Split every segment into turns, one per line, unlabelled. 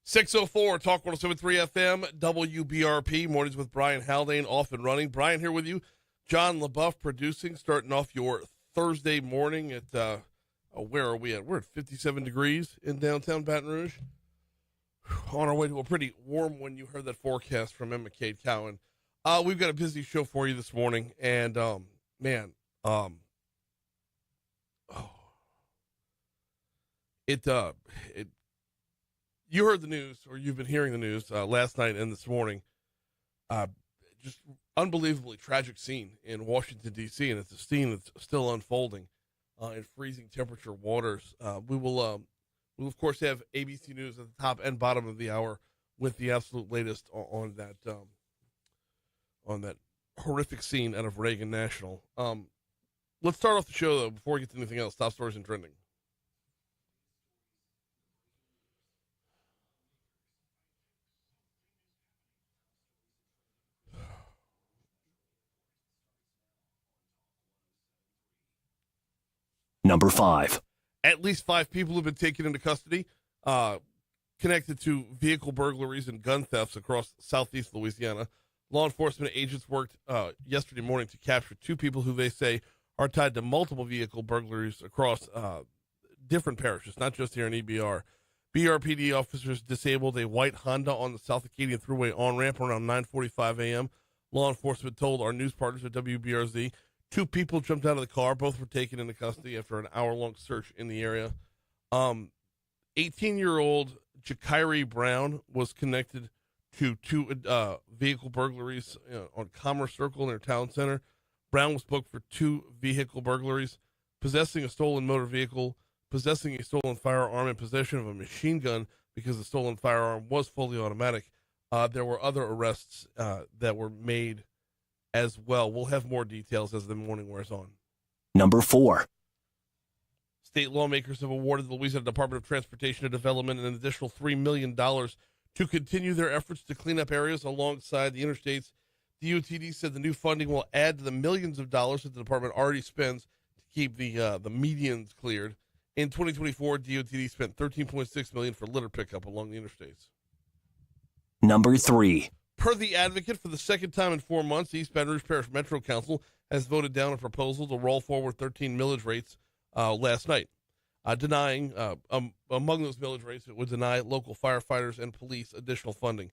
6:04, Talk 107.3 FM, WBRP, Mornings with Brian Haldane, off and running. Brian here with you. John LaBeouf producing, starting off your Thursday morning at, where are we at? We're at 57 degrees in downtown Baton Rouge. On our way to a pretty warm one. You heard that forecast from Emma Cade Cowan. We've got a busy show for you this morning, and, you heard the news, or you've been hearing the news last night and this morning. Just unbelievably tragic scene in Washington, D.C., and it's a scene that's still unfolding in freezing temperature waters. We'll of course have ABC News at the top and bottom of the hour with the absolute latest on that horrific scene out of Reagan National. Let's start off the show, though, before we get to anything else. Top stories and trending.
Number 5.
At least 5 people have been taken into custody, connected to vehicle burglaries and gun thefts across southeast Louisiana. Law enforcement agents worked yesterday morning to capture 2 people who they say are tied to multiple vehicle burglaries across different parishes, not just here in EBR. BRPD officers disabled a white Honda on the South Acadian Thruway on-ramp around 9:45 a.m. Law enforcement told our news partners at WBRZ 2 people jumped out of the car. Both were taken into custody after an hour-long search in the area. 18-year-old Jakiri Brown was connected to 2 vehicle burglaries on Commerce Circle near Town Center. Brown was booked for 2 vehicle burglaries, possessing a stolen motor vehicle, possessing a stolen firearm, and possession of a machine gun because the stolen firearm was fully automatic. There were other arrests that were made as well. We'll have more details as the morning wears on.
Number 4.
State lawmakers have awarded the Louisiana Department of Transportation and Development an additional $3 million to continue their efforts to clean up areas alongside the interstates. DOTD said the new funding will add to the millions of dollars that the department already spends to keep the medians cleared. In 2024, DOTD spent $13.6 million for litter pickup along the interstates.
Number 3.
Per the Advocate, for the second time in 4 months, East Baton Rouge Parish Metro Council has voted down a proposal to roll forward 13 millage rates last night, denying, among those millage rates, it would deny local firefighters and police additional funding.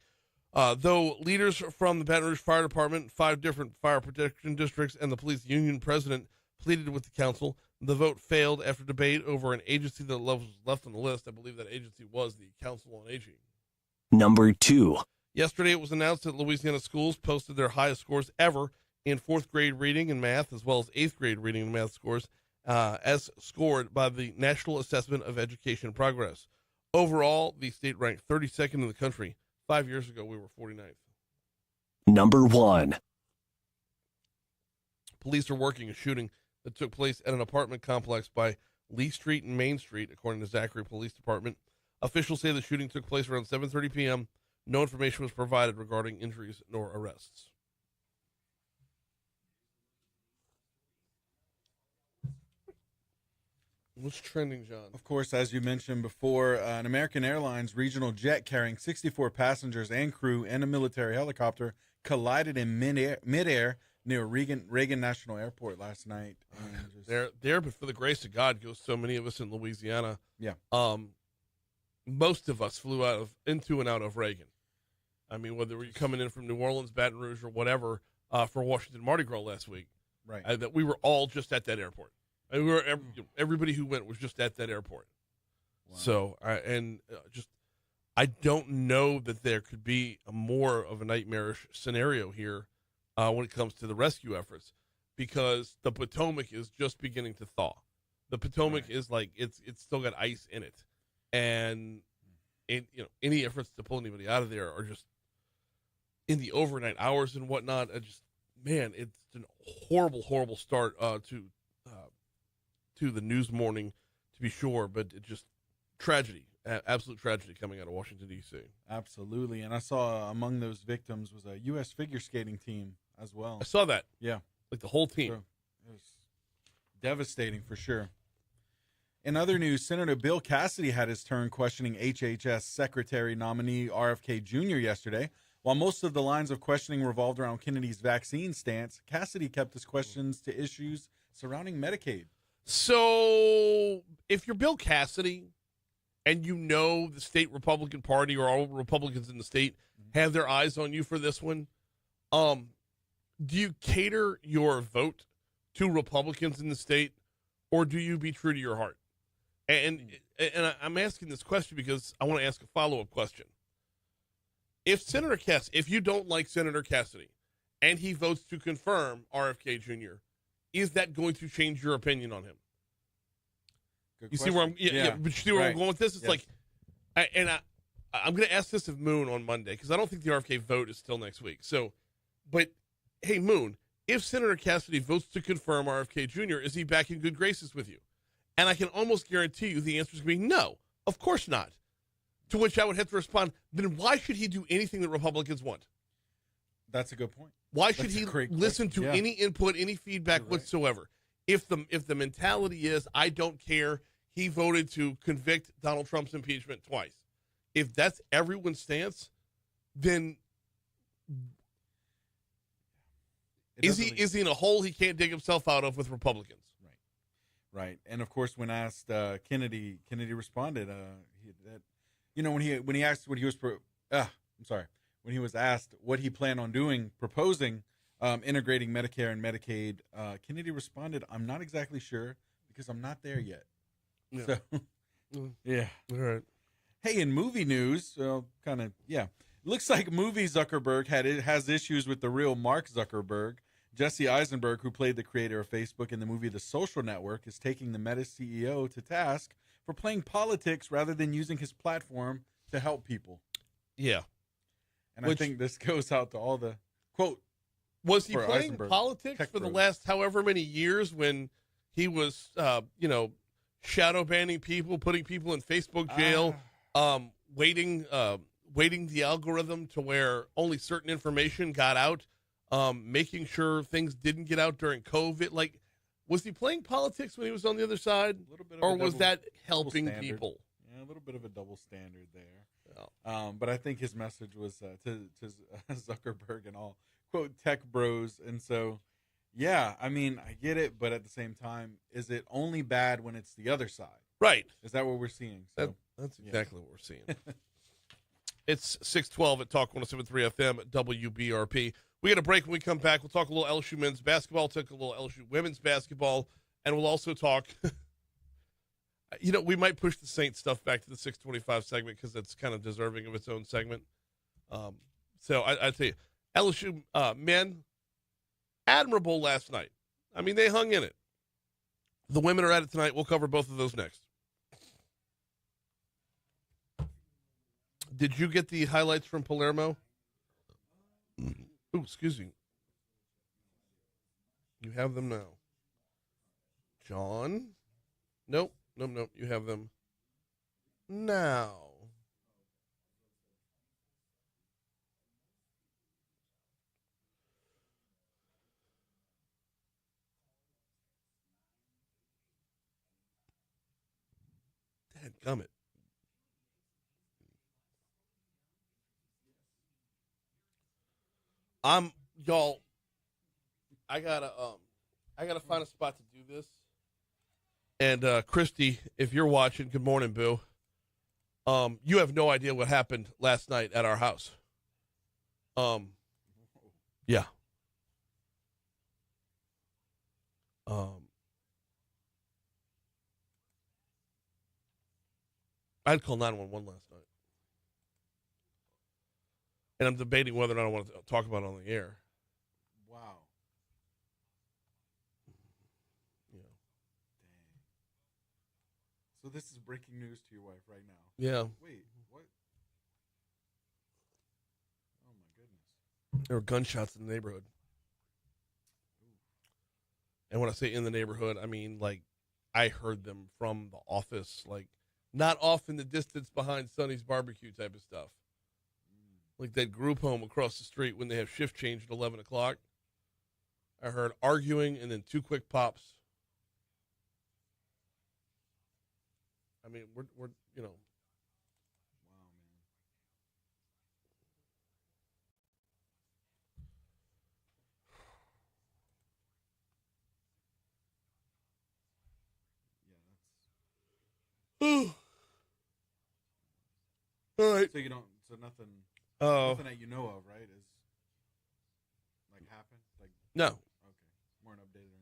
Though leaders from the Baton Rouge Fire Department, 5 different fire protection districts, and the police union president pleaded with the council, the vote failed after debate over an agency that was left on the list. I believe that agency was the Council on Aging.
Number 2.
Yesterday, it was announced that Louisiana schools posted their highest scores ever in 4th grade reading and math, as well as 8th grade reading and math scores, as scored by the National Assessment of Education Progress. Overall, the state ranked 32nd in the country. 5 years ago, we were 49th.
Number 1.
Police are working a shooting that took place at an apartment complex by Lee Street and Main Street, according to Zachary Police Department. Officials say the shooting took place around 7:30 p.m., No information was provided regarding injuries nor arrests. What's trending, John?
Of course, as you mentioned before, an American Airlines regional jet carrying 64 passengers and crew and a military helicopter collided in midair near Reagan National Airport last night.
There, but for the grace of God, goes so many of us in Louisiana.
Yeah.
Most of us flew into and out of Reagan. I mean, whether you're coming in from New Orleans, Baton Rouge, or whatever, for Washington Mardi Gras last week,
right?
That we were all just at that airport. I mean, everybody who went was just at that airport. Wow. So, I don't know that there could be more of a nightmarish scenario here when it comes to the rescue efforts, because the Potomac is just beginning to thaw. The Potomac is like it's still got ice in it, and any efforts to pull anybody out of there are just in the overnight hours and whatnot. It's a horrible, horrible start to the news morning, to be sure, but it just tragedy, absolute tragedy coming out of Washington, D.C.
Absolutely, and I saw among those victims was a U.S. figure skating team as well.
I saw that.
Yeah.
Like the whole team.
So it was devastating for sure. In other news, Senator Bill Cassidy had his turn questioning HHS Secretary nominee RFK Jr. yesterday. While most of the lines of questioning revolved around Kennedy's vaccine stance, Cassidy kept his questions to issues surrounding Medicaid.
So if you're Bill Cassidy and you know the state Republican Party or all Republicans in the state have their eyes on you for this one, do you cater your vote to Republicans in the state, or do you be true to your heart? And I'm asking this question because I want to ask a follow-up question. If you don't like Senator Cassidy and he votes to confirm RFK Jr., is that going to change your opinion on him?
Good
you
question.
see where I'm? Yeah. But you see where I'm going with this? It's
Yes.
like, I'm going to ask this of Moon on Monday because I don't think the RFK vote is still next week. So, but hey, Moon, if Senator Cassidy votes to confirm RFK Jr., is he back in good graces with you? And I can almost guarantee you the answer is going to be no, of course not. To which I would have to respond, then why should he do anything that Republicans want?
That's a good point.
Why should
That's a
he
great
listen
question.
to
Yeah.
any input, any feedback
You're right.
whatsoever? If the mentality is, I don't care, he voted to convict Donald Trump's impeachment twice. If that's everyone's stance, then is he in a hole he can't dig himself out of with Republicans?
Right. And of course, when asked, Kennedy responded, when he asked what he was, when he was asked what he planned on doing, proposing, integrating Medicare and Medicaid, Kennedy responded, "I'm not exactly sure because I'm not there yet."
Yeah.
So, yeah.
All right.
Hey, in movie news, looks like movie Zuckerberg has issues with the real Mark Zuckerberg. Jesse Eisenberg, who played the creator of Facebook in the movie The Social Network, is taking the Meta CEO to task for playing politics rather than using his platform to help people.
Yeah.
And I think this goes out to all the, quote,
was he
for
playing
Eisenberg,
politics
tech
for the
bros.
last however many years when he was, shadow banning people, putting people in Facebook jail, waiting the algorithm to where only certain information got out, making sure things didn't get out during COVID? Like, was he playing politics when he was on the other side,
A little bit of
or
a
was
double-
that helping
standard.
people?
Yeah, a little bit of a double standard there.
Yeah.
But I think his message was to Zuckerberg and all, quote, tech bros. And so, yeah, I mean, I get it. But at the same time, is it only bad when it's the other side?
Right.
Is that what we're seeing? So,
That's exactly what we're seeing. It's 6:12 at Talk 107.3 FM at WBRP. We got a break. When we come back, we'll talk a little LSU men's basketball, talk a little LSU women's basketball, and we'll also talk. We might push the Saints stuff back to the 625 segment because it's kind of deserving of its own segment. So I tell you, LSU men, admirable last night. I mean, they hung in it. The women are at it tonight. We'll cover both of those next. Did you get the highlights from Palermo? Ooh, excuse me. You have them now. John? Nope. You have them now. Dadgummit. Y'all, I gotta find a spot to do this. And Christy, if you're watching, good morning, boo. You have no idea what happened last night at our house. Yeah. I'd call 911 last night. And I'm debating whether or not I want to talk about it on the air.
wow.
Yeah.
Dang. So this is breaking news to your wife right now.
Yeah.
Wait, what? Oh, my goodness.
There were gunshots in the neighborhood. And when I say in the neighborhood, I mean, like, I heard them from the office, like, not off in the distance behind Sonny's barbecue type of stuff. Like that group home across the street when they have shift change at 11 o'clock. I heard arguing and then two quick pops. mean, we're you know.
Wow, man. Yeah,
All right.
so you don't. So nothing.
Oh
Nothing that you know of, right? Is like happened. Like
no.
okay, weren't updated or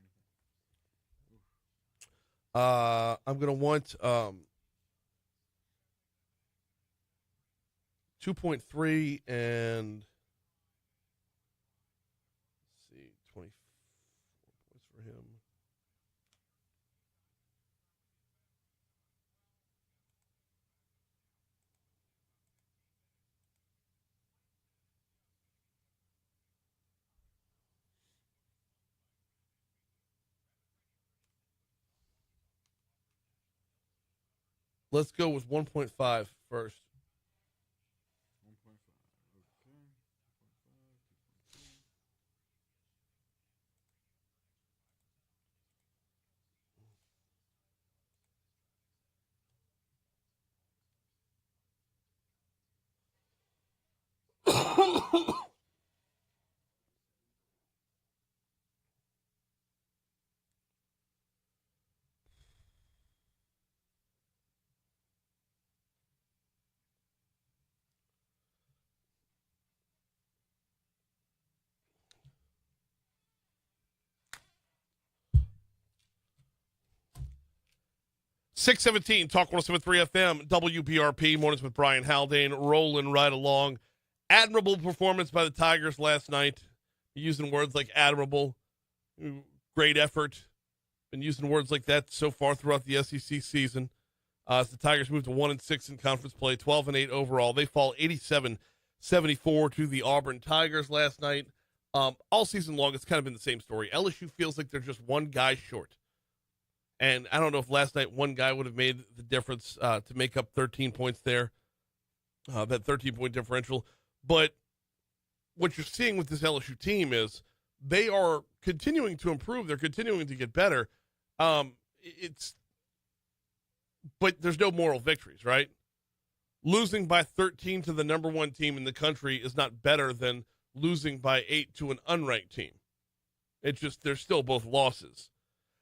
anything.
I'm gonna want 2.3 and let's see, 24 points for him. Let's go with 1.5 first.
1.5. Okay. 1.5. 2.3.
Six 17, Talk 107.3 FM, WBRP, Mornings with Brian Haldane, rolling right along. Admirable performance by the Tigers last night. Using words like admirable, great effort. Been using words like that so far throughout the SEC season. As the Tigers move to 1-6 in conference play, 12-8 overall. They fall 87-74 to the Auburn Tigers last night. All season long, it's kind of been the same story. LSU feels like they're just one guy short. And I don't know if last night one guy would have made the difference to make up 13 points there, that 13-point differential. But what you're seeing with this LSU team is they are continuing to improve. They're continuing to get better. But there's no moral victories, right? Losing by 13 to the number one team in the country is not better than losing by 8 to an unranked team. It's just they're still both losses.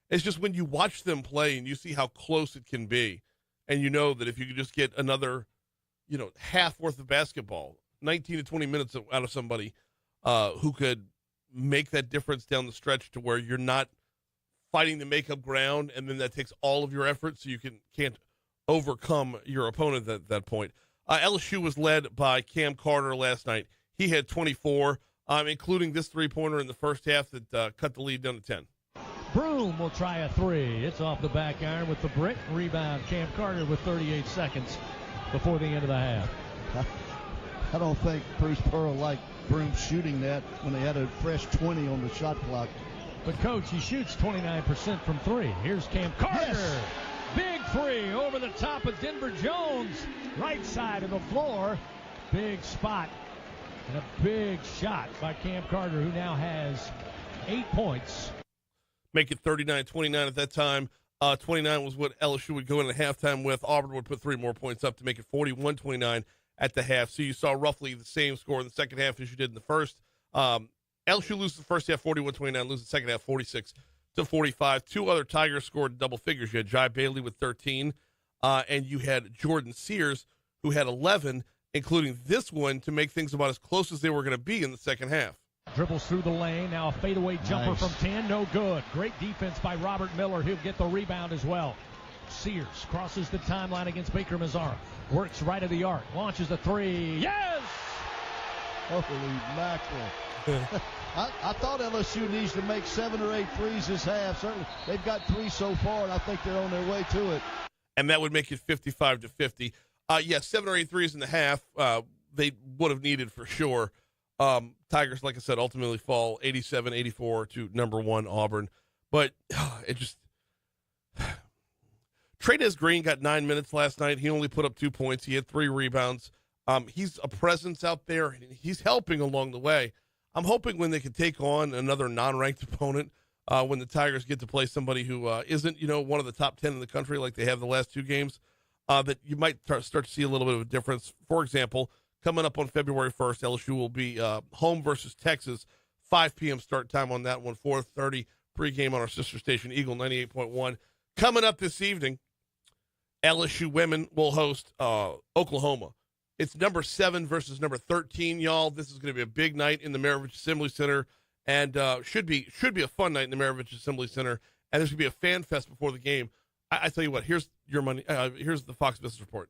It's just when you watch them play and you see how close it can be, and you know that if you could just get another, half worth of basketball, 19 to 20 minutes out of somebody who could make that difference down the stretch to where you're not fighting to make up ground, and then that takes all of your effort so you can't overcome your opponent at that point. LSU was led by Cam Carter last night. He had 24, including this three-pointer in the first half that cut the lead down to 10.
Broom will try a three. It's off the back iron with the brick. Rebound, Cam Carter with 38 seconds before the end of the half.
I don't think Bruce Pearl liked Broom shooting that when they had a fresh 20 on the shot clock.
But, Coach, he shoots 29% from three. Here's Cam Carter.
Yes.
Big three over the top of Denver Jones. Right side of the floor. Big spot. And a big shot by Cam Carter, who now has 8 points.
Make it 39-29 at that time. 29 was what LSU would go into halftime with. Auburn would put 3 more points up to make it 41-29 at the half. So you saw roughly the same score in the second half as you did in the first. LSU loses the first half 41-29, loses the second half 46-45. 2 other Tigers scored double figures. You had Jai Bailey with 13, and you had Jordan Sears, who had 11, including this one to make things about as close as they were going to be in the second half.
Dribbles through the lane. Now a fadeaway jumper
Nice.
from 10. No good. Great defense by Robert Miller. He'll get the rebound as well. Sears crosses the timeline against Baker Mazzara. Works right of the arc. Launches a three. Yes!
Holy mackerel. I thought LSU needs to make 7 or 8 threes this half. Certainly, they've got 3 so far, and I think they're on their way to it.
And that would make it 55-50. 7 or 8 threes in the half they would have needed for sure. Tigers, like I said, ultimately fall 87-84 to number 1 Auburn. But it just Trey'Dez Green got 9 minutes last night. He only put up 2 points. He had 3 rebounds. He's a presence out there, and he's helping along the way. I'm hoping when they can take on another non-ranked opponent, when the Tigers get to play somebody who isn't, one of the top 10 in the country like they have the last 2 games, that you might start to see a little bit of a difference. For example, coming up on February 1st, LSU will be home versus Texas, 5 p.m. start time on that one, 4:30 pregame on our sister station, Eagle 98.1. Coming up this evening, LSU women will host Oklahoma. It's number 7 versus number 13, y'all. This is going to be a big night in the Maravich Assembly Center, and should be a fun night in the Maravich Assembly Center. And there's going to be a fan fest before the game. I tell you what, here's your money. Here's the Fox Business Report.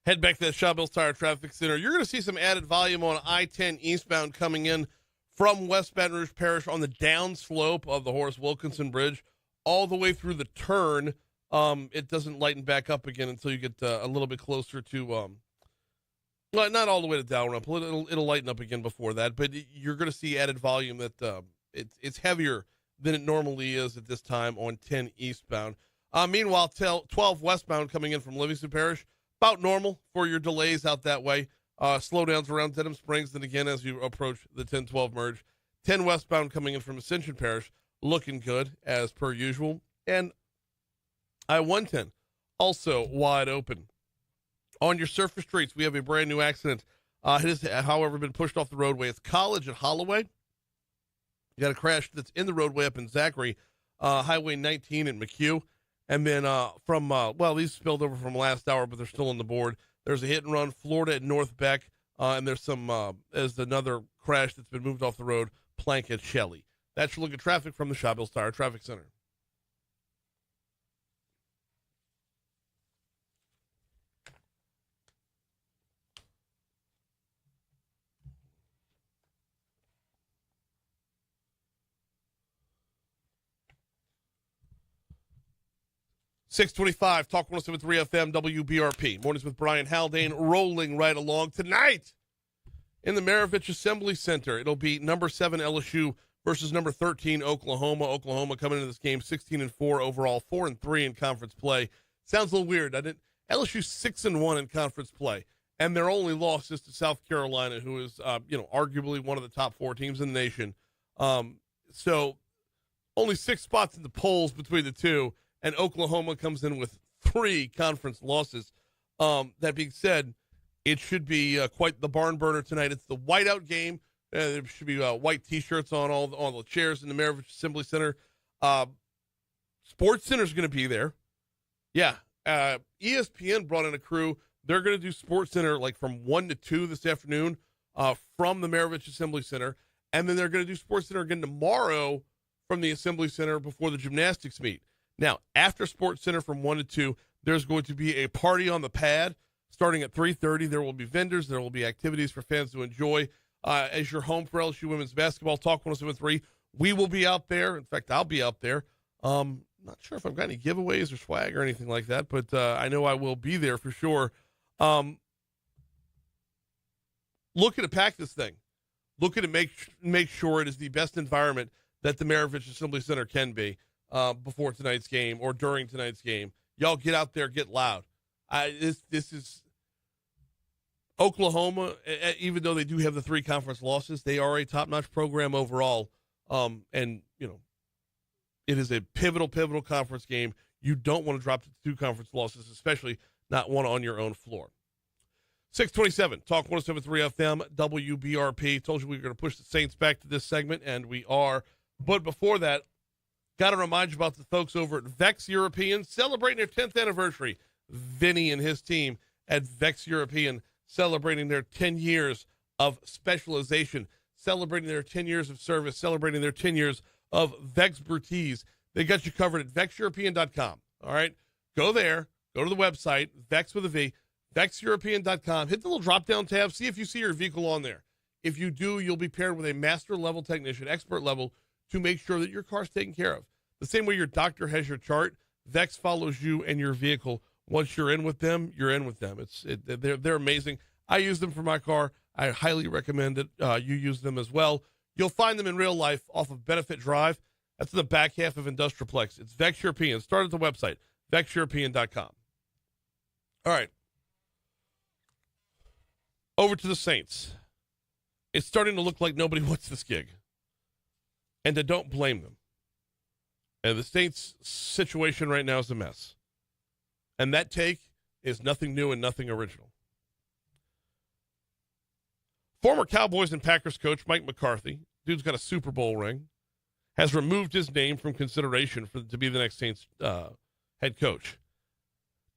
Head back to the Shaw Bills Tire Traffic Center. You're going to see some added volume on I-10 eastbound coming in from West Baton Rouge Parish on the downslope of the Horace Wilkinson Bridge all the way through the turn. It doesn't lighten back up again until you get a little bit closer to, well, not all the way to Dalrymple. It'll lighten up again before that, but you're going to see added volume that it's heavier than it normally is at this time on 10 eastbound. Meanwhile, 12 westbound coming in from Livingston Parish, about normal for your delays out that way. Slowdowns around Dedham Springs, then again as you approach the 10-12 merge. 10 westbound coming in from Ascension Parish, looking good as per usual. And I-110 also wide open. On your surface streets, we have a brand new accident It has, however, been pushed off the roadway. It's College at Holloway. You got a crash that's in the roadway up in Zachary, Highway 19 at McHugh. And then these spilled over from last hour, but they're still on the board. There's a hit and run, Florida at North Beck, and there's another crash that's been moved off the road, Plank at Shelley. That's your look at traffic from the Shawbills Tire Traffic Center. .625, Talk 107.3 FM, WBRP. Mornings with Brian Haldane rolling right along. Tonight, in the Maravich Assembly Center, it'll be number 7 LSU versus number 13 Oklahoma. Oklahoma coming into this game 16-4 overall, 4-3 in conference play. Sounds a little weird, doesn't it? LSU 6-1 in conference play, and their only loss is to South Carolina, who is arguably one of the top 4 teams in the nation. So only 6 spots in the polls between the two. And Oklahoma comes in with 3 conference losses. That being said, it should be quite the barn burner tonight. It's the whiteout game. There should be white T-shirts on all the chairs in the Maravich Assembly Center. Sports Center's going to be there. Yeah. ESPN brought in a crew. They're going to do Sports Center like from 1 to 2 this afternoon from the Maravich Assembly Center. And then they're going to do Sports Center again tomorrow from the Assembly Center before the gymnastics meet. Now, after Sports Center from 1 to 2, there's going to be a party on the pad starting at 3:30. There will be vendors. There will be activities for fans to enjoy. As your home for LSU women's basketball, Talk 107.3, we will be out there. In fact, I'll be out there. Not sure if I've got any giveaways or swag or anything like that, but I know I will be there for sure. Looking to pack this thing. Looking to make sure it is the best environment that the Maravich Assembly Center can be. Before tonight's game or during tonight's game. Y'all get out there, get loud. This is Oklahoma, even though they do have the 3 conference losses, they are a top-notch program overall. And, it is a pivotal conference game. You don't want to drop to 2 conference losses, especially not one on your own floor. 627, Talk 107.3 FM, WBRP. Told you we were going to push the Saints back to this segment, and we are. But before that, got to remind you about the folks over at Vex European celebrating their 10th anniversary. Vinny and his team at Vex European celebrating their 10 years of specialization, celebrating their 10 years of service, celebrating their 10 years of Vexpertise. They got you covered at VexEuropean.com. All right? Go there. Go to the website, Vex with a V, VexEuropean.com. Hit the little drop-down tab. See if you see your vehicle on there. If you do, you'll be paired with a master-level technician, expert level, to make sure that your car's taken care of. The same way your doctor has your chart, Vex follows you and your vehicle. Once you're in with them, you're in with them. They're amazing. I use them for my car. I highly recommend it. You use them as well. You'll find them in real life off of Benefit Drive. That's in the back half of Industrialplex. It's Vex European. Start at the website, VexEuropean.com. All right. Over to the Saints. It's starting to look like nobody wants this gig. And I don't blame them. And the Saints' situation right now is a mess. And that take is nothing new and nothing original. Former Cowboys and Packers coach Mike McCarthy, dude's got a Super Bowl ring, has removed his name from consideration to be the next Saints head coach.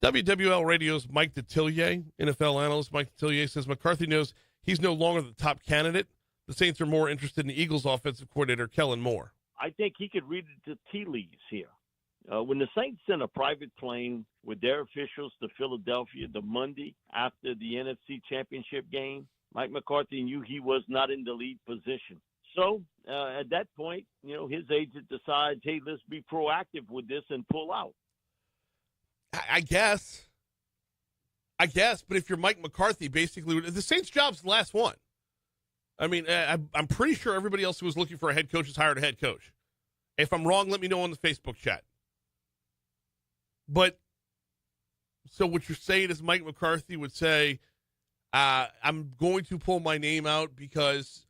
WWL Radio's Mike Detillier, NFL analyst Mike Detillier, says McCarthy knows he's no longer the top candidate. The Saints are more interested in the Eagles' offensive coordinator, Kellen Moore.
I think he could read the tea leaves here. When the Saints sent a private plane with their officials to Philadelphia the Monday after the NFC Championship game, Mike McCarthy knew he was not in the lead position. So at that point, his agent decides, hey, let's be proactive with this and pull out.
I guess. But if you're Mike McCarthy, basically, the Saints' job's the last one. I mean, I'm pretty sure everybody else who was looking for a head coach has hired a head coach. If I'm wrong, let me know on the Facebook chat. But, so what you're saying is Mike McCarthy would say, I'm going to pull my name out because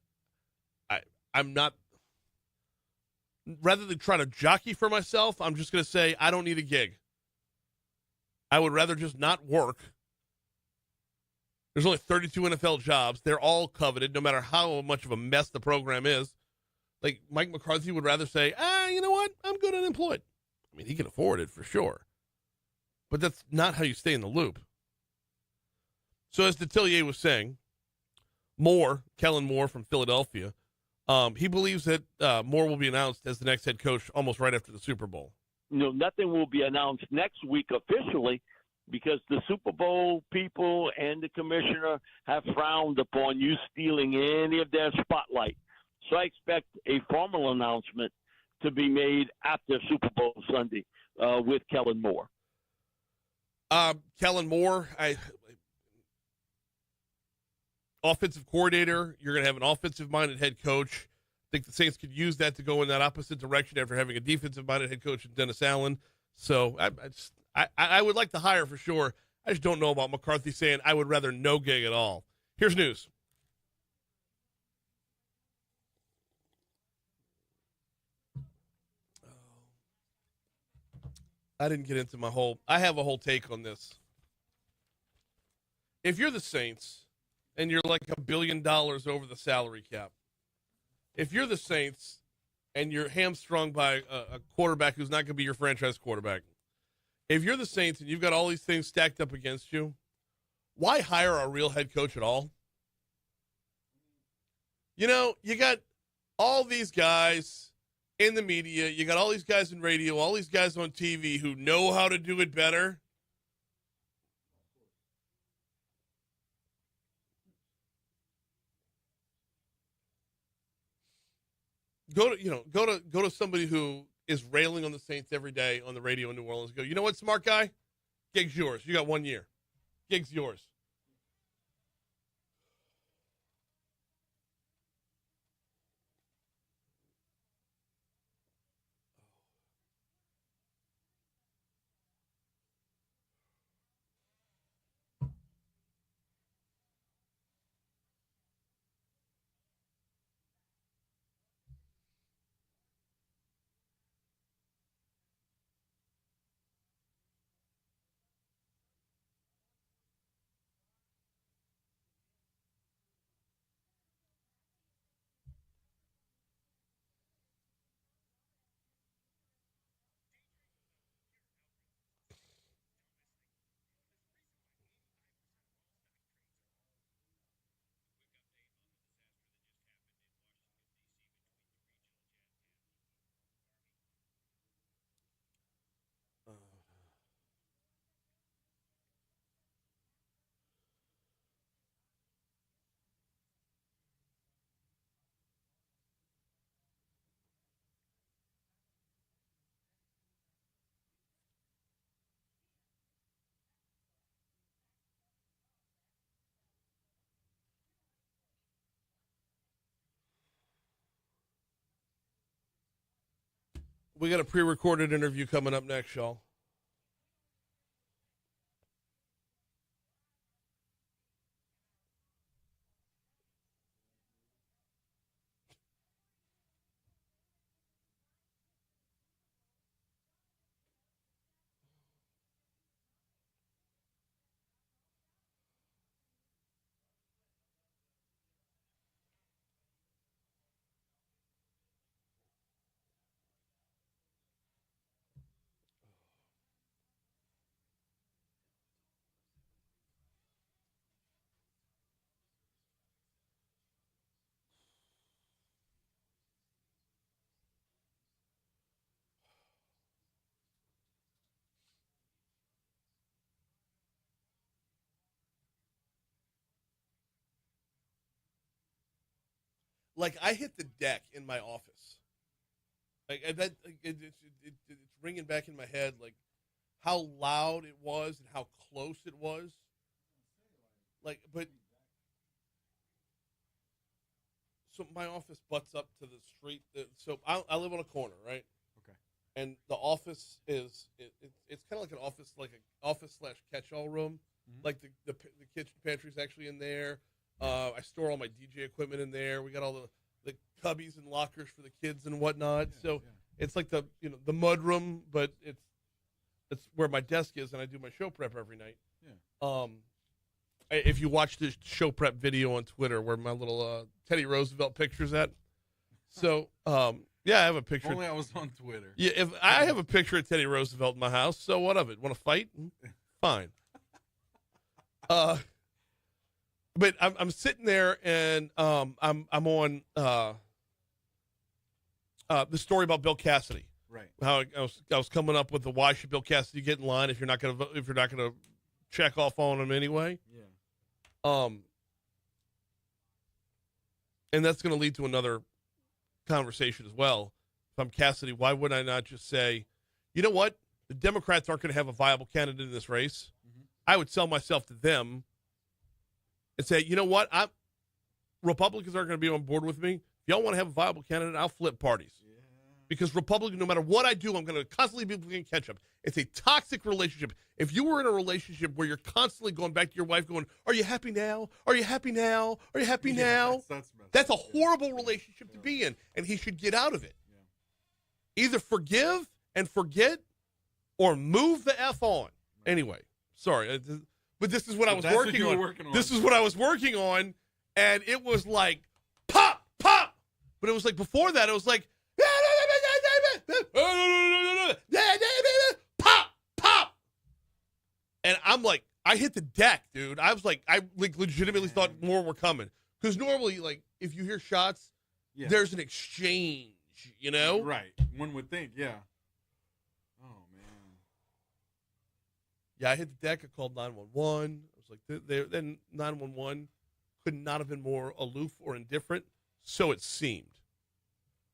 I'm not, rather than try to jockey for myself, I'm just going to say I don't need a gig. I would rather just not work There's only 32 NFL jobs. They're all coveted, no matter how much of a mess the program is. Like, Mike McCarthy would rather say, you know what? I'm good unemployed. I mean, he can afford it for sure. But that's not how you stay in the loop. So as Detillier was saying, Kellen Moore from Philadelphia, he believes that Moore will be announced as the next head coach almost right after the Super Bowl.
Nothing will be announced next week officially because the Super Bowl people and the commissioner have frowned upon you stealing any of their spotlight. So I expect a formal announcement to be made after Super Bowl Sunday with Kellen Moore.
Kellen Moore, offensive coordinator. You're going to have an offensive-minded head coach. I think the Saints could use that to go in that opposite direction after having a defensive-minded head coach in Dennis Allen. So I would like to hire for sure. I just don't know about McCarthy saying I would rather no gig at all. Here's news. I didn't get into I have a whole take on this. If you're the Saints and you're like $1 billion over the salary cap, if you're the Saints and you're hamstrung by a quarterback who's not going to be your franchise quarterback, if you're the Saints and you've got all these things stacked up against you, why hire a real head coach at all? You know, you got all these guys in the media, you got all these guys in radio, all these guys on TV who know how to do it better. Go to somebody who is railing on the Saints every day on the radio in New Orleans. Go, you know what, smart guy? Gig's yours. You got 1 year. Gig's yours. We got a pre-recorded interview coming up next, y'all. Like, I hit the deck in my office. Like, it's ringing back in my head, like, how loud it was and how close it was. Like, but so my office butts up to the street. So I live on a corner, right?
Okay.
And the office is it's kind of like an office / catch-all room. Mm-hmm. Like the kitchen pantry's actually in there. I store all my DJ equipment in there. We got all the cubbies and lockers for the kids and whatnot. Yeah, so it's like the mud room, but it's where my desk is, and I do my show prep every night. Yeah. if you watch the show prep video on Twitter where my little Teddy Roosevelt picture's at. So, yeah, I have a picture.
Only I was on Twitter.
Yeah, if I have a picture of Teddy Roosevelt in my house, so what of it? Want to fight? Fine. But I'm sitting there and I'm on the story about Bill Cassidy.
Right.
How I was coming up with the why should Bill Cassidy get in line if you're not gonna check off on him anyway.
Yeah.
And that's going to lead to another conversation as well. If I'm Cassidy, why would I not just say, you know what? The Democrats aren't going to have a viable candidate in this race.
Mm-hmm.
I would sell myself to them and say, you know what? Republicans aren't going to be on board with me. If y'all want to have a viable candidate, I'll flip parties.
Yeah.
Because Republican, no matter what I do, I'm going to constantly be playing catch up. It's a toxic relationship. If you were in a relationship where you're constantly going back to your wife going, are you happy now? Are you happy now? Are you happy now? That's a horrible relationship to be in, and he should get out of it. Yeah. Either forgive and forget or move the F on. Anyway, sorry. But this is what I was working on. This is what I was working on, and it was like, pop, pop. But it was like, before that, it was like, pop, pop. And I'm like, I hit the deck, dude. I was like, I legitimately thought more were coming. Because normally, like, if you hear shots, there's an exchange, you know?
Right. One would think, yeah. Oh, man.
Yeah, I hit the deck. I called 911. I was like, then 911 could not have been more aloof or indifferent. So it seemed.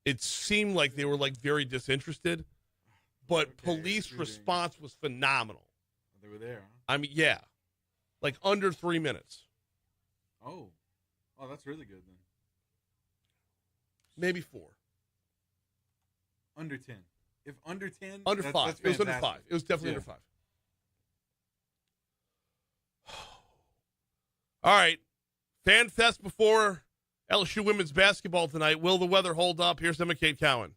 It seemed like they were, like, very disinterested. But police response was phenomenal.
They were there, huh?
I mean, yeah. Like, under 3 minutes.
Oh, that's really good then.
Maybe 4.
Under 10. If under 10,
under 5.
That's
it was under 5. It was definitely under 5. All right. Fan Fest before LSU women's basketball tonight. Will the weather hold up? Here's Emma Kate Cowan.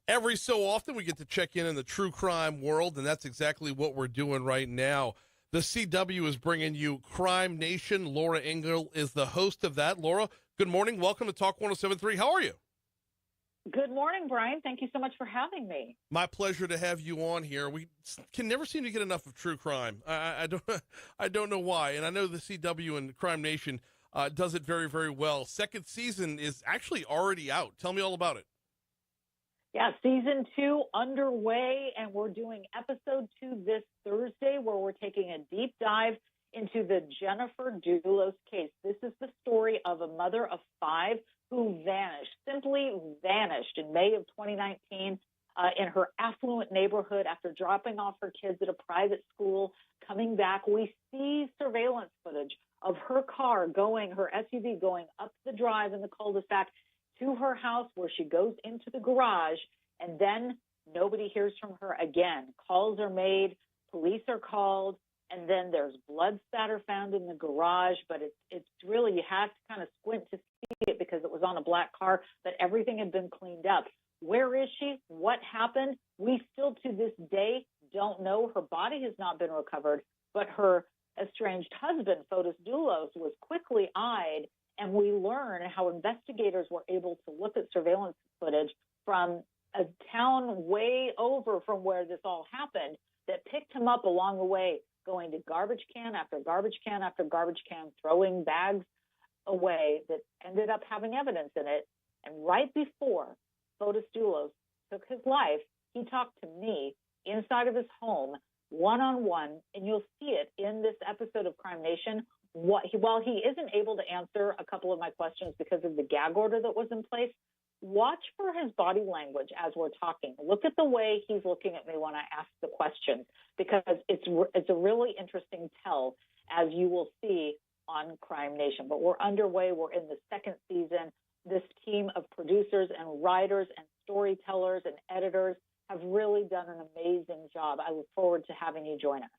Every so often, we get to check in the true crime world, and that's exactly what we're doing right now. The CW is bringing you Crime Nation. Laura Ingle is the host of that. Laura, good morning. Welcome to Talk 107.3. How are you?
Good morning, Brian. Thank you so much for having me.
My pleasure to have you on here. We can never seem to get enough of true crime. I don't know why, and I know the CW and Crime Nation does it very, very well. Second season is actually already out. Tell me all about it.
Yeah, season 2 underway, and we're doing episode 2 this Thursday, where we're taking a deep dive into the Jennifer Dulos case. This is the story of a mother of 5 who simply vanished in May of 2019 in her affluent neighborhood after dropping off her kids at a private school. Coming back, we see surveillance footage of her car her SUV going up the drive in the cul-de-sac to her house, where she goes into the garage, and then nobody hears from her again. Calls are made, police are called, and then there's blood spatter found in the garage, but it's really, you have to kind of squint to see it because it was on a black car, but everything had been cleaned up. Where is she? What happened? We still to this day don't know. Her body has not been recovered, but her estranged husband, Fotis Dulos, was quickly eyed. And we learn how investigators were able to look at surveillance footage from a town way over from where this all happened that picked him up along the way, going to garbage can after garbage can after garbage can, throwing bags away that ended up having evidence in it. And right before Fotis Dulos took his life, He talked to me inside of his home, one-on-one, and you'll see it in this episode of Crime Nation. While he isn't able to answer a couple of my questions because of the gag order that was in place, watch for his body language as we're talking. Look at the way he's looking at me when I ask the questions, because it's a really interesting tell, as you will see on Crime Nation. But we're underway. We're in the second season. This team of producers and writers and storytellers and editors have really done an amazing job. I look forward to having you join us.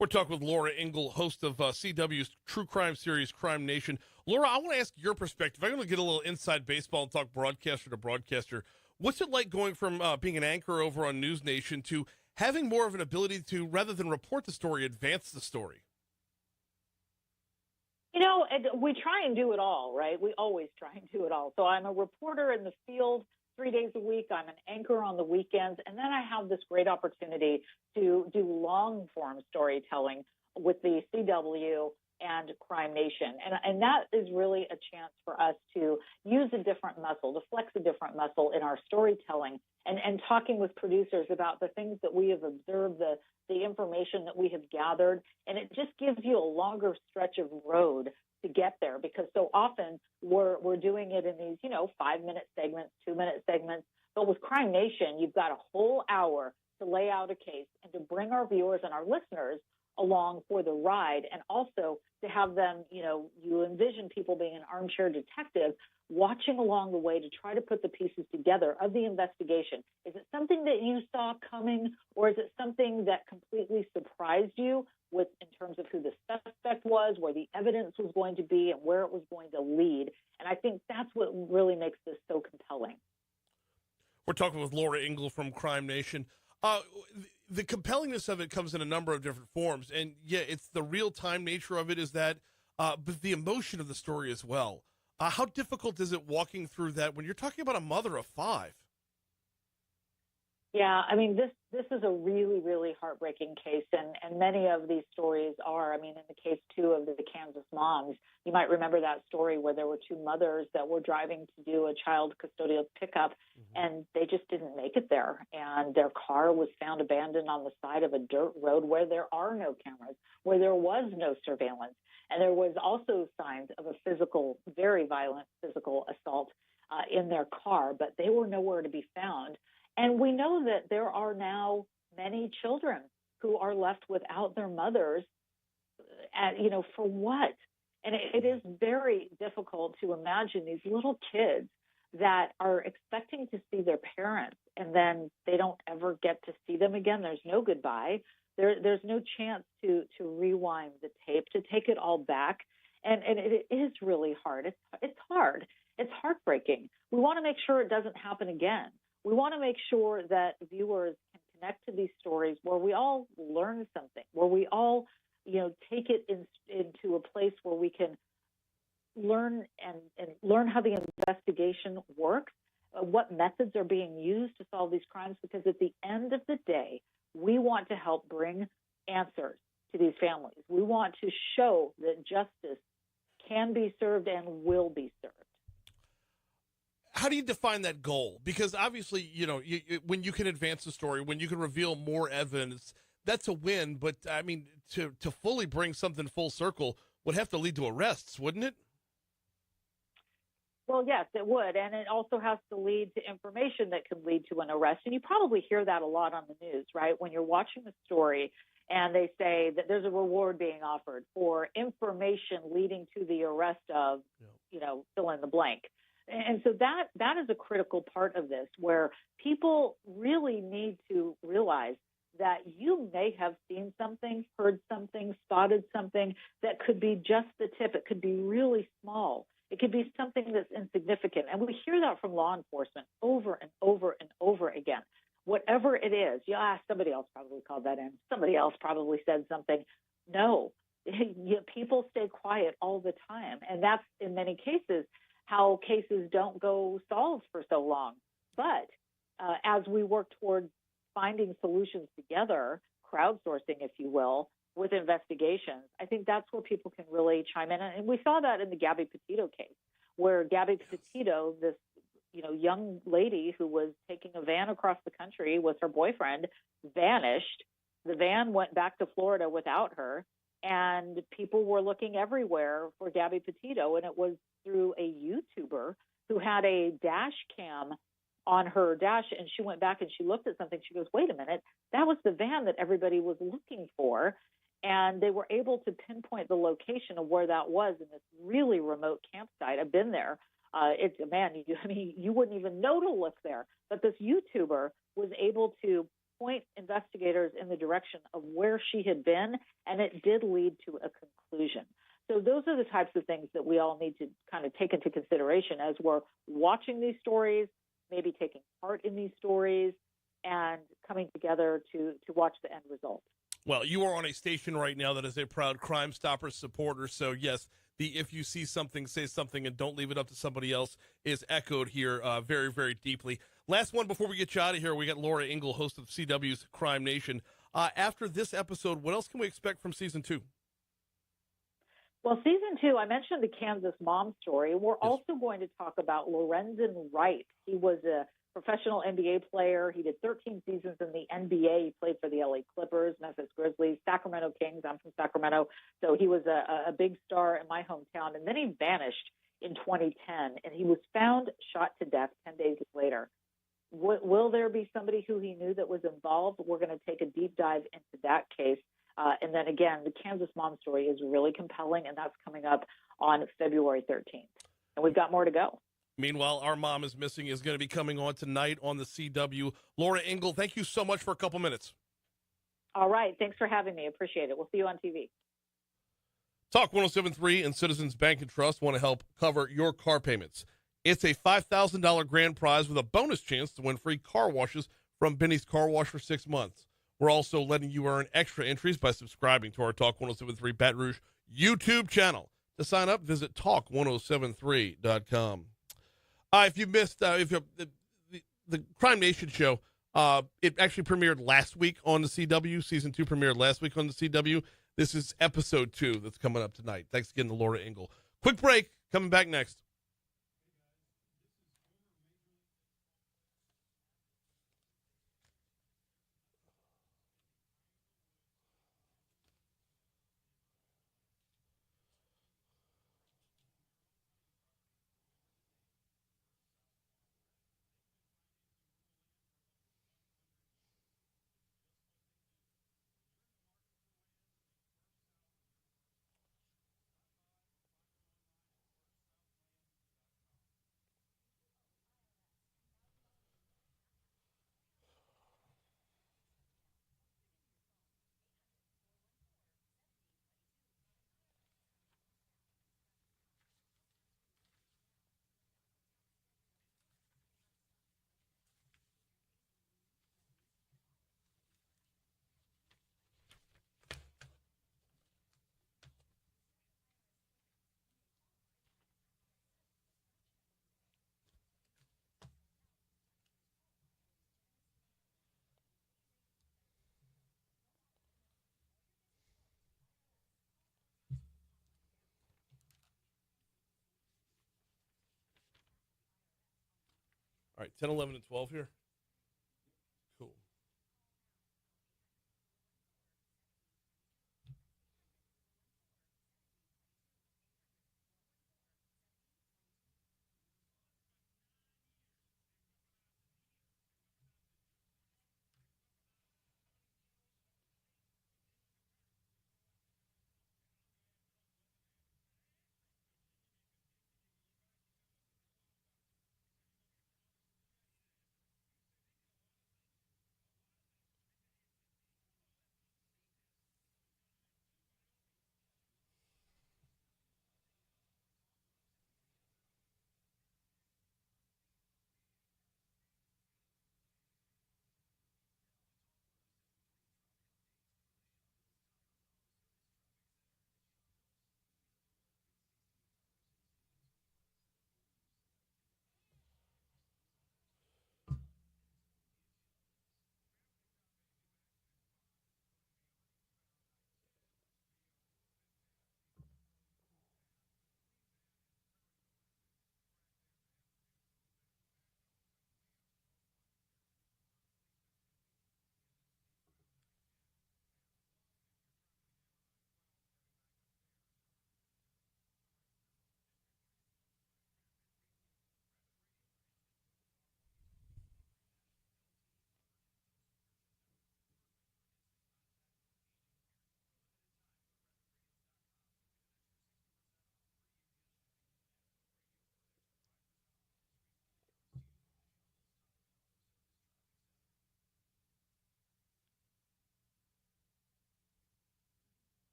We're talking with Laura Ingle, host of CW's true crime series, Crime Nation. Laura, I want to ask your perspective. I'm going to get a little inside baseball and talk broadcaster to broadcaster. What's it like going from being an anchor over on News Nation to having more of an ability to, rather than report the story, advance the story?
You know, we try and do it all, right? We always try and do it all. So I'm a reporter in the field 3 days a week. I'm an anchor on the weekends. And then I have this great opportunity to do long-form storytelling with the CW and Crime Nation. And that is really a chance for us to use a different muscle, to flex a different muscle in our storytelling and talking with producers about the things that we have observed, the information that we have gathered. And it just gives you a longer stretch of road to get there, because so often we're doing it in these, 5-minute segments, 2-minute segments. But with Crime Nation, you've got a whole hour to lay out a case and to bring our viewers and our listeners along for the ride, and also to have them, you envision people being an armchair detective watching along the way to try to put the pieces together of the investigation. Is it something that you saw coming, or is it something that completely surprised you in terms of who the suspect was, where the evidence was going to be, and where it was going to lead? And I think that's what really makes this so compelling.
We're talking with Laura Ingle from Crime Nation. The compellingness of it comes in a number of different forms. And, yeah, it's the real-time nature of it is that, but the emotion of the story as well. How difficult is it walking through that when you're talking about a mother of 5?
Yeah, I mean, this is a really, really heartbreaking case, and many of these stories are. I mean, in the case, too, of the Kansas moms, you might remember that story where there were 2 mothers that were driving to do a child custodial pickup, and they just didn't make it there, and their car was found abandoned on the side of a dirt road where there are no cameras, where there was no surveillance, and there was also signs of a very violent physical assault in their car, but they were nowhere to be found. And we know that there are now many children who are left without their mothers, for what? And it is very difficult to imagine these little kids that are expecting to see their parents, and then they don't ever get to see them again. There's no goodbye. There's no chance to rewind the tape, to take it all back. And it is really hard. It's hard. It's heartbreaking. We want to make sure it doesn't happen again. We want to make sure that viewers can connect to these stories where we all learn something, where we all, take it into a place where we can learn and learn how the investigation works, what methods are being used to solve these crimes, because at the end of the day, we want to help bring answers to these families. We want to show that justice can be served and will be served.
How do you define that goal? Because obviously, when you can advance the story, when you can reveal more evidence, that's a win. But, I mean, to fully bring something full circle would have to lead to arrests, wouldn't it?
Well, yes, it would. And it also has to lead to information that can lead to an arrest. And you probably hear that a lot on the news, right? When you're watching a story and they say that there's a reward being offered for information leading to the arrest of, fill in the blank. And so that is a critical part of this, where people really need to realize that you may have seen something, heard something, spotted something that could be just the tip. It could be really small. It could be something that's insignificant. And we hear that from law enforcement over and over and over again. Whatever it is, somebody else probably called that in. Somebody else probably said something. No, people stay quiet all the time. And that's, in many cases, how cases don't go solved for so long. But as we work toward finding solutions together, crowdsourcing, if you will, with investigations, I think that's where people can really chime in. And we saw that in the Gabby Petito case, where Gabby Petito, this young lady who was taking a van across the country with her boyfriend vanished. The van went back to Florida without her, and people were looking everywhere for Gabby Petito, and it was through a YouTuber who had a dash cam on her dash, and she went back and she looked at something. She goes, wait a minute, that was the van that everybody was looking for. And they were able to pinpoint the location of where that was in this really remote campsite. I've been there. You wouldn't even know to look there. But this YouTuber was able to point investigators in the direction of where she had been, and it did lead to a conclusion. So those are the types of things that we all need to kind of take into consideration as we're watching these stories, maybe taking part in these stories, and coming together to watch the end result.
Well, you are on a station right now that is a proud Crimestoppers supporter. So, yes, the if you see something, say something, and don't leave it up to somebody else is echoed here very, very deeply. Last one before we get you out of here. We got Laura Ingle, host of CW's Crime Nation. After this episode, what else can we expect from Season 2?
Well, Season 2, I mentioned the Kansas mom story. We're also going to talk about Lorenzen Wright. He was a professional NBA player. He did 13 seasons in the NBA. He played for the LA Clippers, Memphis Grizzlies, Sacramento Kings. I'm from Sacramento. So he was a big star in my hometown. And then he vanished in 2010, and he was found shot to death 10 days later. Will there be somebody who he knew that was involved? We're going to take a deep dive into that case. And then again, the Kansas mom story is really compelling, and that's coming up on February 13th. And we've got more to go.
Meanwhile, Our Mom is Missing is going to be coming on tonight on the CW. Laura Ingle, thank you so much for a couple minutes.
All right. Thanks for having me. Appreciate it. We'll see you on TV.
Talk 107.3 and Citizens Bank and Trust want to help cover your car payments. It's a $5,000 grand prize with a bonus chance to win free car washes from Benny's Car Wash for 6 months. We're also letting you earn extra entries by subscribing to our Talk 107.3 Baton Rouge YouTube channel. To sign up, visit talk1073.com. If you missed the Crime Nation show, it actually premiered last week on the CW. Season 2 premiered last week on the CW. This is episode 2 that's coming up tonight. Thanks again to Laura Ingle. Quick break. Coming back next. All right, 10, 11, and 12 here. Cool.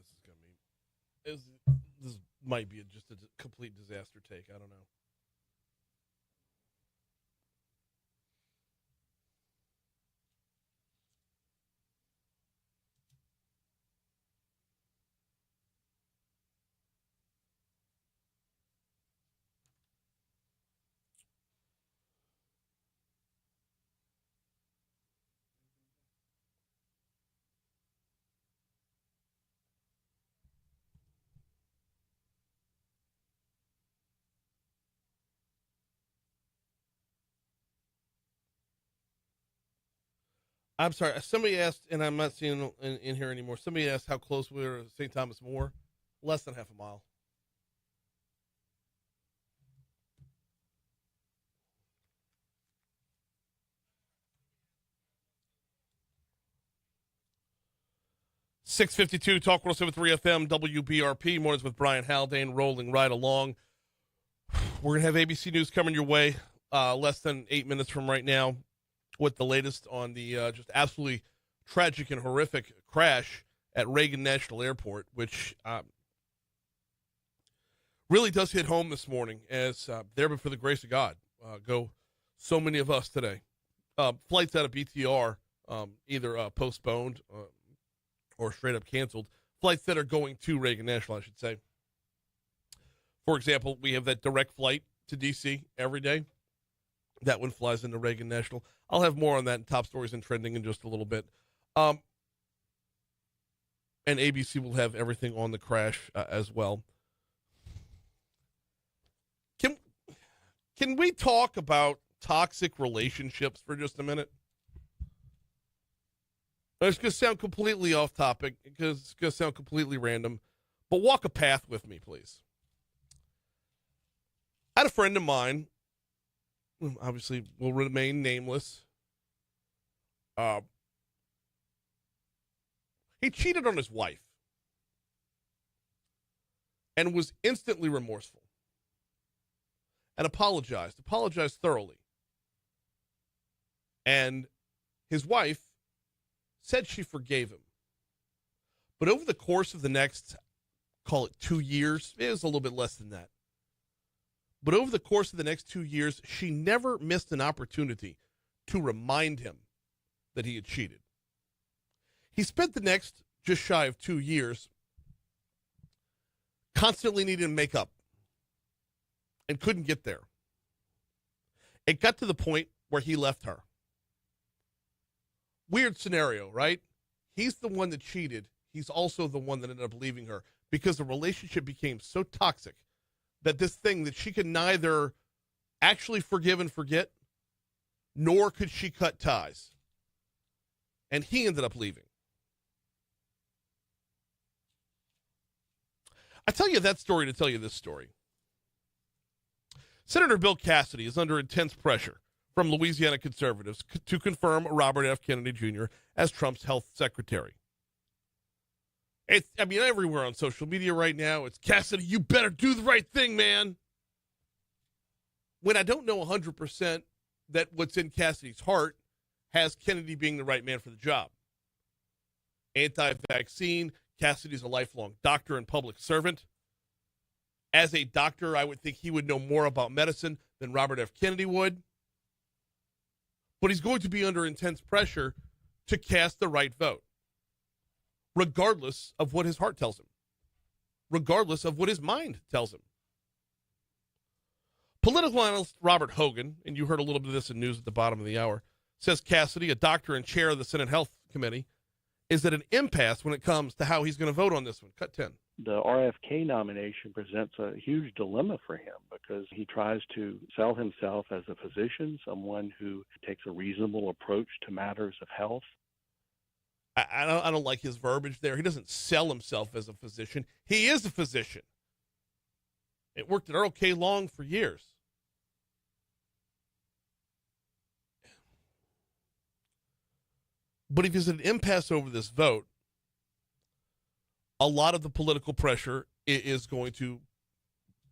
this is going to be. This might be just a complete disaster take. I don't know. I'm sorry. Somebody asked, and I'm not seeing in here anymore. Somebody asked how close we were to St. Thomas More. Less than half a mile. .652 Talk 107.3 FM WBRP. Mornings with Brian Haldane rolling right along. We're going to have ABC News coming your way less than 8 minutes from right now with the latest on the just absolutely tragic and horrific crash at Reagan National Airport, which really does hit home this morning as there but for the grace of God go so many of us today. Flights out of BTR either postponed or straight up canceled. Flights that are going to Reagan National, I should say. For example, we have that direct flight to D.C. every day. That one flies into Reagan National. I'll have more on that in Top Stories and Trending in just a little bit. And ABC will have everything on the crash as well. Can we talk about toxic relationships for just a minute? It's going to sound completely off topic because it's going to sound completely random, but walk a path with me, please. I had a friend of mine, obviously will remain nameless. He cheated on his wife and was instantly remorseful and apologized thoroughly. And his wife said she forgave him. But over the course of the next, call it 2 years, it was a little bit less than that. But over the course of the next 2 years, she never missed an opportunity to remind him that he had cheated. He spent the next just shy of 2 years constantly needing to make up and couldn't get there. It got to the point where he left her. Weird scenario, right? He's the one that cheated. He's also the one that ended up leaving her because the relationship became so toxic that this thing that she could neither actually forgive and forget, nor could she cut ties. And he ended up leaving. I tell you that story to tell you this story. Senator Bill Cassidy is under intense pressure from Louisiana conservatives to confirm Robert F. Kennedy Jr. as Trump's health secretary. Everywhere on social media right now, it's Cassidy, you better do the right thing, man. When I don't know 100% that what's in Cassidy's heart has Kennedy being the right man for the job. Anti-vaccine, Cassidy's a lifelong doctor and public servant. As a doctor, I would think he would know more about medicine than Robert F. Kennedy would. But he's going to be under intense pressure to cast the right vote, regardless of what his heart tells him, regardless of what his mind tells him. Political analyst Robert Hogan, and you heard a little bit of this in news at the bottom of the hour, says Cassidy, a doctor and chair of the Senate Health Committee, is at an impasse when it comes to how he's going to vote on this one. Cut 10.
The RFK nomination presents a huge dilemma for him because he tries to sell himself as a physician, someone who takes a reasonable approach to matters of health.
I don't like his verbiage there. He doesn't sell himself as a physician. He is a physician. It worked at ROK Long for years. But if he's at an impasse over this vote, a lot of the political pressure is going to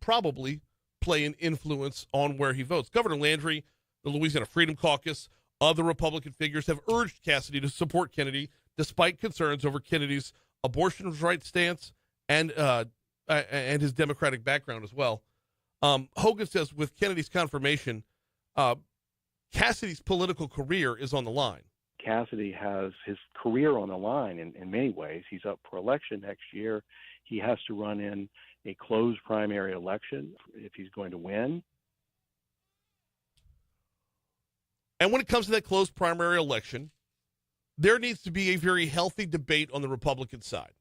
probably play an influence on where he votes. Governor Landry, the Louisiana Freedom Caucus, other Republican figures have urged Cassidy to support Kennedy despite concerns over Kennedy's abortion rights stance and his Democratic background as well. Hogan says with Kennedy's confirmation, Cassidy's political career is on the line.
Cassidy has his career on the line in many ways. He's up for election next year. He has to run in a closed primary election if he's going to win.
And when it comes to that closed primary election, there needs to be a very healthy debate on the Republican side.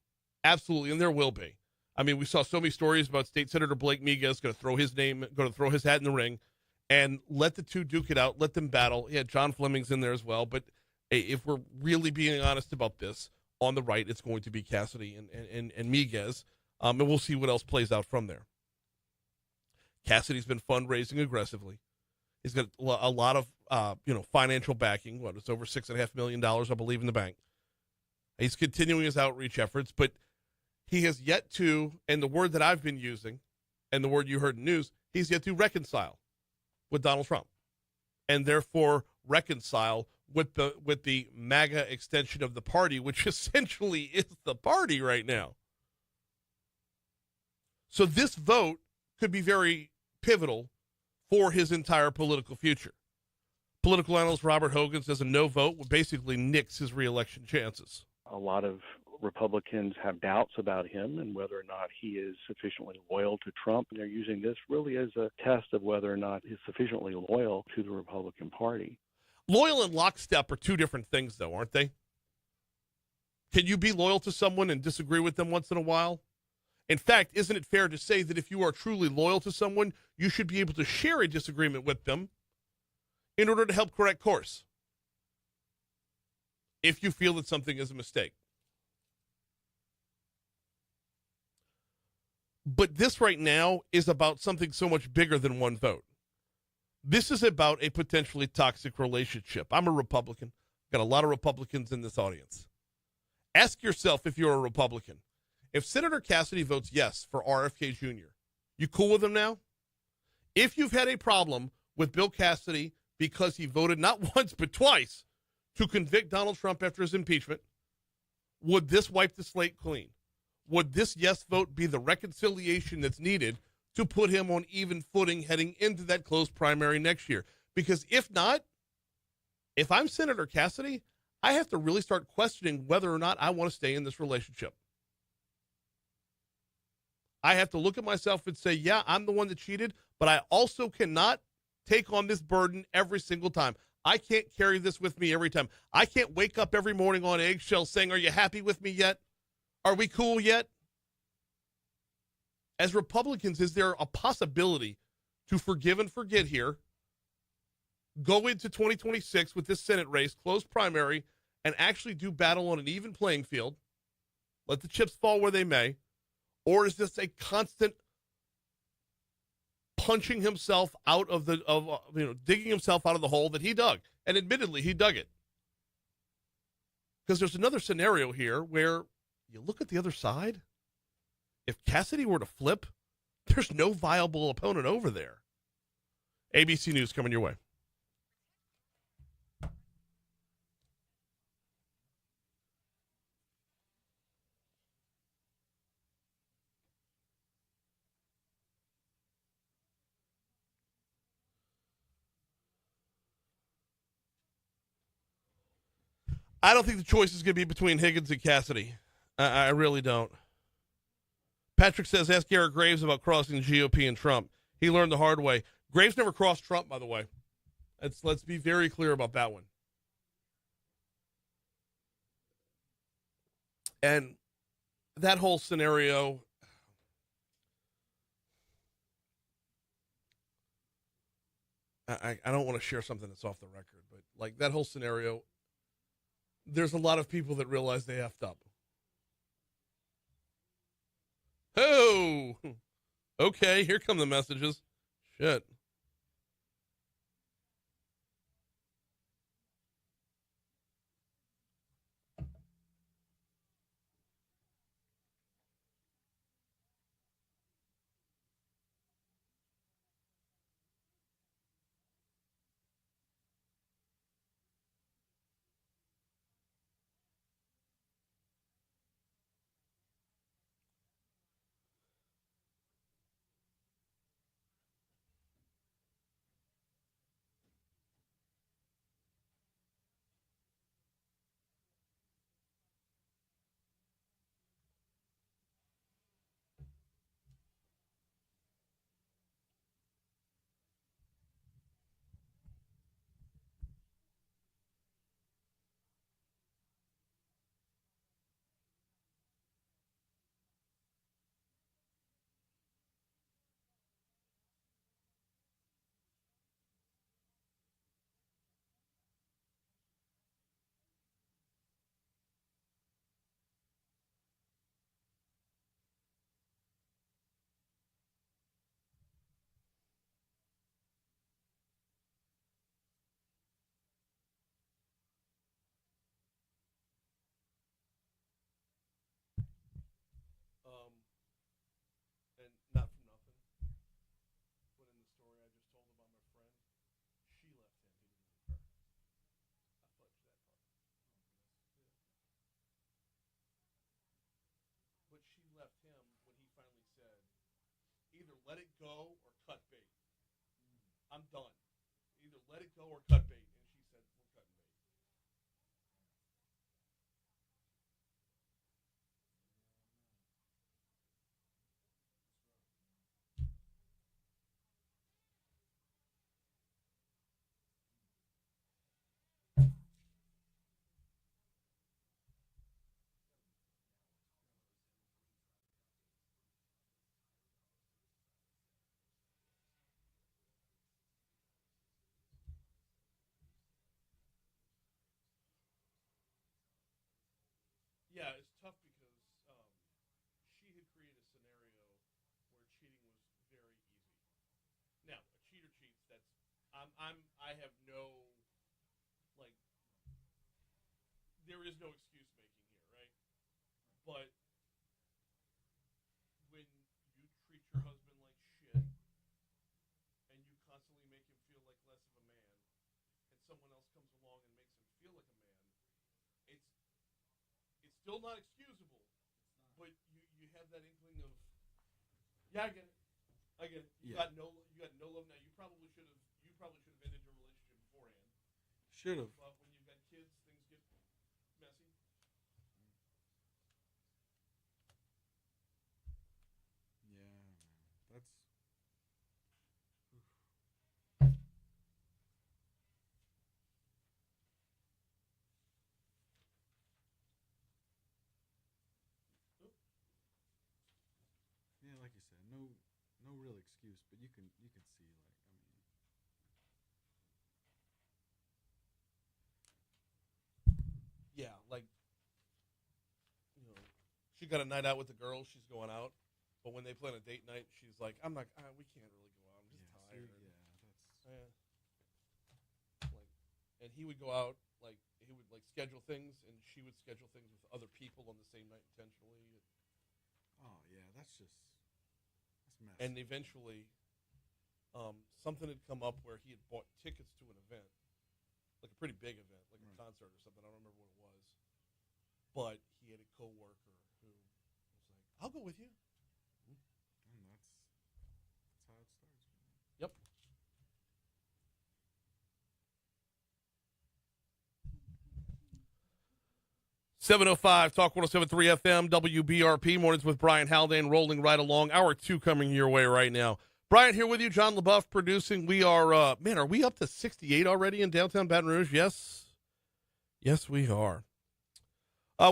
Absolutely, and there will be. I mean, we saw so many stories about State Senator Blake Miguez going to throw his hat in the ring, and let the two duke it out, let them battle. Yeah, John Fleming's in there as well, but if we're really being honest about this, on the right, it's going to be Cassidy and Miguez, and we'll see what else plays out from there. Cassidy's been fundraising aggressively. He's got a lot of financial backing. It's over $6.5 million, I believe, in the bank. He's continuing his outreach efforts, but he has yet to, and the word that I've been using, and the word you heard in news, he's yet to reconcile with Donald Trump, and therefore reconcile with the MAGA extension of the party, which essentially is the party right now. So this vote could be very pivotal for his entire political future. Political analyst Robert Hogan says a no vote would basically nix his reelection chances.
A lot of Republicans have doubts about him and whether or not he is sufficiently loyal to Trump. And they're using this really as a test of whether or not he's sufficiently loyal to the Republican Party.
Loyal and lockstep are two different things, though, aren't they? Can you be loyal to someone and disagree with them once in a while? In fact, isn't it fair to say that if you are truly loyal to someone, you should be able to share a disagreement with them in order to help correct course if you feel that something is a mistake? But this right now is about something so much bigger than one vote. This is about a potentially toxic relationship. I'm a Republican. Got a lot of Republicans in this audience. Ask yourself if you're a Republican. If Senator Cassidy votes yes for RFK Jr., you cool with him now? If you've had a problem with Bill Cassidy because he voted not once but twice to convict Donald Trump after his impeachment, would this wipe the slate clean? Would this yes vote be the reconciliation that's needed to put him on even footing heading into that closed primary next year? Because if not, if I'm Senator Cassidy, I have to really start questioning whether or not I want to stay in this relationship. I have to look at myself and say, yeah, I'm the one that cheated, but I also cannot take on this burden every single time. I can't carry this with me every time. I can't wake up every morning on eggshells saying, are you happy with me yet? Are we cool yet? As Republicans, is there a possibility to forgive and forget here, go into 2026 with this Senate race, closed primary, and actually do battle on an even playing field, let the chips fall where they may? Or is this a constant punching himself out of digging himself out of the hole that he dug? And admittedly, he dug it. Because there's another scenario here where you look at the other side. If Cassidy were to flip, there's no viable opponent over there. ABC News coming your way. I don't think the choice is going to be between Higgins and Cassidy. I really don't. Patrick says, ask Garrett Graves about crossing GOP and Trump. He learned the hard way. Graves never crossed Trump, by the way. Let's be very clear about that one. And that whole scenario, I don't want to share something that's off the record, but like that whole scenario, there's a lot of people that realize they effed up. Oh, okay, here come the messages. Shit. either let it go or cut bait. I'm done. Either let it go or cut bait. And she said, we're cutting bait. Yeah, it's tough because she had created a scenario where cheating was very easy. Now, a cheater cheats. I have no, like, there is no excuse making here, right? But when you treat your husband like shit and you constantly make him feel like less of a man, and someone else comes along and makes him feel like a man, it's still not excusable, but you have that inkling of, yeah, I get it. You got no love now. You probably should have ended your relationship beforehand.
Should have.
But when you've got kids, things get messy.
Yeah, man. That's. Yeah, like you said, no real excuse, but you can see, like,
Yeah, like, she got a night out with the girls. She's going out, but when they plan a date night, she's like, "I'm not. We can't really go out. I'm just tired." And he would go out, like he would schedule things, and she would schedule things with other people on the same night intentionally.
that's messy.
And eventually, something had come up where he had bought tickets to an event, like a pretty big event, like a concert or something. I don't remember what it was. But he had a coworker who was like, "I'll go with you."
And that's how it starts.
Yep. .705 Talk 107.3 FM WBRP mornings with Brian Haldane rolling right along. Hour 2 coming your way right now. Brian here with you. John LaBeouf producing. We are are we up to 68 already in downtown Baton Rouge? Yes, we are.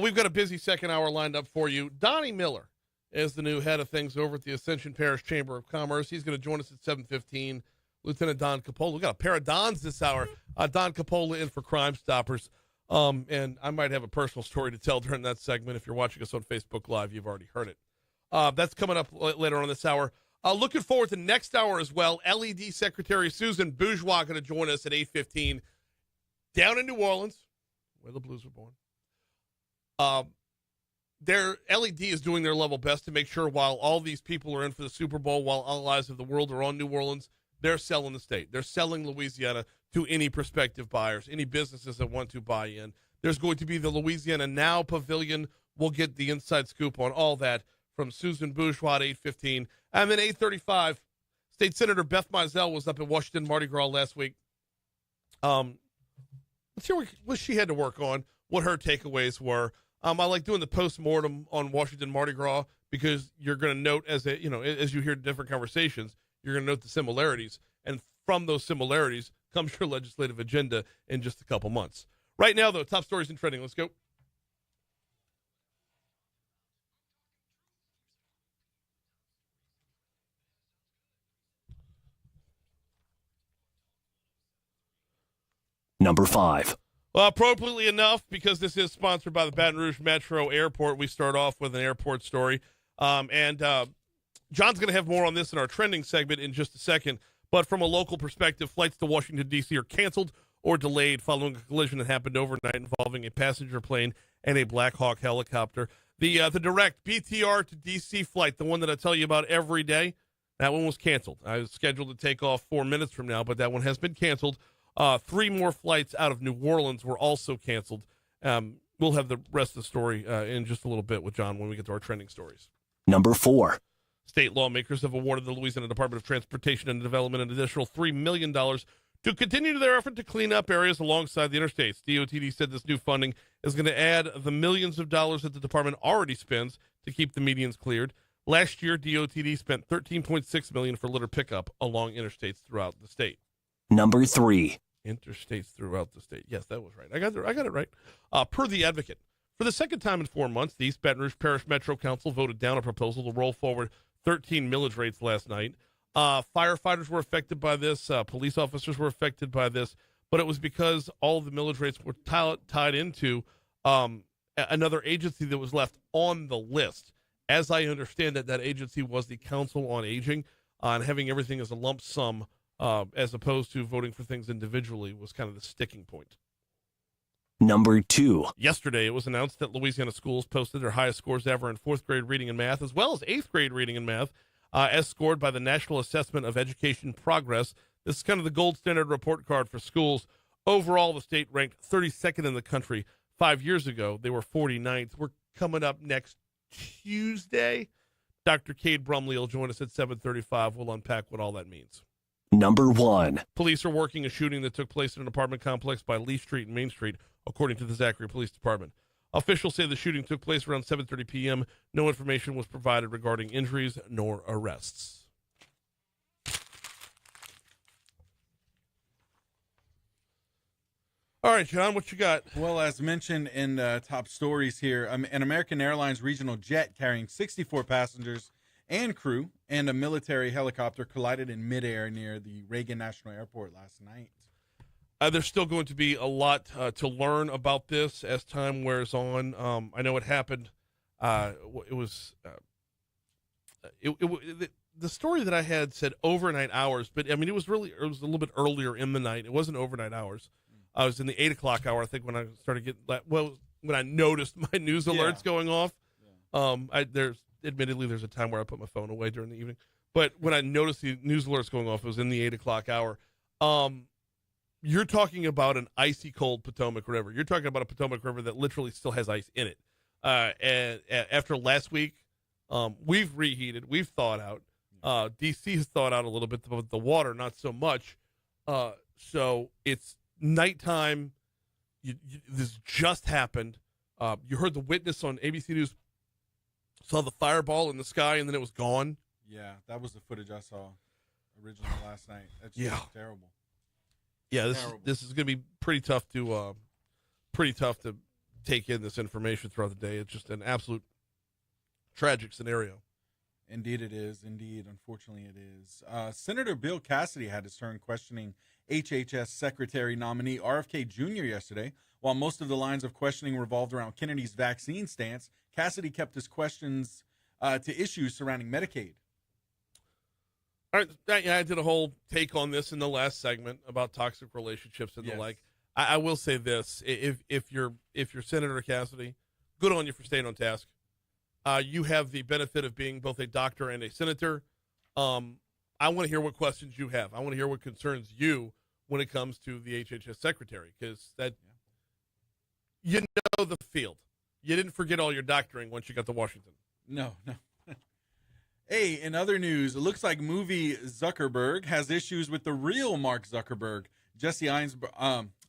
We've got a busy second hour lined up for you. Donnie Miller is the new head of things over at the Ascension Parish Chamber of Commerce. He's going to join us at 7:15. Lieutenant Don Capola. We got a pair of Dons this hour. Don Capola in for Crimestoppers. And I might have a personal story to tell during that segment. If you're watching us on Facebook Live, you've already heard it. That's coming up later on this hour. Looking forward to next hour as well. LED Secretary Susan Bourgeois going to join us at 8:15 down in New Orleans, where the Blues were born. Their LED is doing their level best to make sure while all these people are in for the Super Bowl, while all eyes of the world are on New Orleans, they're selling the state. They're selling Louisiana to any prospective buyers, any businesses that want to buy in. There's going to be the Louisiana Now Pavilion. We'll get the inside scoop on all that from Susan Bourgeois at 8:15. And then 8:35, State Senator Beth Mizell was up at Washington Mardi Gras last week. Let's hear what she had to work on, what her takeaways were. I like doing the post-mortem on Washington Mardi Gras because you're going to note as you hear different conversations, you're going to note the similarities. And from those similarities comes your legislative agenda in just a couple months. Right now, though, top stories and trending. Let's go.
Number 5.
Well, appropriately enough, because this is sponsored by the Baton Rouge Metro Airport, we start off with an airport story. And John's going to have more on this in our trending segment in just a second. But from a local perspective, flights to Washington, D.C. are canceled or delayed following a collision that happened overnight involving a passenger plane and a Black Hawk helicopter. The direct BTR to D.C. flight, the one that I tell you about every day, that one was canceled. I was scheduled to take off 4 minutes from now, but that one has been canceled. 3 more flights out of New Orleans were also canceled. We'll have the rest of the story in just a little bit with John when we get to our trending stories.
Number 4.
State lawmakers have awarded the Louisiana Department of Transportation and Development an additional $3 million to continue their effort to clean up areas alongside the interstates. DOTD said this new funding is going to add the millions of dollars that the department already spends to keep the medians cleared. Last year, DOTD spent $13.6 million for litter pickup along interstates throughout the state.
Number 3.
Interstates throughout the state. Yes, that was right. I got it right. Per the Advocate, for the second time in 4 months, the East Baton Rouge Parish Metro Council voted down a proposal to roll forward 13 millage rates last night. Firefighters were affected by this. Police officers were affected by this. But it was because all of the millage rates were tied into another agency that was left on the list. As I understand it, that agency was the Council on Aging, and having everything as a lump sum as opposed to voting for things individually was kind of the sticking point.
Number 2.
Yesterday, it was announced that Louisiana schools posted their highest scores ever in 4th grade reading and math, as well as 8th grade reading and math, as scored by the National Assessment of Education Progress. This is kind of the gold standard report card for schools. Overall, the state ranked 32nd in the country. 5 years ago, they were 49th. We're coming up next Tuesday. Dr. Cade Brumley will join us at 7:35. We'll unpack what all that means.
Number 1.
Police are working a shooting that took place in an apartment complex by Lee Street and Main Street, according to the Zachary Police Department. Officials say the shooting took place around 7:30 p.m. No information was provided regarding injuries nor arrests. All right, John, what you got?
Well, as mentioned in top stories here, an American Airlines regional jet carrying 64 passengers and crew and a military helicopter collided in midair near the Reagan National Airport last night.
There's still going to be a lot to learn about this as time wears on. I know it happened. The story that I had said overnight hours, but I mean, it was a little bit earlier in the night. It wasn't overnight hours. I was in the 8 o'clock hour, I think, when I started getting, when I noticed my news alerts going off. Admittedly, there's a time where I put my phone away during the evening, but when I noticed the news alerts going off, it was in the 8 o'clock hour. You're talking about an icy cold Potomac River. You're talking about a Potomac River that literally still has ice in it. And after last week, we've reheated, we've thawed out. D.C. has thawed out a little bit, but the water not so much. So it's nighttime. This just happened. You heard the witness on ABC News saw the fireball in the sky, and then it was gone.
Yeah, that was the footage I saw originally last night. That's just terrible.
Yeah, this is going to be pretty tough to take in this information throughout the day. It's just an absolute tragic scenario.
Indeed it is. Indeed, unfortunately it is. Senator Bill Cassidy had his turn questioning HHS Secretary nominee RFK Jr. yesterday. While most of the lines of questioning revolved around Kennedy's vaccine stance, Cassidy kept his questions to issues surrounding Medicaid.
All right, I did a whole take on this in the last segment about toxic relationships and the like. I will say this: if you're Senator Cassidy, good on you for staying on task. You have the benefit of being both a doctor and a senator. I want to hear what questions you have. I want to hear what concerns you when it comes to the HHS secretary, because you know the field. You didn't forget all your doctoring once you got to Washington.
No. Hey, in other news, it looks like movie Zuckerberg has issues with the real Mark Zuckerberg. Jesse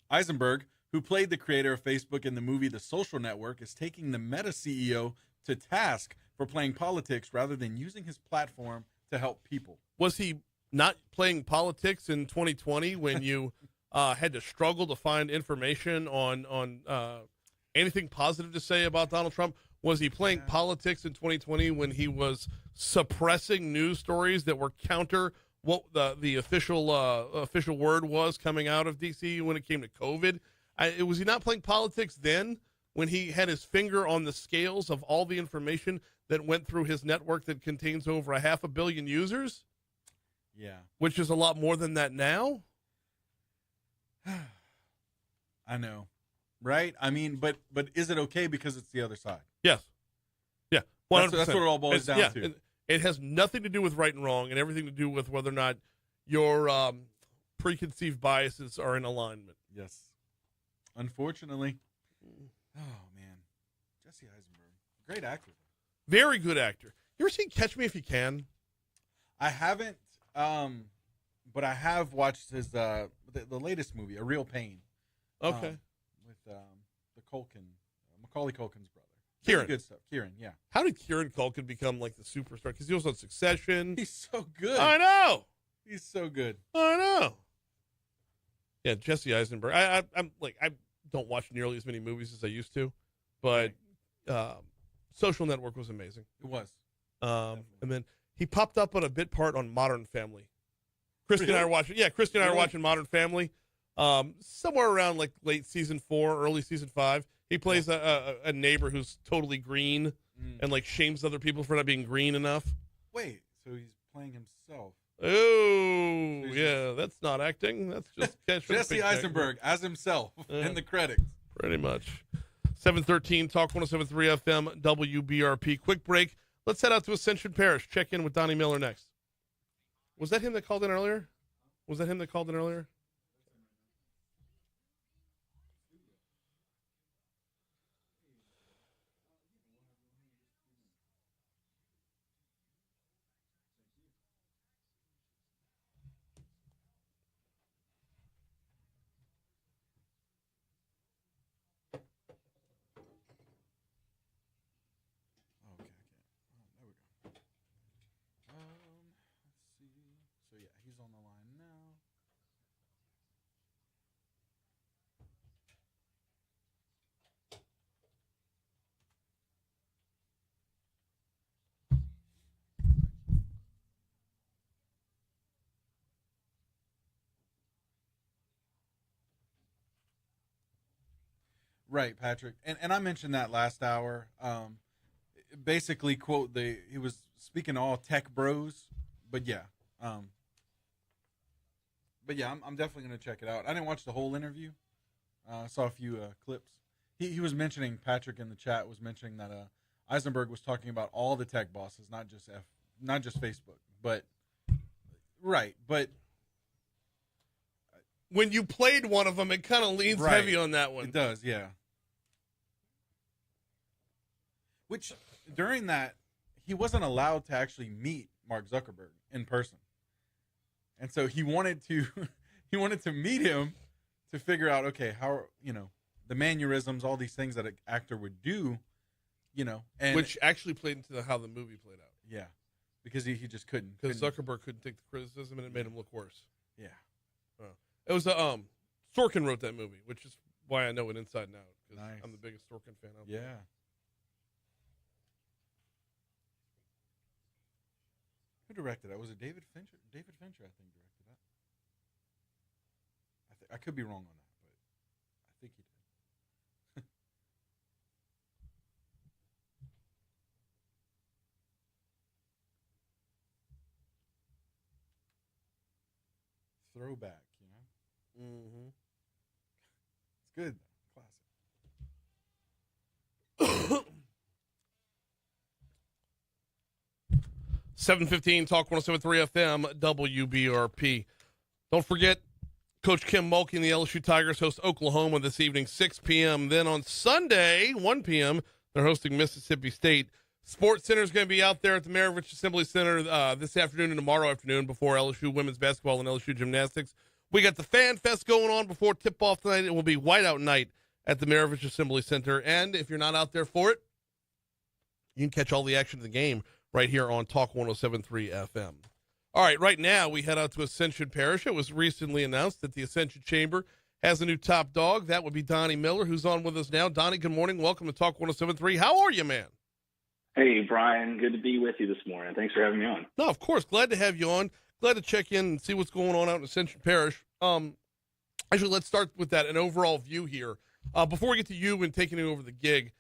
Eisenberg, who played the creator of Facebook in the movie The Social Network, is taking the Meta CEO to task for playing politics rather than using his platform to help people.
Was he not playing politics in 2020 when you had to struggle to find information on anything positive to say about Donald Trump? Was he playing politics in 2020 when he was suppressing news stories that were counter what the official word was coming out of D.C. when it came to COVID? Was he not playing politics then when he had his finger on the scales of all the information that went through his network that contains over 500 million users?
Yeah.
Which is a lot more than that now?
I know. Right? I mean, but is it okay because it's the other side?
Yes. Yeah. 100%.
That's what it all boils down to.
It has nothing to do with right and wrong and everything to do with whether or not your preconceived biases are in alignment.
Yes. Unfortunately. Oh, man. Jesse Eisenberg. Great actor.
Very good actor. You ever seen Catch Me If You Can?
I haven't, but I have watched his the latest movie, A Real Pain.
Okay.
With the Macaulay Culkin's brother.
Kieran.
Good stuff. Kieran, yeah.
How did Kieran Culkin become like the superstar? Because he was on Succession.
He's so good.
I know.
He's so good.
I know. Yeah, Jesse Eisenberg. I'm like, I don't watch nearly as many movies as I used to, but Social Network was amazing.
It was.
And then he popped up on a bit part on Modern Family. Christy and I are watching. Yeah, Christy and I are watching Modern Family. Somewhere around like late season 4, early season 5. He plays a neighbor who's totally green and like shames other people for not being green enough.
Wait, so he's playing himself.
Oh, yeah, that's not acting. That's just
Jesse Eisenberg as himself in the credits.
Pretty much. 713 Talk 107.3 FM WBRP. Quick break. Let's head out to Ascension Parish. Check in with Donnie Miller next. Was that him that called in earlier?
He's on the line now. Right, Patrick. And I mentioned that last hour. Basically, quote, he was speaking to all tech bros, but yeah. I'm definitely going to check it out. I didn't watch the whole interview. I saw a few clips. He was mentioning, Patrick in the chat was mentioning that Eisenberg was talking about all the tech bosses, not just Facebook. But
when you played one of them, it kind of leans heavy on that one.
It does, yeah. Which during that, he wasn't allowed to actually meet Mark Zuckerberg in person. And so he wanted to meet him to figure out, okay, how, the mannerisms, all these things that an actor would do, and
which actually played into how the movie played out.
Yeah. Because he just couldn't.
Because Zuckerberg couldn't take the criticism and it made him look worse.
Yeah.
It was Sorkin wrote that movie, which is why I know it inside and out. Because I'm the biggest Sorkin fan out there.
Yeah. Who directed that? Was it David Fincher? David Fincher, I think, directed that. I could be wrong on that, but I think he did. Throwback,
Mm-hmm.
It's good. Classic.
715 Talk 107.3 FM WBRP. Don't forget, Coach Kim Mulkey and the LSU Tigers host Oklahoma this evening, 6 p.m. Then on Sunday, 1 p.m., they're hosting Mississippi State. Sports Center is going to be out there at the Maravich Assembly Center this afternoon and tomorrow afternoon before LSU women's basketball and LSU gymnastics. We got the Fan Fest going on before tip-off tonight. It will be whiteout night at the Maravich Assembly Center. And if you're not out there for it, you can catch all the action of the game right here on Talk 107.3 FM. All right, right now we head out to Ascension Parish. It was recently announced that the Ascension Chamber has a new top dog. That would be Donnie Miller, who's on with us now. Donnie, good morning. Welcome to Talk 107.3. How are you, man?
Hey, Brian. Good to be with you this morning. Thanks for having me on.
No, of course. Glad to have you on. Glad to check in and see what's going on out in Ascension Parish. Actually, let's start with that, an overall view here. Before we get to you and taking over the gig,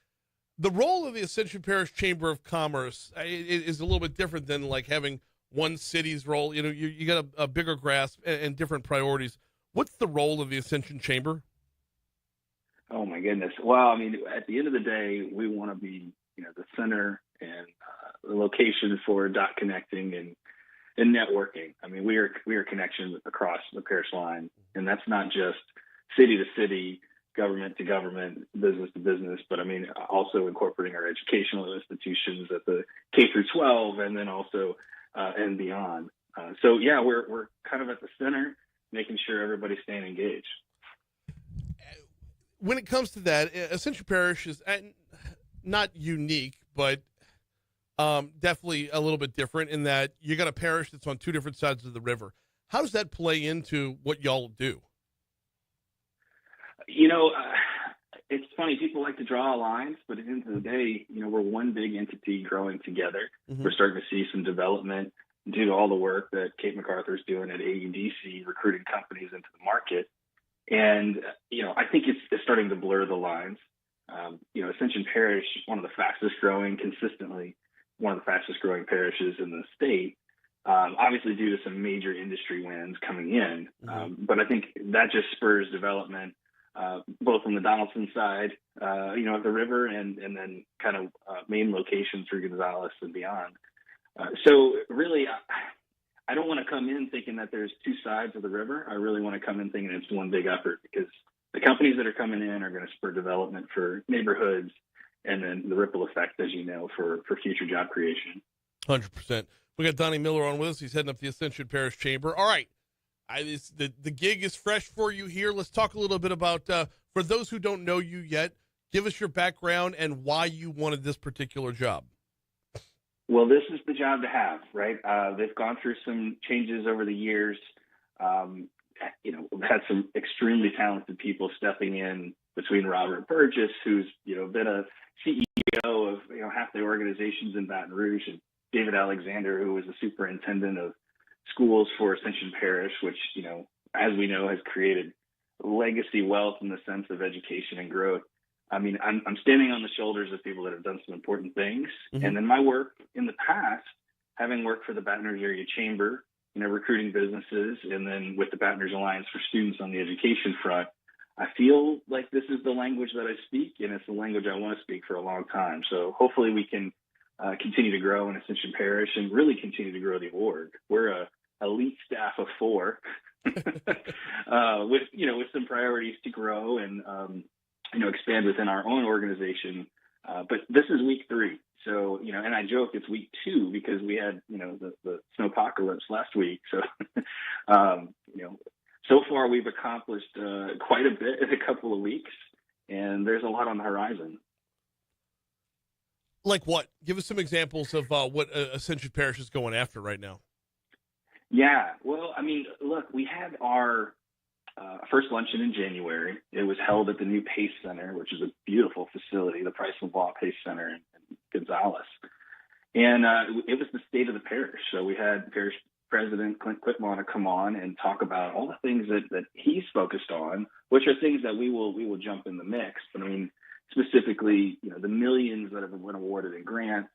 the role of the Ascension Parish Chamber of Commerce is a little bit different than like having one city's role. You got a bigger grasp and different priorities. What's the role of the Ascension Chamber?
Oh my goodness. Well, I mean, at the end of the day, we want to be, the center and the location for dot connecting and networking. I mean, we are connections across the parish line, and that's not just city to city, government to government, business to business, but I mean, also incorporating our educational institutions at the K through 12, and then also and beyond. So yeah, we're kind of at the center, making sure everybody's staying engaged.
When it comes to that, Ascension Parish is not unique, but definitely a little bit different in that you got a parish that's on two different sides of the river. How does that play into what y'all do?
It's funny. People like to draw lines, but at the end of the day, we're one big entity growing together.
Mm-hmm.
We're starting to see some development due to all the work that Kate MacArthur's doing at AEDC, recruiting companies into the market. And, I think it's starting to blur the lines. Ascension Parish, one of the fastest growing, consistently one of the fastest growing parishes in the state, obviously due to some major industry wins coming in.
Mm-hmm.
But I think that just spurs development, both on the Donaldson side, of the river and then kind of main locations through Gonzales and beyond. So really, I don't want to come in thinking that there's two sides of the river. I really want to come in thinking it's one big effort, because the companies that are coming in are going to spur development for neighborhoods and then the ripple effect, as you know, for future job creation.
100%. We got Donnie Miller on with us. He's heading up the Ascension Parish Chamber. All right. The gig is fresh for you here. Let's talk a little bit about, for those who don't know you yet, give us your background and why you wanted this particular job.
Well, this is the job to have, right? They've gone through some changes over the years. We've had some extremely talented people stepping in between Robert Burgess, who's, been a CEO of, half the organizations in Baton Rouge, and David Alexander, who was the superintendent of schools for Ascension Parish, which, as we know, has created legacy wealth in the sense of education and growth. I mean, I'm standing on the shoulders of people that have done some important things.
Mm-hmm.
And then my work in the past, having worked for the Baton Rouge Area Chamber, recruiting businesses, and then with the Baton Rouge Alliance for Students on the education front, I feel like this is the language that I speak, and it's the language I want to speak for a long time. So hopefully we can continue to grow in Ascension Parish and really continue to grow the org. We're a elite staff of 4 with some priorities to grow and, expand within our own organization. But this is week 3. So, and I joke it's week 2 because we had, the snowpocalypse last week. So, so far we've accomplished quite a bit in a couple of weeks, and there's a lot on the horizon.
Like what? Give us some examples of what Ascension Parish is going after right now.
Yeah, well, I mean, look, we had our first luncheon in January. It was held at the new PACE Center, which is a beautiful facility, the Price of Law PACE Center in Gonzales. And it was the state of the parish. So we had Parish President Clint Quitmon come on and talk about all the things that he's focused on, which are things that we will jump in the mix. But I mean, specifically, the millions that have been awarded in grants,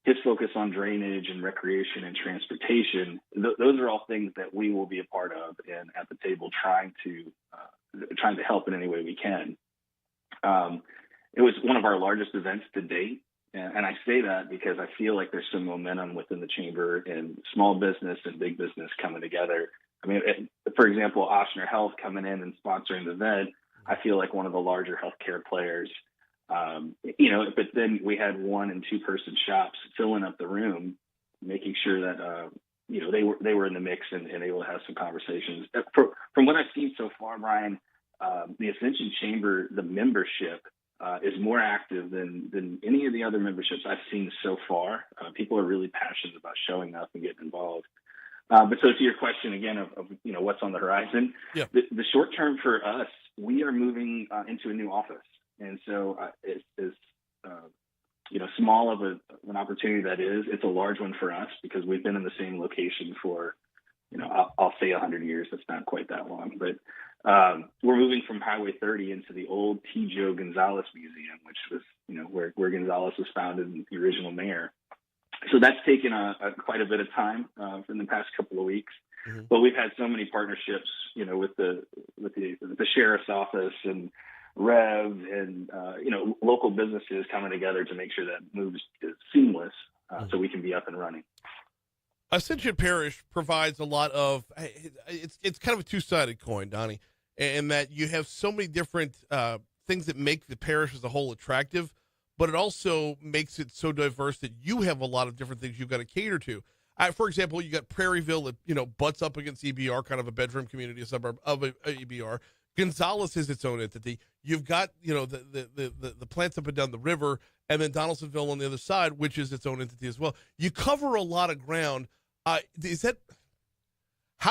his focus on drainage and recreation and transportation, those are all things that we will be a part of and at the table trying to help in any way we can. It was one of our largest events to date. And I say that because I feel like there's some momentum within the chamber and small business and big business coming together. I mean, for example, Ochsner Health coming in and sponsoring the event, I feel like one of the larger healthcare players. But then we had 1- and 2-person shops filling up the room, making sure that they were in the mix and able to have some conversations. From what I've seen so far, Brian, the Ascension Chamber, the membership is more active than any of the other memberships I've seen so far. People are really passionate about showing up and getting involved. But so to your question again of what's on the horizon,
yeah.
The short term for us, we are moving into a new office. And so as small of an opportunity that is, it's a large one for us because we've been in the same location for, I'll say 100 years. That's not quite that long. But we're moving from Highway 30 into the old T. Joe Gonzales Museum, which was, where Gonzales was founded and the original mayor. So that's taken quite a bit of time in the past couple of weeks. Mm-hmm. But we've had so many partnerships, with the sheriff's office and Rev and, local businesses coming together to make sure that move is seamless so we can be up and running.
Ascension Parish provides a lot of, it's kind of a two-sided coin, Donnie, in that you have so many different things that make the parish as a whole attractive, but it also makes it so diverse that you have a lot of different things you've got to cater to. For example, you got Prairieville that, butts up against EBR, kind of a bedroom community, a suburb of EBR. Gonzales is its own entity. You've got, the plants up and down the river, and then Donaldsonville on the other side, which is its own entity as well. You cover a lot of ground. How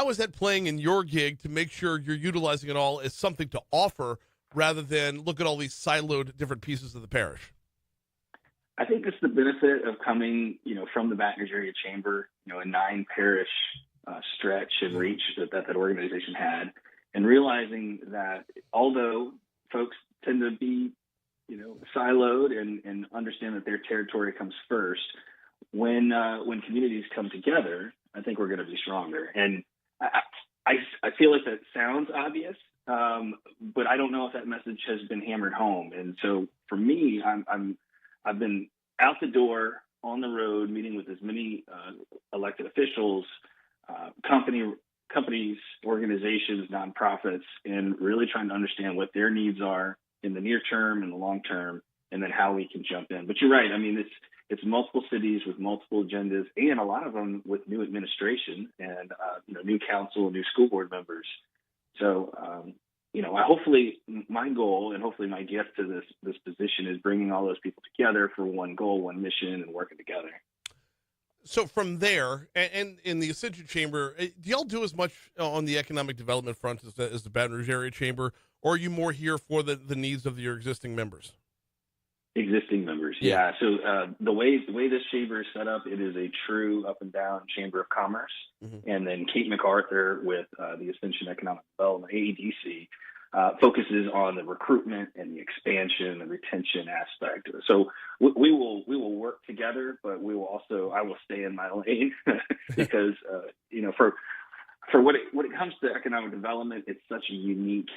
is that playing in your gig to make sure you're utilizing it all as something to offer rather than look at all these siloed different pieces of the parish?
I think it's the benefit of coming, from the Baton Rouge Area Chamber, a 9-parish stretch and reach that organization had, and realizing that although folks tend to be, siloed and understand that their territory comes first, when communities come together, I think we're going to be stronger. And I feel like that sounds obvious, but I don't know if that message has been hammered home. And so for me, I've been out the door on the road, meeting with as many elected officials, companies, organizations, nonprofits, and really trying to understand what their needs are in the near term and the long term, and then how we can jump in. But you're right. I mean, it's multiple cities with multiple agendas, and a lot of them with new administration and new council, new school board members. So, hopefully my goal and hopefully my gift to this position is bringing all those people together for one goal, one mission, and working together.
So from there, and in the Ascension Chamber, do y'all do as much on the economic development front as the Baton Rouge Area Chamber, or are you more here for the needs of your existing members?
Existing members, yeah. So the way this chamber is set up, it is a true up and down chamber of commerce. Mm-hmm. And then Kate MacArthur with the Ascension Economic Development, AEDC, focuses on the recruitment and the expansion and retention aspect. So we will work together, but I will stay in my lane because for when it comes to economic development, it's such a unique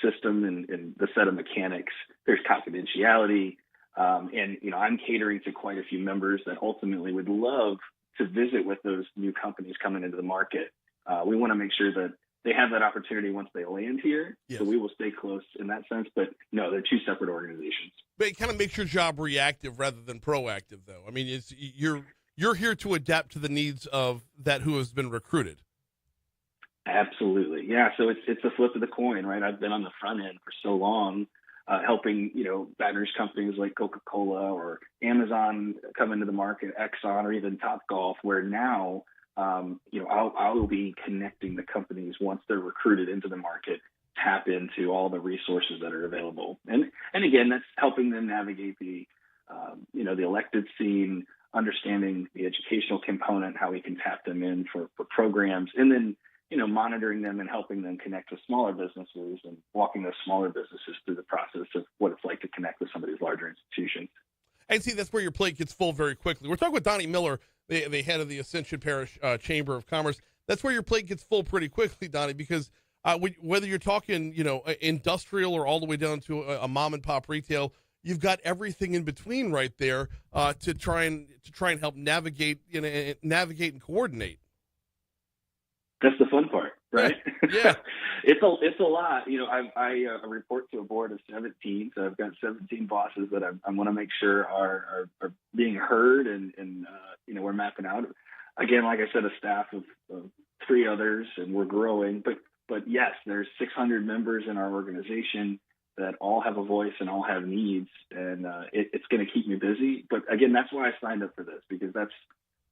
system and the set of mechanics. There's confidentiality, and I'm catering to quite a few members that ultimately would love to visit with those new companies coming into the market. We want to make sure that they have that opportunity once they land here. Yes. So we will stay close in that sense, but no, they're two separate organizations.
But it kind of makes your job reactive rather than proactive, though. I mean, you're here to adapt to the needs of that who has been recruited.
Absolutely. Yeah. So it's a flip of the coin, right? I've been on the front end for so long, helping, Baton Rouge companies like Coca-Cola or Amazon come into the market, Exxon, or even Topgolf, where now, I will be connecting the companies once they're recruited into the market, tap into all the resources that are available. And again, that's helping them navigate the elected scene, understanding the educational component, how we can tap them in for programs, and then, monitoring them and helping them connect with smaller businesses and walking those smaller businesses through the process of what it's like to connect with some of these larger institutions.
And see, that's where your plate gets full very quickly. We're talking with Donnie Miller, the head of the Ascension Parish Chamber of Commerce. That's where your plate gets full pretty quickly, Donnie, because whether you're talking, industrial or all the way down to a mom and pop retail, you've got everything in between right there to try and help navigate and coordinate.
That's the fun part, right?
Yeah.
It's a lot. I report to a board of 17, so I've got 17 bosses that I want to make sure are being heard and we're mapping out. Again, like I said, a staff of 3 others, and we're growing. But yes, there's 600 members in our organization that all have a voice and all have needs, and it's going to keep me busy. But again, that's why I signed up for this, because that's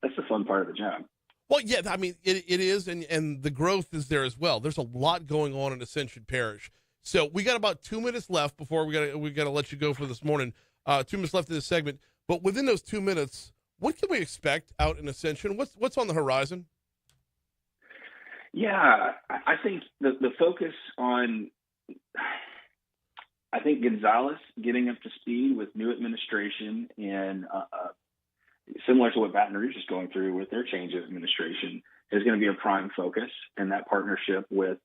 the fun part of the job.
Well, yeah, I mean, it is, and the growth is there as well. There's a lot going on in Ascension Parish. So we got about 2 minutes left before we got to let you go for this morning. 2 minutes left in this segment. But within those 2 minutes, what can we expect out in Ascension? What's on the horizon?
Yeah, I think the focus on, Gonzales getting up to speed with new administration and similar to what Baton Rouge is going through with their change of administration, is going to be a prime focus, and that partnership with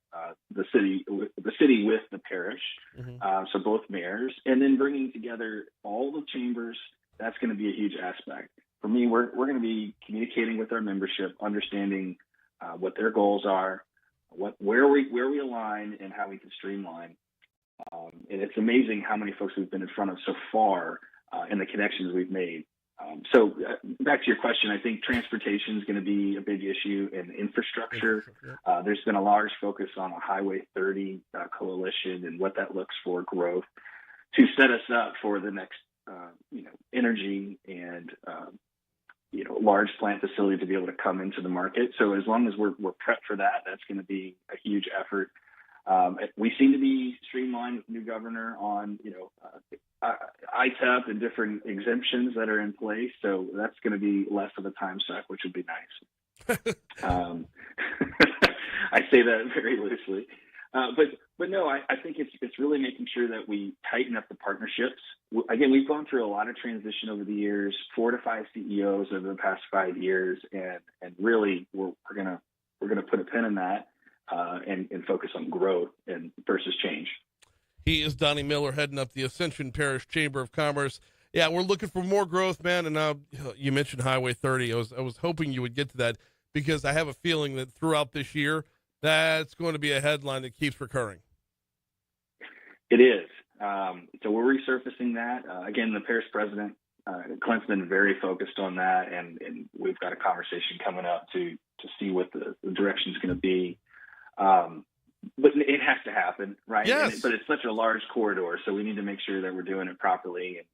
the city with the parish, mm-hmm. So both mayors, and then bringing together all the chambers. That's going to be a huge aspect. For me, we're going to be communicating with our membership, understanding what their goals are, where we align, and how we can streamline. And it's amazing how many folks we've been in front of so far, and the connections we've made. Back to your question, I think transportation is going to be a big issue, and infrastructure. There's been a large focus on a Highway 30 coalition and what that looks for growth to set us up for the next, energy and large plant facility to be able to come into the market. So as long as we're prepped for that, that's going to be a huge effort. We seem to be streamlined with new governor on, ITEP and different exemptions that are in place. So that's going to be less of a time suck, which would be nice. I say that very loosely. But no, I think it's really making sure that we tighten up the partnerships. Again, we've gone through a lot of transition over the years, 4 to 5 CEOs over the past 5 years, and really we're gonna put a pin in that and focus on growth and versus change.
He is Donnie Miller, heading up the Ascension Parish Chamber of Commerce. Yeah, we're looking for more growth, man. And you mentioned Highway 30. I was hoping you would get to that because I have a feeling that throughout this year, that's going to be a headline that keeps recurring.
It is. So we're resurfacing that. Again, the parish president, Clint's been very focused on that, and we've got a conversation coming up to see what the direction is going to be. But it has to happen, right?
Yes.
But it's such a large corridor, so we need to make sure that we're doing it properly. And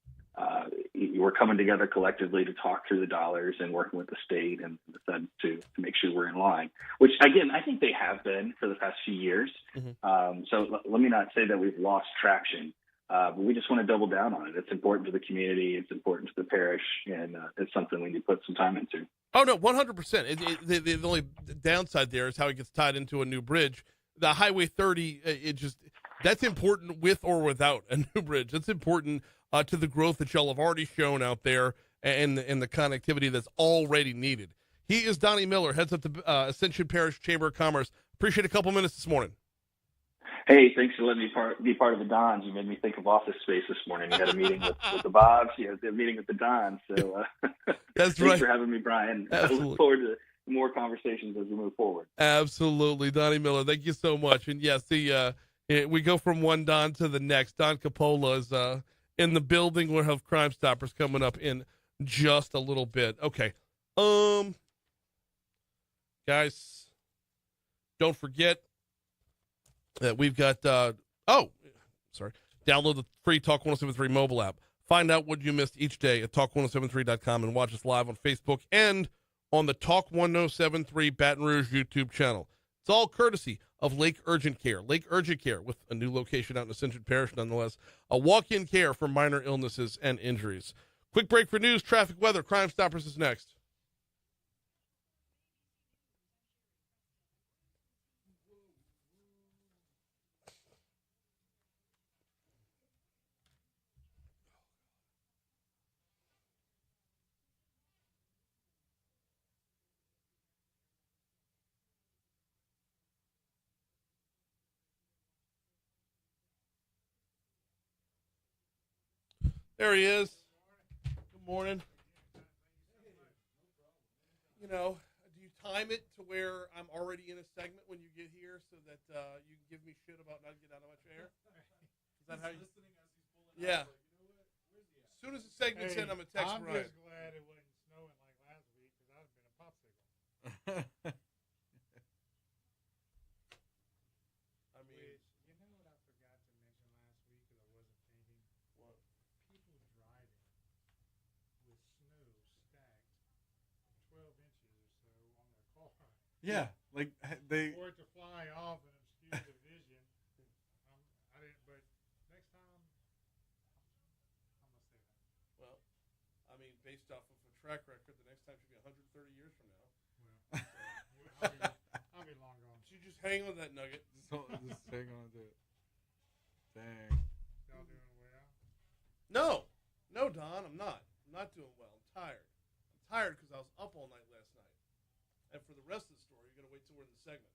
we're coming together collectively to talk through the dollars and working with the state and the Fed to make sure we're in line, which, again, I think they have been for the past few years. Mm-hmm. So let me not say that we've lost traction, but we just want to double down on it. It's important to the community. It's important to the parish, and it's something we need to put some time into.
Oh, no, 100%. The only downside there is how it gets tied into a new bridge. The Highway 30, that's important with or without a new bridge. That's important to the growth that y'all have already shown out there and the connectivity that's already needed. He is Donnie Miller, heads up the Ascension Parish Chamber of Commerce. Appreciate a couple minutes this morning.
Hey, thanks for letting me be part of the Dons. You made me think of Office Space this morning. You had a meeting with the Bobs. You had a meeting with the Dons. So
that's
thanks
right.
for having me, Brian.
Absolutely.
I look forward to more conversations as we move forward.
Absolutely. Donnie Miller, thank you so much. And yes, we go from one Don to the next. Don Capola is in the building. We'll have Crimestoppers coming up in just a little bit. Okay. Guys, don't forget that we've got, download the free Talk 1073 mobile app. Find out what you missed each day at talk1073.com and watch us live on Facebook and on the Talk 1073 Baton Rouge YouTube channel. It's all courtesy of Lake Urgent Care. Lake Urgent Care, with a new location out in Ascension Parish, nonetheless. A walk-in care for minor illnesses and injuries. Quick break for news, traffic, weather. Crimestoppers is next. There he is. Good morning. Do you time it to where I'm already in a segment when you get here so that you can give me shit about not getting out of my chair? Is that how you? Yeah. As soon as the segment's in, I'm going to text Ryan.
I'm just glad it wasn't snowing like last week because I'd have been a popsicle.
Yeah, like they.
For it to fly off and obscure the vision. I didn't, but next time, I'm gonna say that.
Well, based off of a track record, the next time should be 130 years from now.
Well, I'll be long gone.
So you just hang on that nugget.
So just hang on to it. Dang.
Y'all doing well?
No, Don, I'm not. I'm not doing well. I'm tired. I'm tired because I was up all night last night. And for the rest of the story, you're going to wait till we're in the segment.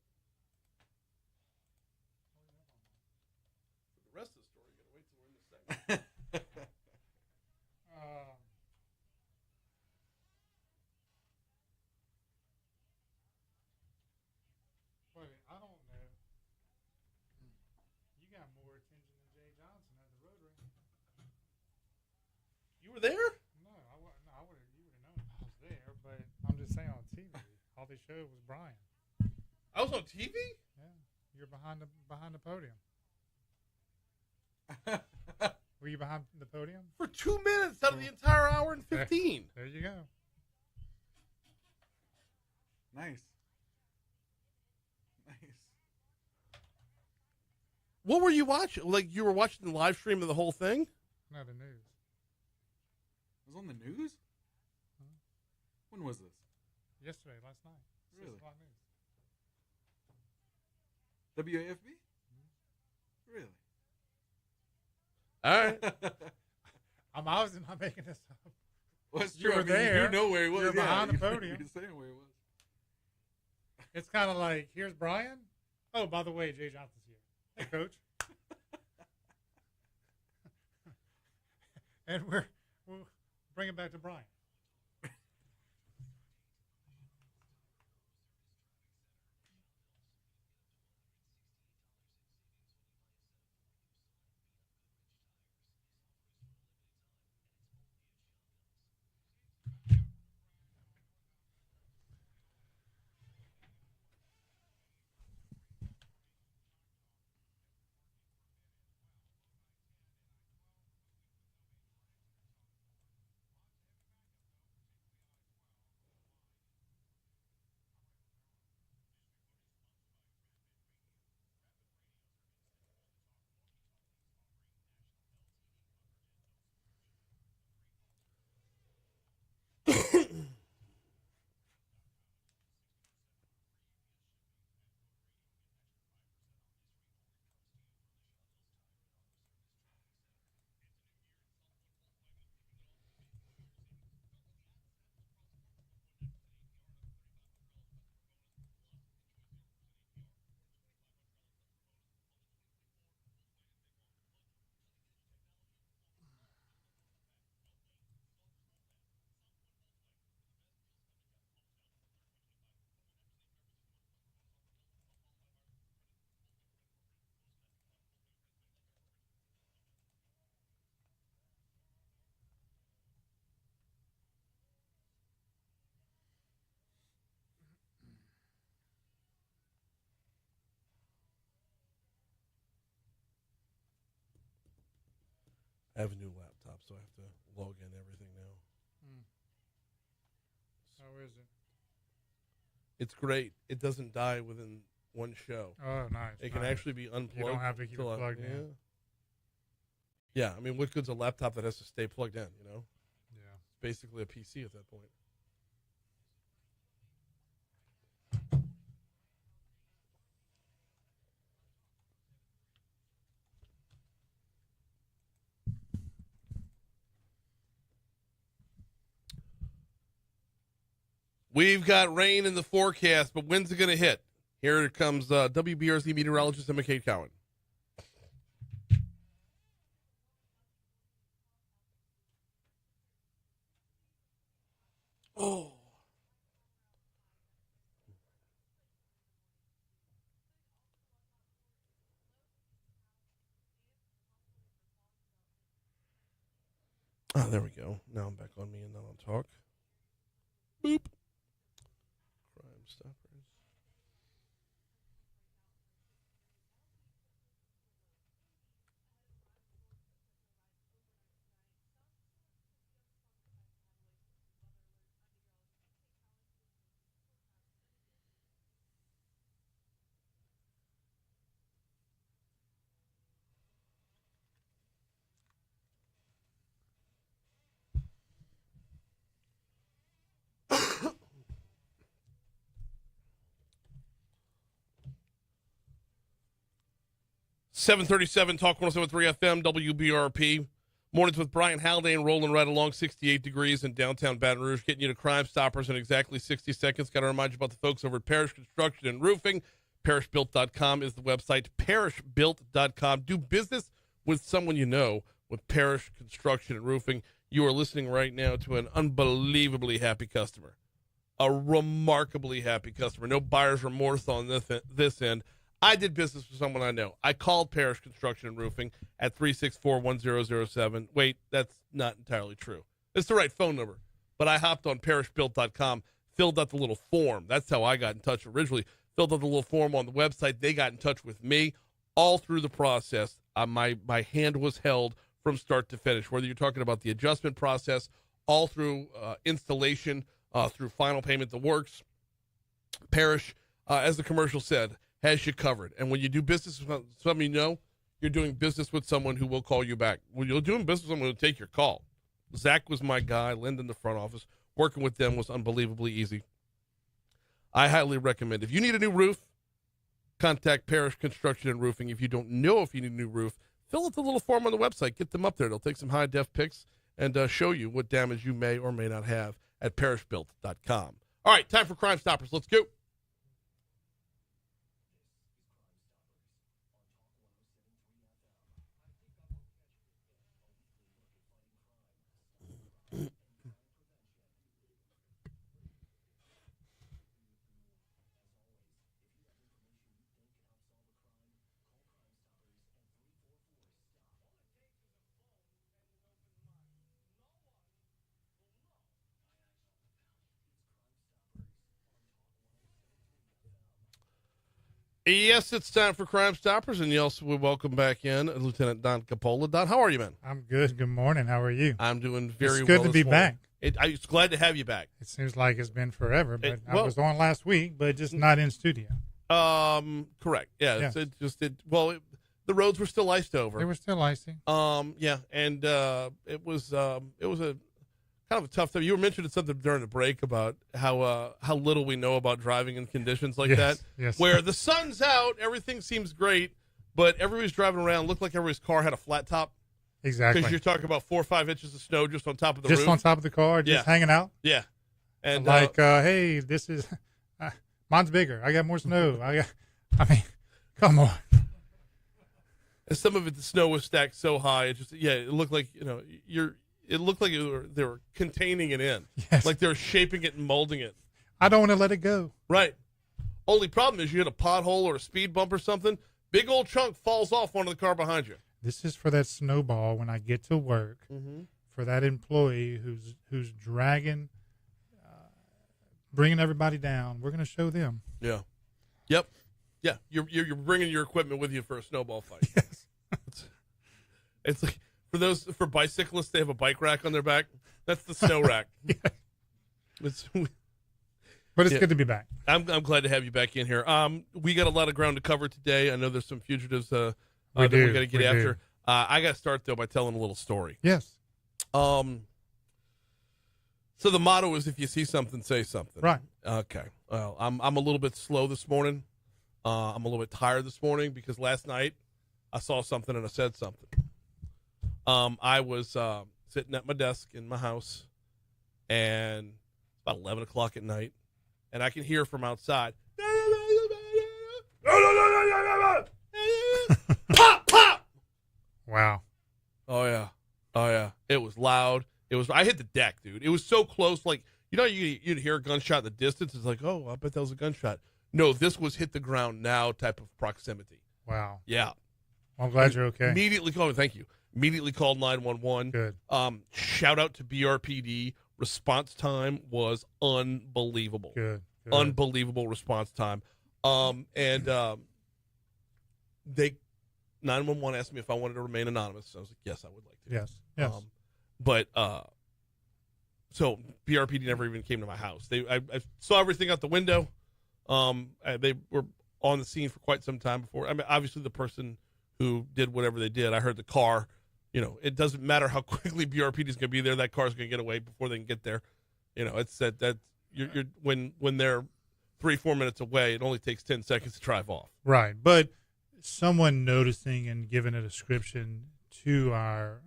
For the rest of the story, you're going to wait till we're in the segment.
But I don't know. You got more attention than Jay Johnson at the Rotary.
You were there?
No, I wouldn't. they showed was Brian.
I was on TV?
Yeah, you're behind the podium. Were you behind the podium?
For 2 minutes out of the entire hour and 15.
There you go.
Nice.
What were you watching? Like, you were watching the live stream of the whole thing?
No, the news.
It was on the news? When was this?
Yesterday, last night.
Really?
6 o'clock news.
WAFB? Really?
All right.
I'm obviously not making this up.
Well, it's
You
true.
were
I mean,
there.
You know where he was.
You're behind the
you-
podium.
You're saying where he was.
It's kind of like, here's Brian. Oh, by the way, Jay Johnson's here. Hey, Coach. And we'll bring it back to Brian.
I have a new laptop, so I have to log in everything now.
How is it?
It's great. It doesn't die within one show.
Oh, nice.
It can
nice.
actually be unplugged.
You don't have to keep it
till
plugged in.
Yeah, I mean, what good's a laptop that has to stay plugged in, you know?
Yeah.
It's basically a PC at that point. We've got rain in the forecast, but when's it going to hit? Here comes WBRZ meteorologist Emma Kate Cowan. Oh. Oh, there we go. Now I'm back on me and not on talk. Boop. Crimestoppers. .737 Talk 107.3 FM WBRP. Mornings with Brian Haldane rolling right along 68 degrees in downtown Baton Rouge, getting you to Crimestoppers in exactly 60 seconds. Got to remind you about the folks over at Parish Construction and Roofing. ParishBuilt.com is the website. ParishBuilt.com. Do business with someone you know with Parish Construction and Roofing. You are listening right now to an unbelievably happy customer. A remarkably happy customer. No buyer's remorse on this end. I did business with someone I know. I called Parish Construction and Roofing at 364-1007. Wait, that's not entirely true. It's the right phone number. But I hopped on ParishBuilt.com, filled out the little form. That's how I got in touch originally. Filled out the little form on the website. They got in touch with me all through the process. My hand was held from start to finish, whether you're talking about the adjustment process, all through installation, through final payment, the works. Parrish, as the commercial said, has you covered. And when you do business with someone you know, you're doing business with someone who will call you back. When you're doing business with someone who will take your call. Zach was my guy. Linda in the front office. Working with them was unbelievably easy. I highly recommend. If you need a new roof, contact Parrish Construction and Roofing. If you don't know if you need a new roof, fill out the little form on the website. Get them up there. They'll take some high-def pics and show you what damage you may or may not have at parrishbuilt.com. All right, time for Crime Stoppers. Let's go. Yes, it's time for Crime Stoppers, and also we welcome back in Lieutenant Don Capola. Don, how are you, man?
I'm good. Good morning. How are you?
I'm doing very well.
It's good to be back.
I'm glad to have you back.
It seems like it's been forever, but I was on last week, but just not in studio.
Correct. Yeah. The roads were still iced over.
They were still icy.
Yeah, and it was a kind of a tough time. You were mentioning something during the break about how little we know about driving in conditions like that.
Yes.
Where the sun's out, everything seems great, but everybody's driving around, looked like everybody's car had a flat top.
Exactly.
Because you're talking about 4 or 5 inches of snow just on top of the
roof.
Just
on top of the car, just hanging out.
Yeah. And
like, hey, this is mine's bigger. I got more snow. I mean, come on.
And some of it, the snow was stacked so high, it looked like, it looked like they were containing it in.
Yes.
Like they were shaping it and molding it.
I don't want to let it go.
Right. Only problem is you hit a pothole or a speed bump or something, big old chunk falls off onto the car behind you.
This is for that snowball when I get to work, for that employee who's dragging, bringing everybody down. We're going to show them.
Yeah. Yep. Yeah. You're bringing your equipment with you for a snowball fight.
Yes.
It's like for bicyclists, they have a bike rack on their back. That's the snow rack.
Yeah.
But
it's good to be back.
I'm glad to have you back in here. We got a lot of ground to cover today. I know there's some fugitives that we got to get after. I got to start though by telling a little story.
Yes.
So the motto is: if you see something, say something.
Right.
Okay. Well, I'm a little bit slow this morning. I'm a little bit tired this morning because last night I saw something and I said something. I was sitting at my desk in my house, and about 11 o'clock at night, and I can hear from outside. Pop, pop!
Wow.
Oh yeah. It was loud. I hit the deck, dude. It was so close. Like, you'd hear a gunshot in the distance. It's like, oh, I bet that was a gunshot. No, this was hit the ground now type of proximity.
Wow.
Yeah.
I'm glad you're okay.
Immediately called. Thank you. Immediately called 911.
Good.
Shout out to BRPD. Response time was unbelievable.
Good.
Unbelievable response time. And 911 asked me if I wanted to remain anonymous. I was like, yes, I would like to.
Yes.
So BRPD never even came to my house. I saw everything out the window. They were on the scene for quite some time before. I mean, obviously the person who did whatever they did, I heard the car. It doesn't matter how quickly BRPD is going to be there. That car's going to get away before they can get there. It's that you're when they're 3-4 minutes away, it only takes 10 seconds to drive off.
Right. But someone noticing and giving a description to our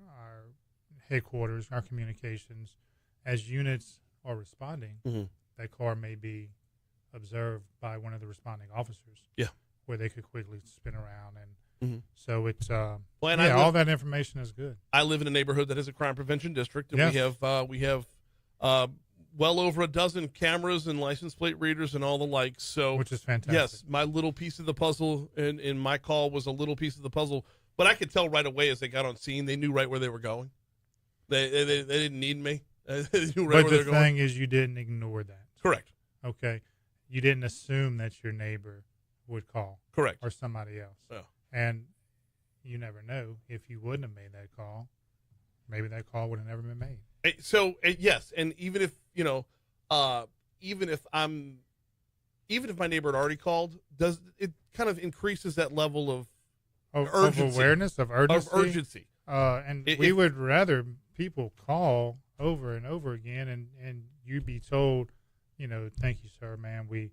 headquarters, our communications, as units are responding, that car may be observed by one of the responding officers.
Yeah.
Where they could quickly spin around. And so it's, all that information is good.
I live in a neighborhood that is a crime prevention district, and
yes.
we have well over a dozen cameras and license plate readers and all the like. So,
which is fantastic.
Yes, my little piece of the puzzle in my call was a little piece of the puzzle, but I could tell right away as they got on scene, they knew right where they were going. They didn't need me. They knew right where they were going.
But the thing is, you didn't ignore that.
Correct.
Okay. You didn't assume that your neighbor would call.
Correct.
Or somebody else.
Yeah.
And you never know, if you wouldn't have made that call, maybe that call would have never been made.
So yes, and even if even if my neighbor had already called, does it kind of increases that level of urgency,
of awareness, of urgency? And we would rather people call over and over again, and you be told, thank you, sir, ma'am, we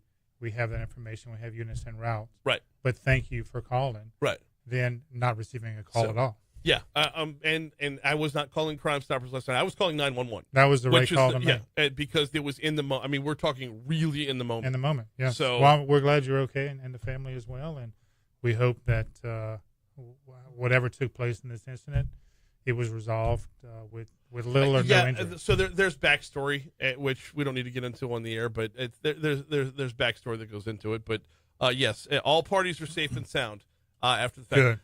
have that information, we have units en route,
right?
But thank you for calling,
right?
Than not receiving a call at all.
Yeah, and I was not calling Crimestoppers last night. I was calling 911.
That was the right call to make.
Yeah, because it was in the moment. I mean, we're talking really in the moment.
In the moment, yeah.
So,
well, we're glad you're okay, and the family as well, and we hope that whatever took place in this incident, it was resolved with little or no injury.
So there's backstory, which we don't need to get into on the air, but there's backstory that goes into it. But yes, all parties are safe and sound. After the fact,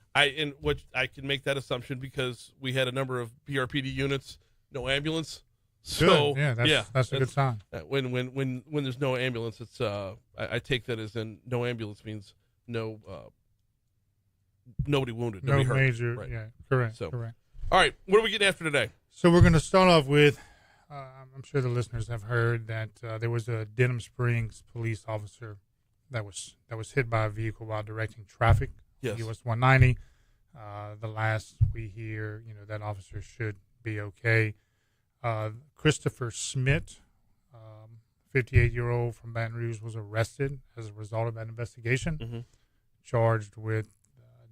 good.
I can make that assumption because we had a number of BRPD units, no ambulance. So
good. That's a good sign.
When there's no ambulance, it's I take that as in no ambulance means no nobody wounded,
no
nobody hurt.
Major,
right.
yeah, correct.
So,
correct.
All right, what are we getting after today?
So we're going to start off with. I'm sure the listeners have heard that there was a Denham Springs police officer that was hit by a vehicle while directing traffic.
Yes.
US 190. The last we hear, that officer should be okay. Christopher Smith, 58-year-old from Baton Rouge, was arrested as a result of that investigation, charged with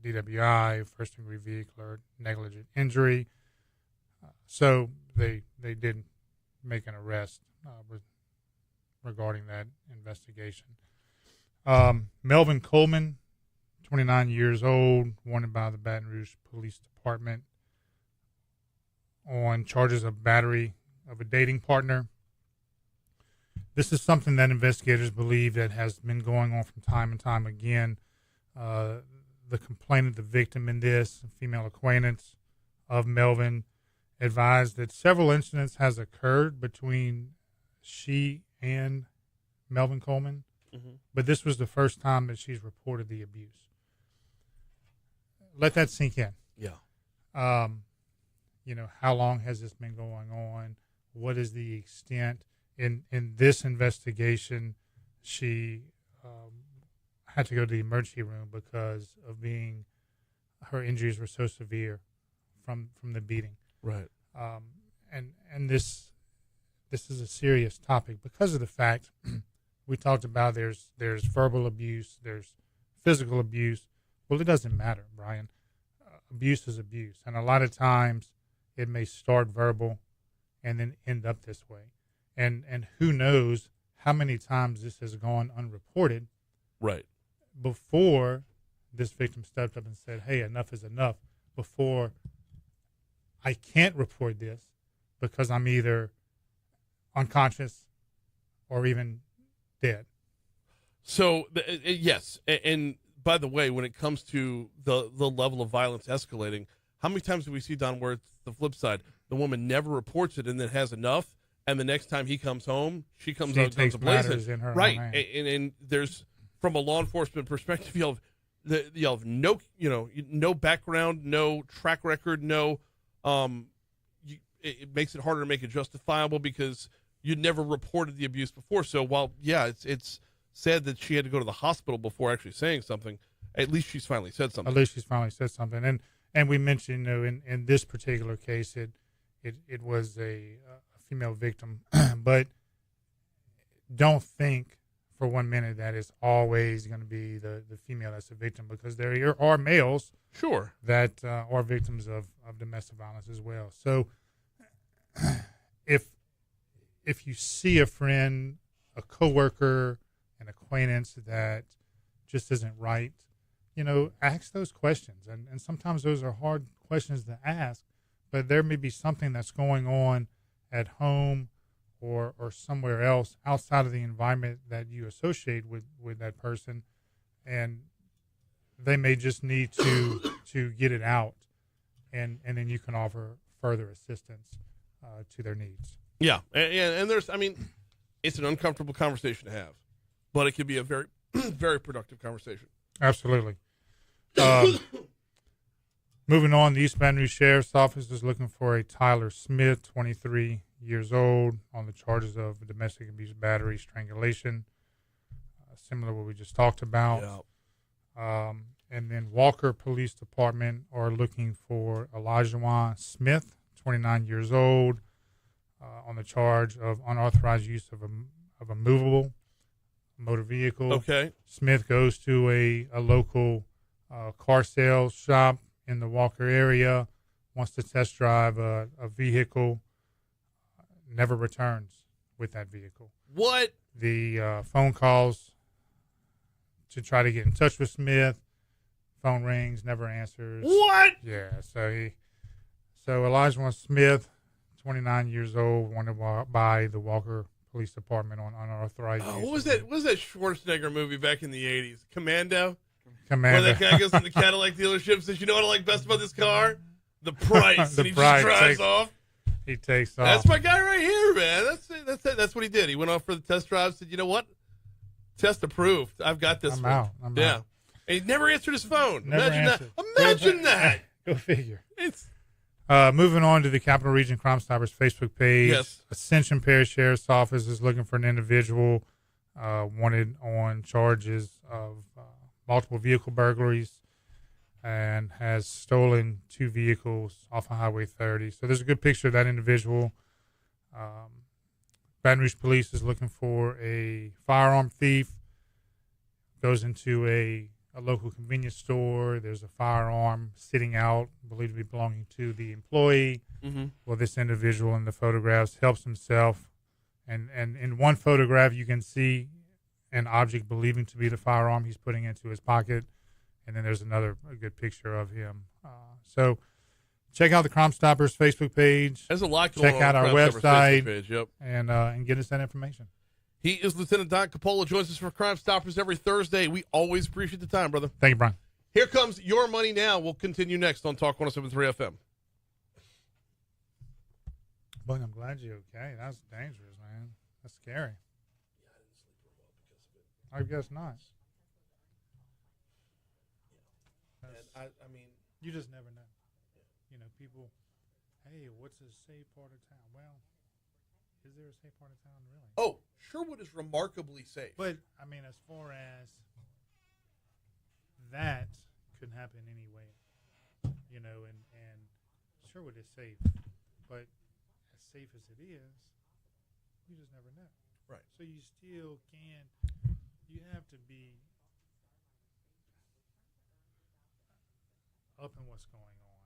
DWI, first-degree vehicular negligent injury. So they did make an arrest regarding that investigation. Melvin Coleman, 29 years old, wanted by the Baton Rouge Police Department on charges of battery of a dating partner. This is something that investigators believe that has been going on from time and time again. The complainant, the victim in this, a female acquaintance of Melvin, advised that several incidents has occurred between she and Melvin Coleman, but this was the first time that she's reported the abuse. Let that sink in.
Yeah.
How long has this been going on? What is the extent? In this investigation, she had to go to the emergency room because of her injuries were so severe from the beating.
Right.
And this is a serious topic because of the fact we talked about there's verbal abuse, there's physical abuse. Well, it doesn't matter, Brian. Abuse is abuse. And a lot of times it may start verbal and then end up this way. And who knows how many times this has gone unreported.
Right.
Before this victim stepped up and said, hey, enough is enough. Before I can't report this because I'm either unconscious or even dead.
So, yes. And by the way, when it comes to the level of violence escalating, how many times do we see, Don, where it's the flip side? The woman never reports it and then has enough, and the next time he comes home, she comes out guns blazing. Right. And there's, from a law enforcement perspective, you have no, no background, no track record, no. It makes it harder to make it justifiable because you never reported the abuse before. So while it's sad that she had to go to the hospital before actually saying something, at least she's finally said something.
At least she's finally said something. And we mentioned, in this particular case, it was a female victim, but don't think for 1 minute that it's always going to be the female that's a victim, because there are males,
sure, that
are victims of domestic violence as well. So if you see a friend, a coworker, an acquaintance that just isn't right, ask those questions. And sometimes those are hard questions to ask, but there may be something that's going on at home or somewhere else outside of the environment that you associate with that person, and they may just need to get it out, and then you can offer further assistance to their needs.
Yeah, and there's, It's an uncomfortable conversation to have, but it can be a very, very productive conversation.
Absolutely. Moving on, the East Baton Rouge Sheriff's Office is looking for a Tyler Smith, 23 years old, on the charges of domestic abuse, battery, strangulation, similar to what we just talked about.
Yeah.
And then Walker Police Department are looking for Elijah Smith, 29 years old, on the charge of unauthorized use of a movable motor vehicle.
Okay.
Smith goes to a local car sales shop in the Walker area, wants to test drive a vehicle, never returns with that vehicle.
What?
The phone calls to try to get in touch with Smith, phone rings, never answers.
What?
Yeah, so Elijah Smith, 29 years old, wanted by the Walker Police Department on unauthorized use.
What was that? What was that Schwarzenegger movie back in the 80s? Commando?
Commander.
Where that guy goes to the Cadillac dealership and says, "You know what I like best about this car? The price."
The
and he
price.
just drives off.
He takes off.
That's my guy right here, man. That's it. That's what he did. He went off for the test drive, said, "You know what? Test approved. I've got this
I'm
one."
out.
And he never answered his phone.
Never
Imagine
answered.
that. Imagine that.
Go figure.
It's
Moving on to the Capital Region Crimestoppers Facebook page.
Yes.
Ascension Parish Sheriff's Office is looking for an individual wanted on charges of multiple vehicle burglaries and has stolen 2 vehicles off of Highway 30. So there's a good picture of that individual. Baton Rouge Police is looking for a firearm thief. Goes into a local convenience store. There's a firearm sitting out, believed to be belonging to the employee.
Mm-hmm.
Well, this individual in the photographs helps himself. And in one photograph, you can see an object believing to be the firearm he's putting into his pocket. And then there's a good picture of him. So check out the Crimestoppers Facebook page.
There's a lot going on.
Check out our
Crimestoppers
website.
Facebook page, yep.
And get us that information.
He is Lieutenant Don Capola, joins us for Crimestoppers every Thursday. We always appreciate the time, brother.
Thank you, Brian.
Here comes Your Money Now. We'll continue next on Talk 107.3 FM.
But I'm glad you're okay. That's dangerous, man. That's scary. I guess not.
And I mean,
you just never know. You know, people, hey, what's a safe part of town? Well, is there a safe part of town, really?
Oh, Sherwood is remarkably safe.
But, I mean, as far as that could happen anywhere, you know, and Sherwood is safe. But as safe as it is, you just never know.
Right.
So you still you have to be up in what's going on.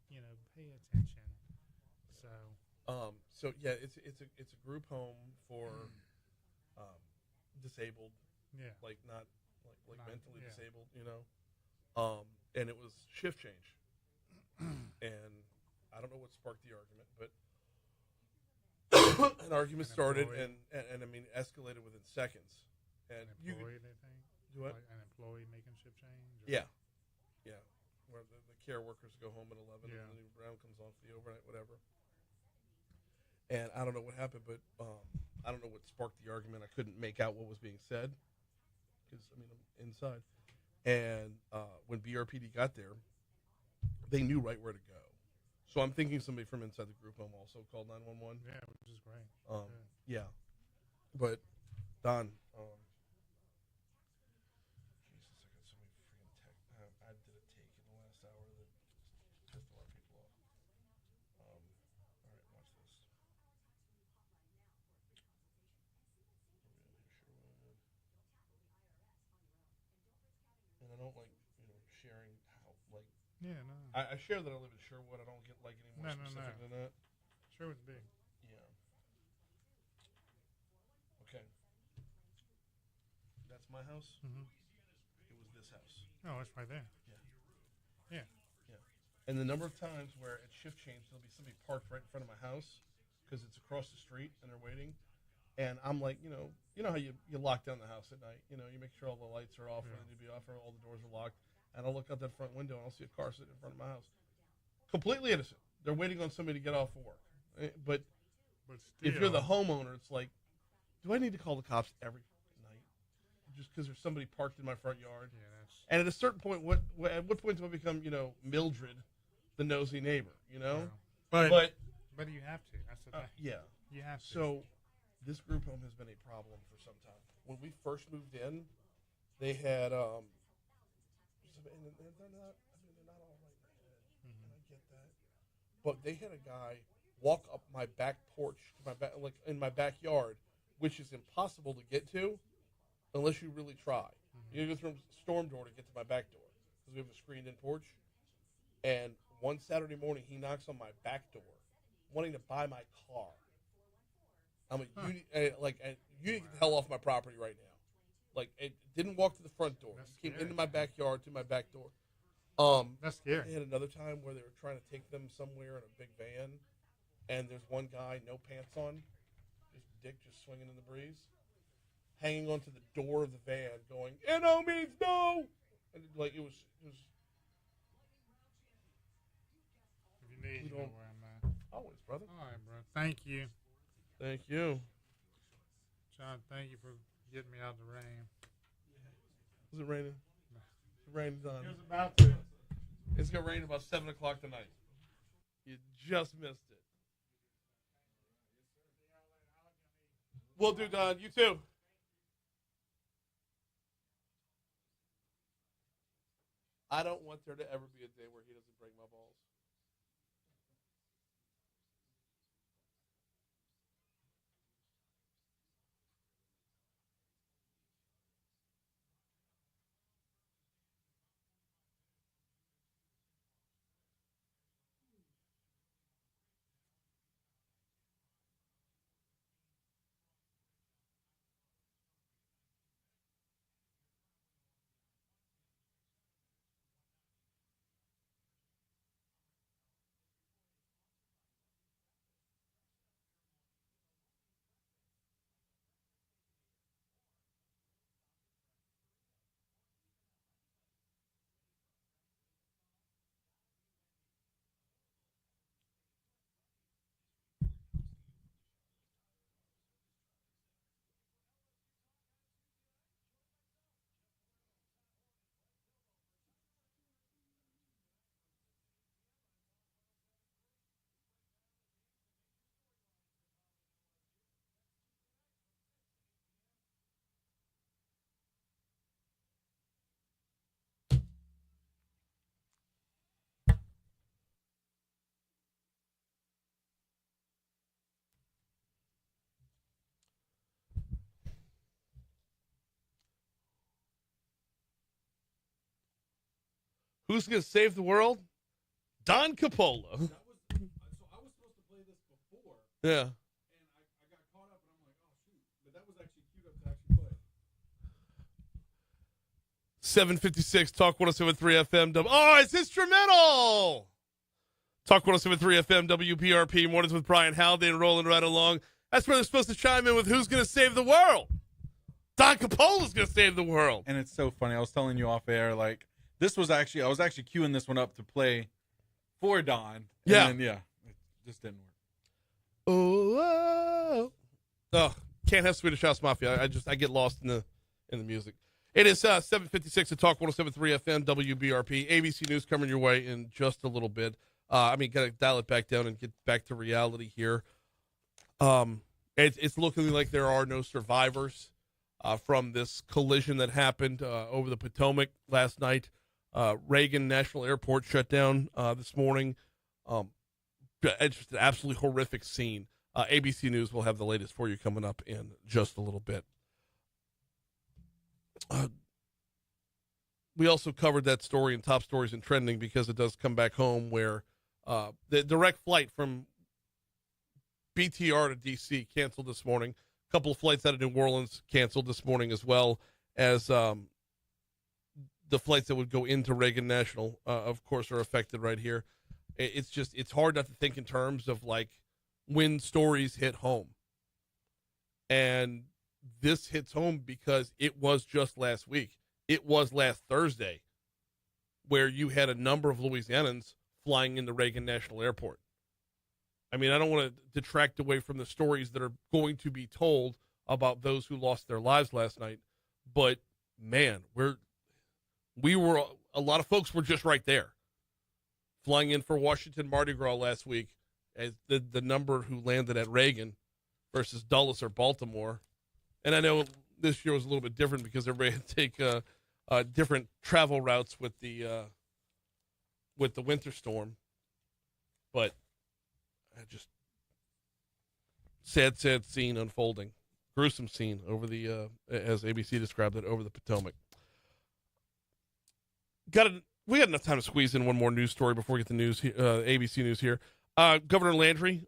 You know, pay attention.
So yeah, it's a group home for disabled.
Yeah.
Like not mentally
yeah.
disabled, you know. And it was shift change. And I don't know what sparked the argument, but an argument started and I mean escalated within seconds. And
an employee, they think?
Do what?
Like an employee making shift change? Or?
Yeah. Where the care workers go home at 11
Yeah.
and the round comes on for the overnight, whatever. And I don't know what happened, but I don't know what sparked the argument. I couldn't make out what was being said because, I mean, I'm inside. And when BRPD got there, they knew right where to go. So I'm thinking somebody from inside the group home also called 911.
Yeah, which is great.
Yeah. But, Don, Jesus, I got so many freaking tech. I did a take in the last hour that pissed a lot of people off. All right, watch this. And I don't like, sharing how, like,
Yeah, no.
I share that I live in Sherwood. I don't get like any more
No.
specific than that.
Sherwood's big.
Yeah. Okay. That's my house.
Mm-hmm.
It was this house.
Oh, it's right there.
Yeah. And the number of times where at shift change there'll be somebody parked right in front of my house because it's across the street and they're waiting, and I'm like, you know how you lock down the house at night. You make sure all the lights are off, or they need to be off, or all the doors are locked. And I'll look out that front window and I'll see a car sitting in front of my house, completely innocent. They're waiting on somebody to get off of work. But
still,
if you're the homeowner, it's like, do I need to call the cops every night just because there's somebody parked in my front yard?
Yeah,
And at a certain point, at what point do I become, Mildred, the nosy neighbor?
But you have to. That's the thing.
Yeah.
You have to.
So this group home has been a problem for some time. When we first moved in, they had and they're not all right in the head. And I get that. But they had a guy walk up my back porch to in my backyard, which is impossible to get to unless you really try. You go through a storm door to get to my back door because we have a screened-in porch. And one Saturday morning, he knocks on my back door, wanting to buy my car. I'm like, you need to get the hell off my property right now. Like, it didn't walk to the front door. He came into my backyard to my back door.
That's scary.
They had another time where they were trying to take them somewhere in a big van, and there's one guy, no pants on, his dick just swinging in the breeze, hanging onto the door of the van, going, "No means no," and it was.
If you need, you know where I'm at.
Always, brother.
All right, bro. Thank you.
Thank you.
John, thank you for getting me out of the rain.
Is it raining?
No.
It rained on.
It was about to.
It's going to rain about 7 o'clock tonight. You just missed it. Will do, Don. You too. I don't want there to ever be a day where he doesn't break my balls. Who's going to save the world? Don Coppola.
So I was supposed to play this before.
Yeah.
And I got caught up, and I'm like, oh, shoot. But that was actually queued up to actually play.
756 Talk 107.3 FM. Oh, it's instrumental. Talk 107.3 FM WPRP. Mornings with Brian Haldane rolling right along. That's where they're supposed to chime in with who's going to save the world. Don Coppola's going to save the world.
And it's so funny. I was telling you off air, like, I was actually queuing this one up to play for Don. And it just didn't work.
Oh, can't have Swedish House Mafia. I get lost in the music. It is 756 at Talk 107.3 FM WBRP. ABC News coming your way in just a little bit. Got to dial it back down and get back to reality here. It's looking like there are no survivors from this collision that happened over the Potomac last night. Reagan National Airport shut down this morning. It's just an absolutely horrific scene. ABC News will have the latest for you coming up in just a little bit. We also covered that story in Top Stories and Trending because it does come back home where the direct flight from BTR to D.C. canceled this morning. A couple of flights out of New Orleans canceled this morning as well as the flights that would go into Reagan National, of course, are affected right here. It's hard not to think in terms of like when stories hit home. And this hits home because it was just last week. It was last Thursday where you had a number of Louisianans flying into Reagan National Airport. I mean, I don't want to detract away from the stories that are going to be told about those who lost their lives last night. But man, a lot of folks were just right there, flying in for Washington Mardi Gras last week, as the number who landed at Reagan versus Dulles or Baltimore. And I know this year was a little bit different because everybody had to take different travel routes with the winter storm. But just sad scene unfolding. Gruesome scene over the, as ABC described it, over the Potomac. We got enough time to squeeze in one more news story before we get the news, ABC News here. Governor Landry,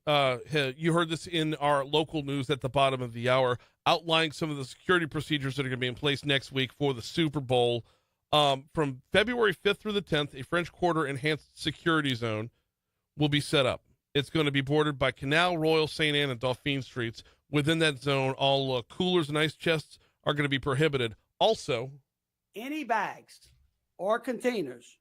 you heard this in our local news at the bottom of the hour, outlining some of the security procedures that are going to be in place next week for the Super Bowl. From February 5th through the 10th, a French Quarter enhanced security zone will be set up. It's going to be bordered by Canal, Royal, St. Anne, and Dauphine streets. Within that zone, all coolers and ice chests are going to be prohibited. Also,
any bags or containers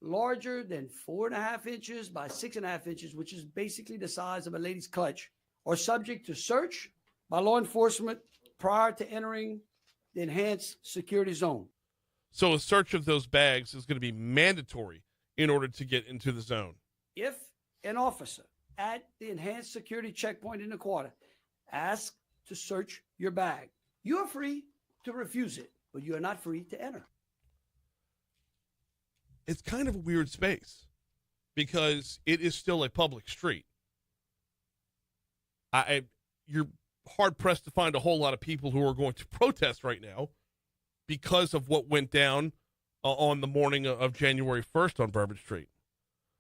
larger than 4.5 inches by 6.5 inches, which is basically the size of a lady's clutch, are subject to search by law enforcement prior to entering the enhanced security zone.
So a search of those bags is going to be mandatory in order to get into the zone.
If an officer at the enhanced security checkpoint in the quarter asks to search your bag, you are free to refuse it, but you are not free to enter.
It's kind of a weird space because it is still a public street. You're hard-pressed to find a whole lot of people who are going to protest right now because of what went down on the morning of January 1st on Bourbon Street.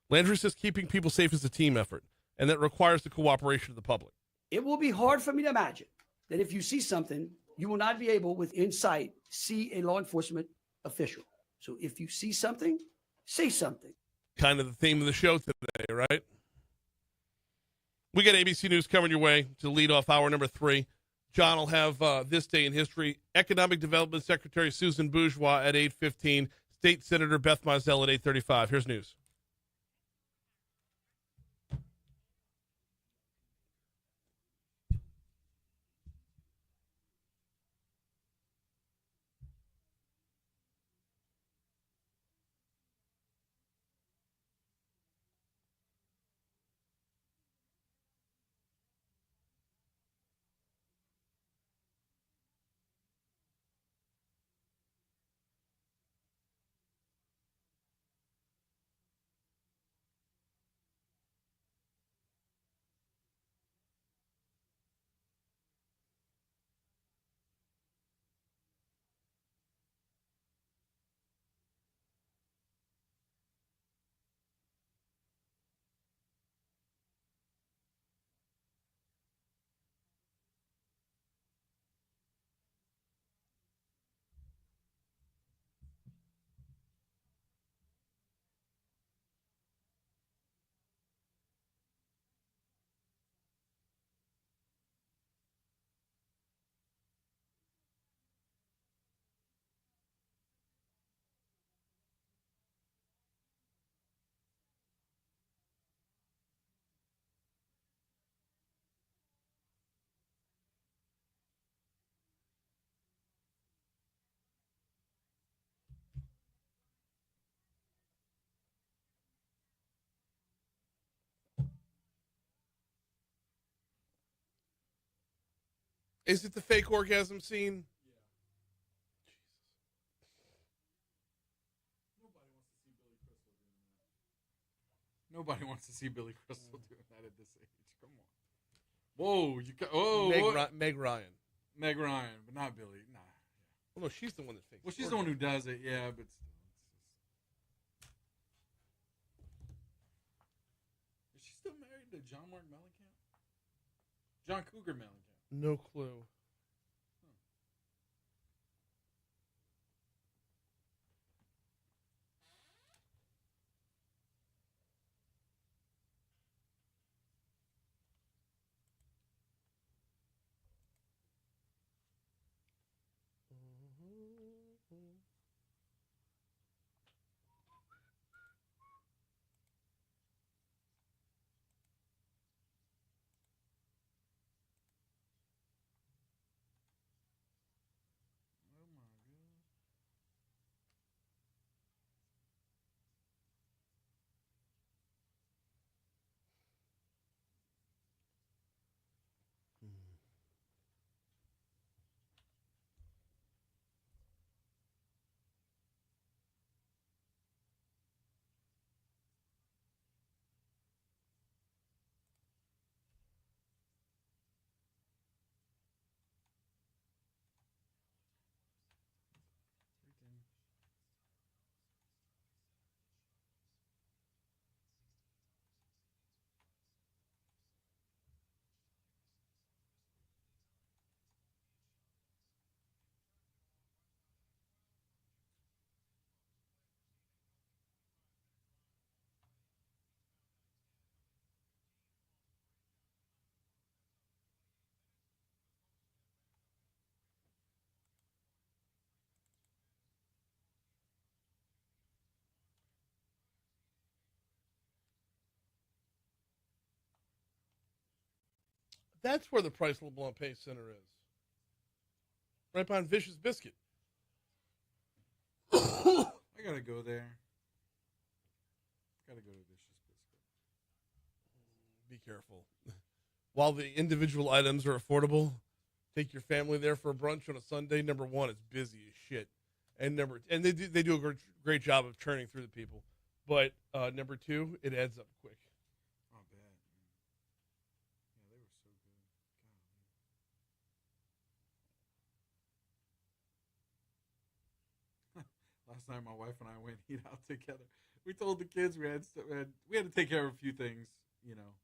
Landry says keeping people safe is a team effort, and that requires the cooperation of the public.
It will be hard for me to imagine that if you see something, you will not be able, within sight, see a law enforcement official. So if you see something, say something.
Kind of the theme of the show today, right? We got ABC News coming your way to lead off hour number 3. John will have This Day in History. Economic Development Secretary Susan Bourgeois at 8:15. State Senator Beth Mizell at 8:35. Here's news. Is it the fake orgasm scene?
Nobody wants to see Billy Crystal doing that at this age. Come on. Whoa, you got
Meg Ryan.
Meg Ryan, but not Billy. Nah.
Well, no, she's the one that fakes.
Well, she's the one who does it. Yeah, but still, is she still married to John Mark Mellencamp? John Cougar Mellencamp.
No clue. That's where the Price LeBlanc Pay Center is. Right behind Vicious Biscuit.
I gotta go there. Gotta go to Vicious Biscuit.
Be careful. While the individual items are affordable, take your family there for a brunch on a Sunday. Number one, it's busy as shit, and they do a great job of churning through the people. But number two, it adds up quick.
Oh, bad. Yeah, they were so good. Last night, my wife and I went eat out together. We told the kids we had to take care of a few things, you know,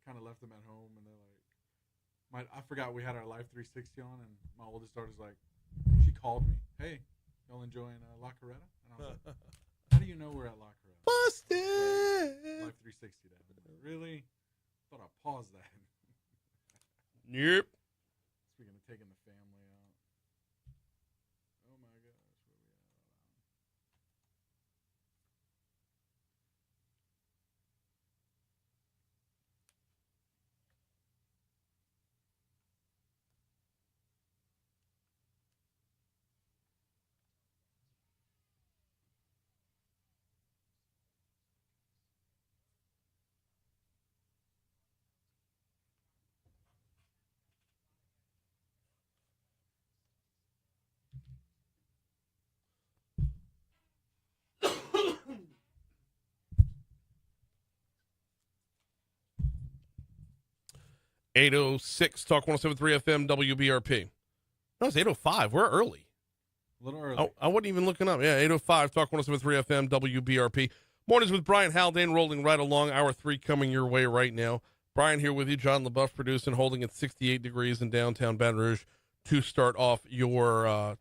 kind of left them at home, and they're like, I forgot we had our Live 360 on, and my oldest daughter's like, she called me, hey, y'all enjoying La Coretta? And I was like, how do you know we're at La Coretta?
Busted!
Live 360 that. Really? Thought I'd pause that.
Yep.
Speaking of taking the family out. Oh my gosh, where we at?
.806 Talk 107.3 FM WBRP. No, it's 8:05. We're early.
A little early.
I wasn't even looking up. Yeah, 8:05 Talk 107.3 FM WBRP. Mornings with Brian Haldane rolling right along. Hour 3 coming your way right now. Brian here with you. John LaBeouf producing, holding at 68 degrees in downtown Baton Rouge to start off your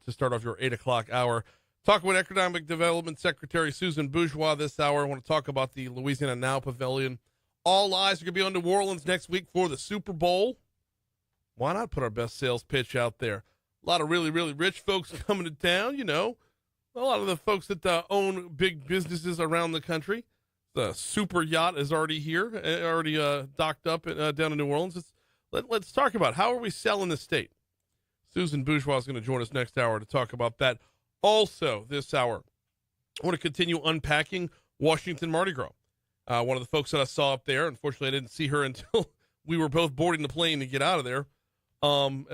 8 o'clock hour. Talking with Economic Development Secretary Susan Bourgeois this hour. I want to talk about the Louisiana NOW Pavilion. All eyes are going to be on New Orleans next week for the Super Bowl. Why not put our best sales pitch out there? A lot of really, really rich folks coming to town, you know. A lot of the folks that own big businesses around the country. The super yacht is already here, already docked up down in New Orleans. Let's talk about how are we selling the state. Susan Bourgeois is going to join us next hour to talk about that. Also, this hour, I want to continue unpacking Washington Mardi Gras. One of the folks that I saw up there, unfortunately, I didn't see her until we were both boarding the plane to get out of there.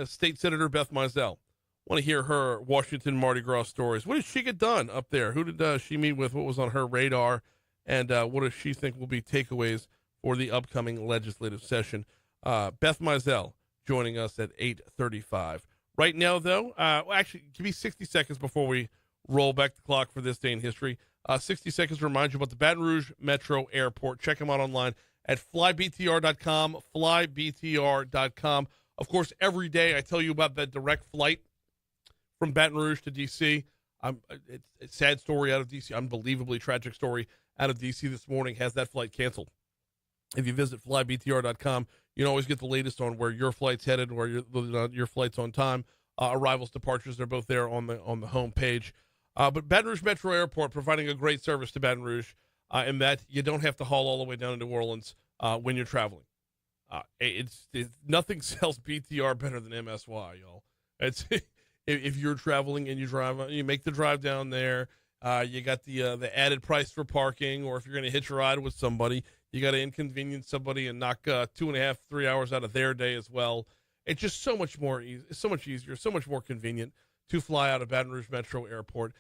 State Senator Beth Mizell. Want to hear her Washington Mardi Gras stories. What did she get done up there? Who did she meet with? What was on her radar? And what does she think will be takeaways for the upcoming legislative session? Beth Mizell joining us at 8:35. Right now, though, actually, give me 60 seconds before we roll back the clock for this day in history. 60 seconds to remind you about the Baton Rouge Metro Airport. Check them out online at flybtr.com, flybtr.com. Of course, every day I tell you about that direct flight from Baton Rouge to D.C. It's a sad story out of D.C., unbelievably tragic story out of D.C. this morning, has that flight canceled. If you visit flybtr.com, you can always get the latest on where your flight's headed, where your flight's on time, arrivals, departures. They're both there on the home page. But Baton Rouge Metro Airport providing a great service to Baton Rouge, in that you don't have to haul all the way down to New Orleans when you're traveling. It's nothing sells BTR better than MSY, y'all. It's if you're traveling and you make the drive down there, you got the added price for parking, or if you're going to hitch a ride with somebody, you got to inconvenience somebody and knock 2.5, 3 hours out of their day as well. It's just so much more so much easier, so much more convenient to fly out of Baton Rouge Metro Airport.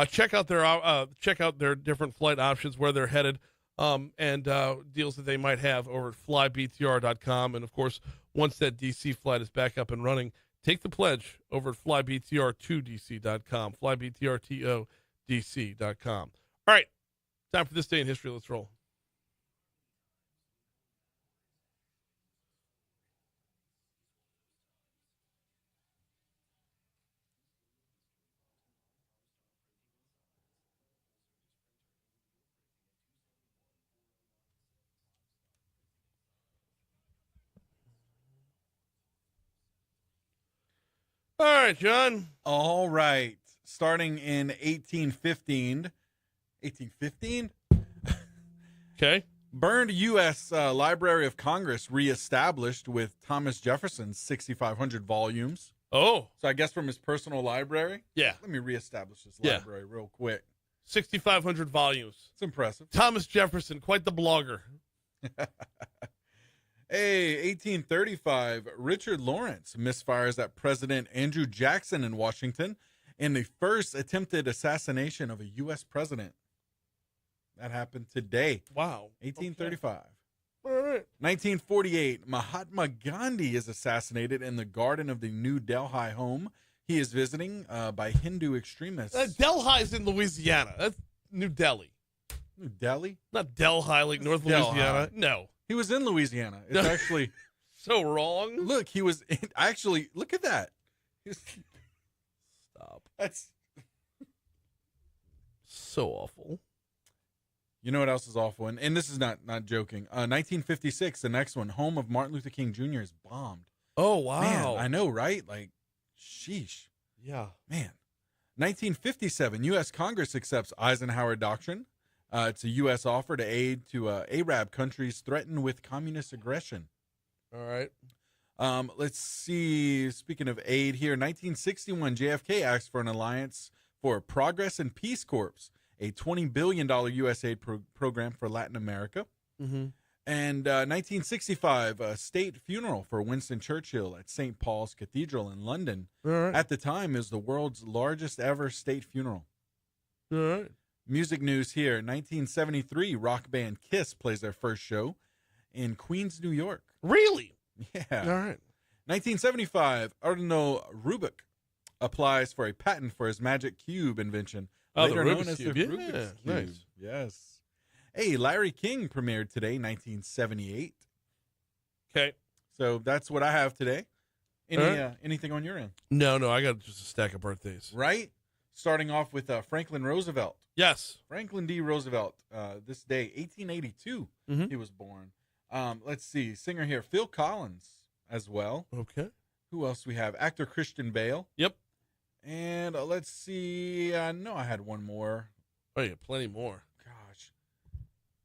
Check out their different flight options, where they're headed, and deals that they might have over at flybtr.com. And of course, once that DC flight is back up and running, take the pledge over at flybtr2dc.com, flybtr2dc.com. All right, time for this day in history. Let's roll. All right, John.
All right. Starting in 1815. 1815?
Okay.
Burned U.S. Library of Congress reestablished with Thomas Jefferson's 6,500 volumes.
Oh.
So I guess from his personal library?
Yeah.
Let me reestablish this library real quick.
6,500 volumes.
It's impressive.
Thomas Jefferson, quite the blogger.
Hey, 1835, Richard Lawrence misfires at President Andrew Jackson in Washington in the first attempted assassination of a U.S. president. That happened today.
Wow.
1835.
Okay. All right.
1948, Mahatma Gandhi is assassinated in the garden of the New Delhi home he is visiting by Hindu extremists.
Delhi's in Louisiana. That's New Delhi.
New Delhi?
Not Delhi, like North
Delhi.
Louisiana. No.
He was in Louisiana. It's actually
so wrong.
Look, he was in, actually, look at that.
Stop.
That's
so awful.
You know what else is awful? And this is not joking. 1956, the next one, home of Martin Luther King Jr. is bombed.
Oh, wow.
Man, I know, right? Like, sheesh.
Yeah.
Man. 1957, U.S. Congress accepts Eisenhower Doctrine. It's a U.S. offer to aid to Arab countries threatened with communist aggression.
All right.
Let's see. Speaking of aid here, 1961, JFK asks for an alliance for Progress and Peace Corps, a $20 billion U.S. aid program for Latin America.
Mm-hmm.
And 1965, a state funeral for Winston Churchill at St. Paul's Cathedral in London.
All right.
At the time, is the world's largest ever state funeral.
All right.
Music news here. 1973, rock band Kiss plays their first show in Queens, New York.
Really?
Yeah.
All right.
1975, Arno Rubik applies for a patent for his magic cube invention, later known as the Rubik's Cube.
Nice.
Yes. Hey, Larry King premiered today, 1978.
Okay.
So that's what I have today. Anything on your end?
No, I got just a stack of birthdays.
Right? Starting off with Franklin Roosevelt.
Yes.
Franklin D. Roosevelt, this day, 1882, he was born. Let's see, singer here, Phil Collins as well.
Okay.
Who else we have? Actor Christian Bale.
Yep.
And let's see, no, I had one more.
Oh, yeah, plenty more.
Gosh.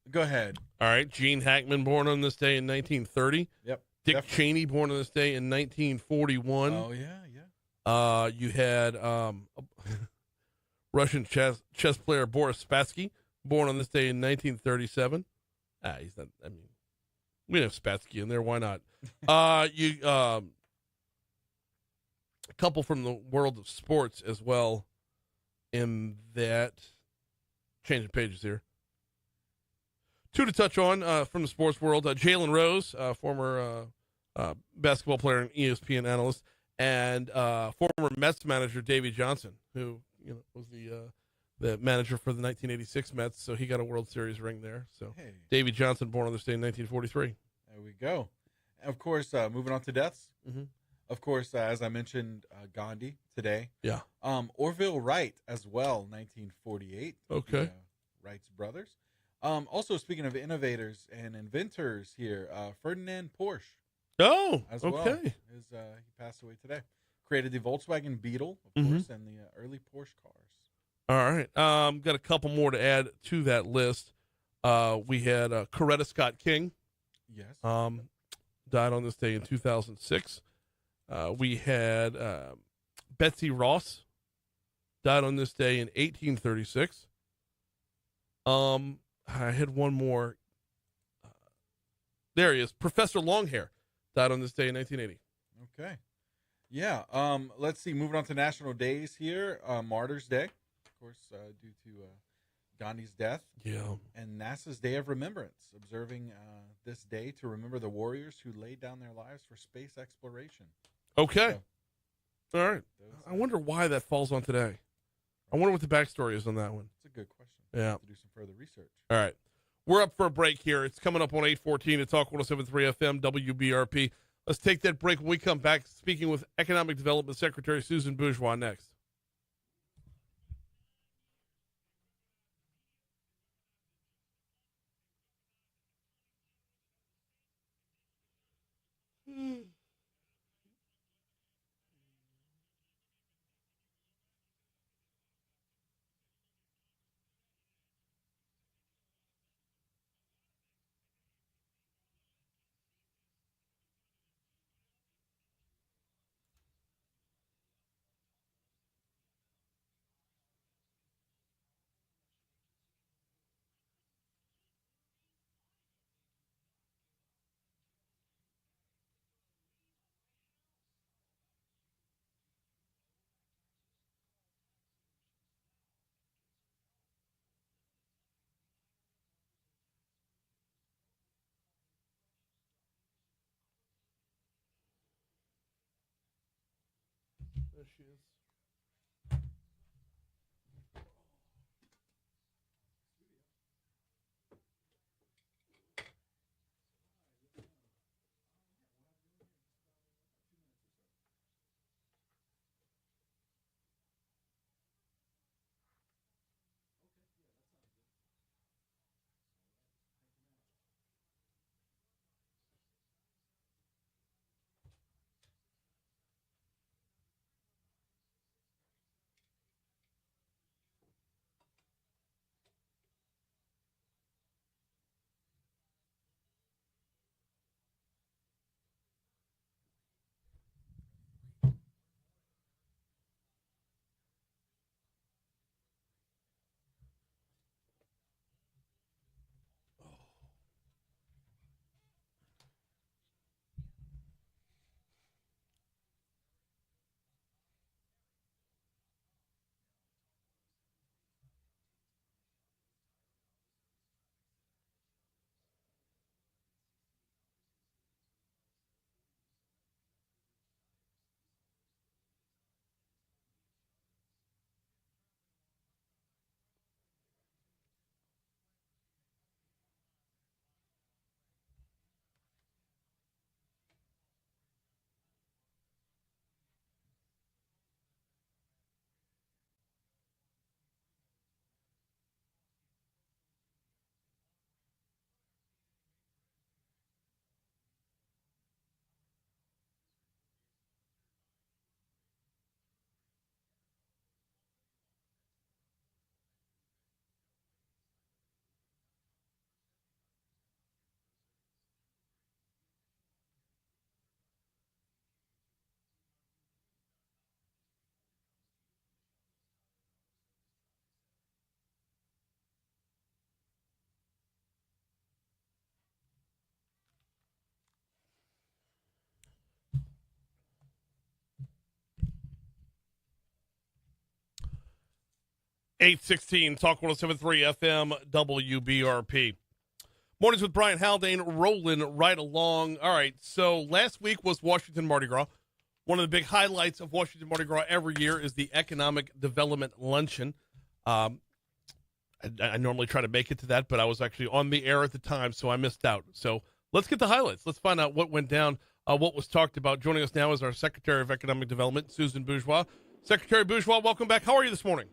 Go ahead.
All right, Gene Hackman, born on this day in 1930.
Yep.
Dick
Definitely.
Cheney, born on this day in 1941.
Oh, yeah.
You had Russian chess player Boris Spassky, born on this day in 1937. He's not. I mean, we have Spassky in there. Why not? A couple from the world of sports as well. In that, changing pages here. Two to touch on from the sports world: Jalen Rose, former basketball player and ESPN analyst, and former Mets manager Davey Johnson, who was the manager for the 1986 Mets, so he got a World Series ring there. So
Hey.
Davey Johnson, born on this day in 1943.
There we go. Of course, moving on to deaths.
Mm-hmm.
Of course, as I mentioned, Gandhi today.
Yeah.
Orville Wright as well, 1948.
Okay.
The, Wright's brothers. Also, speaking of innovators and inventors here, Ferdinand Porsche.
Oh,
as
okay.
well. He passed away today. Created the Volkswagen Beetle, of course, and the early Porsche cars.
All right. Got a couple more to add to that list. We had Coretta Scott King.
Yes.
Died on this day in 2006. We had Betsy Ross. Died on this day in 1836. I had one more. There he is. Professor Longhair. Died on this day in 1980.
Okay. Yeah. Let's see. Moving on to national days here. Martyrs Day, of course, due to Gandhi's death.
Yeah.
And NASA's Day of Remembrance, observing this day to remember the warriors who laid down their lives for space exploration.
Okay. All right. I wonder why that falls on today. I wonder what the backstory is on that one.
That's a good question.
Yeah.
We'll have to do some further research.
All right. We're up for a break here. It's coming up on 8:14 to Talk 107.3 FM WBRP. Let's take that break. When we come back, speaking with Economic Development Secretary Susan Bourgeois next. There she is. .816 Talk 107.3 FM WBRP. Mornings with Brian Haldane rolling right along. All right, so last week was Washington Mardi Gras. One of the big highlights of Washington Mardi Gras every year is the Economic Development Luncheon. I normally try to make it to that, but I was actually on the air at the time, so I missed out. So let's get the highlights. Let's find out what went down, what was talked about. Joining us now is our Secretary of Economic Development, Susan Bourgeois. Secretary Bourgeois, welcome back. How are you this morning?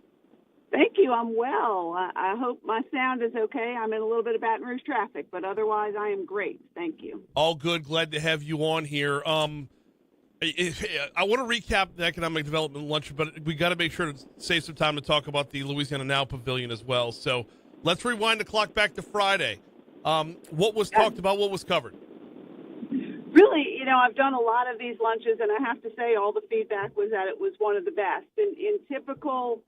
Thank you. I'm well. I hope my sound is okay. I'm in a little bit of Baton Rouge traffic, but otherwise I am great. Thank you.
All good. Glad to have you on here. I want to recap the Economic Development Luncheon, but we got to make sure to save some time to talk about the Louisiana NOW Pavilion as well. So let's rewind the clock back to Friday. What was talked about? What was covered?
Really, I've done a lot of these lunches, and I have to say all the feedback was that it was one of the best. In typical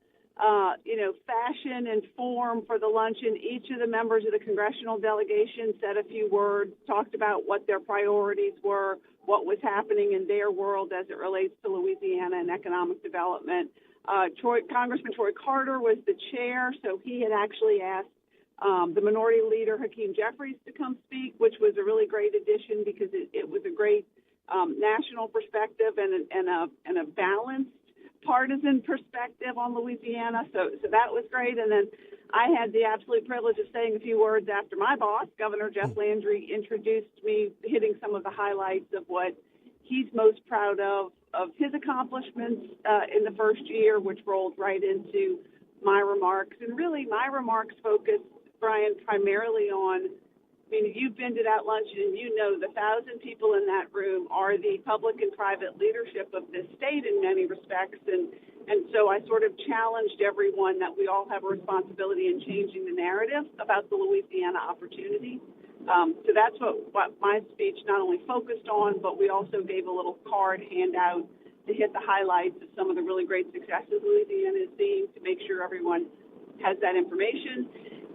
fashion and form for the luncheon, each of the members of the congressional delegation said a few words, talked about what their priorities were, what was happening in their world as it relates to Louisiana and economic development. Congressman Troy Carter was the chair, so he had actually asked the minority leader, Hakeem Jeffries, to come speak, which was a really great addition because it was a great national perspective and a balanced partisan perspective on Louisiana, so that was great. And then I had the absolute privilege of saying a few words after my boss, Governor Jeff Landry, introduced me, hitting some of the highlights of what he's most proud of his accomplishments in the first year, which rolled right into my remarks. And really, my remarks focused, Brian, primarily on, you've been to that luncheon and you know the 1,000 people in that room are the public and private leadership of this state in many respects. And so I sort of challenged everyone that we all have a responsibility in changing the narrative about the Louisiana opportunity. So that's what my speech not only focused on, but we also gave a little card handout to hit the highlights of some of the really great successes Louisiana is seeing to make sure everyone has that information.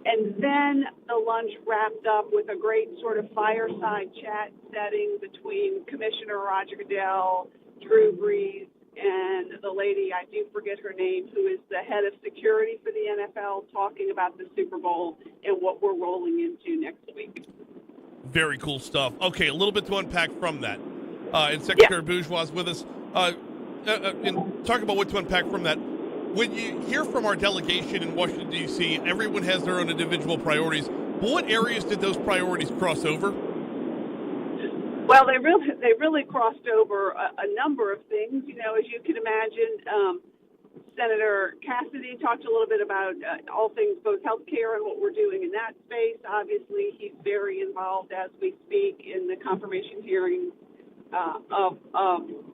And then the lunch wrapped up with a great sort of fireside chat setting between Commissioner Roger Goodell, Drew Brees, and the lady, I do forget her name, who is the head of security for the NFL, talking about the Super Bowl and what we're rolling into next week.
Very cool stuff. Okay, a little bit to unpack from that. And Secretary Bourgeois is with us. and talk about what to unpack from that. When you hear from our delegation in Washington, D.C., everyone has their own individual priorities. But what areas did those priorities cross over?
Well, they really crossed over a number of things. You know, as you can imagine, Senator Cassidy talked a little bit about all things, both healthcare and what we're doing in that space. Obviously, he's very involved as we speak in the confirmation hearings of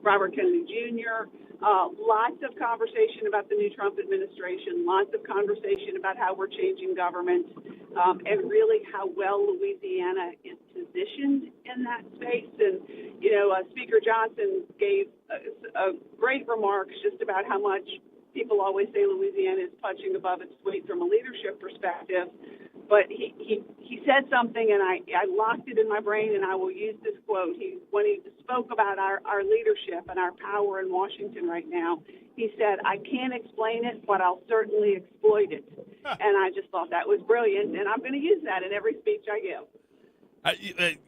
Robert Kennedy Jr. Lots of conversation about the new Trump administration, lots of conversation about how we're changing government, and really how well Louisiana is positioned in that space. And, you know, Speaker Johnson gave a great remarks just about how much people always say Louisiana is punching above its weight from a leadership perspective. But he said something, and I locked it in my brain, and I will use this quote. When he spoke about our leadership and our power in Washington right now, he said, "I can't explain it, but I'll certainly exploit it." And I just thought that was brilliant, and I'm going to use that in every speech I give.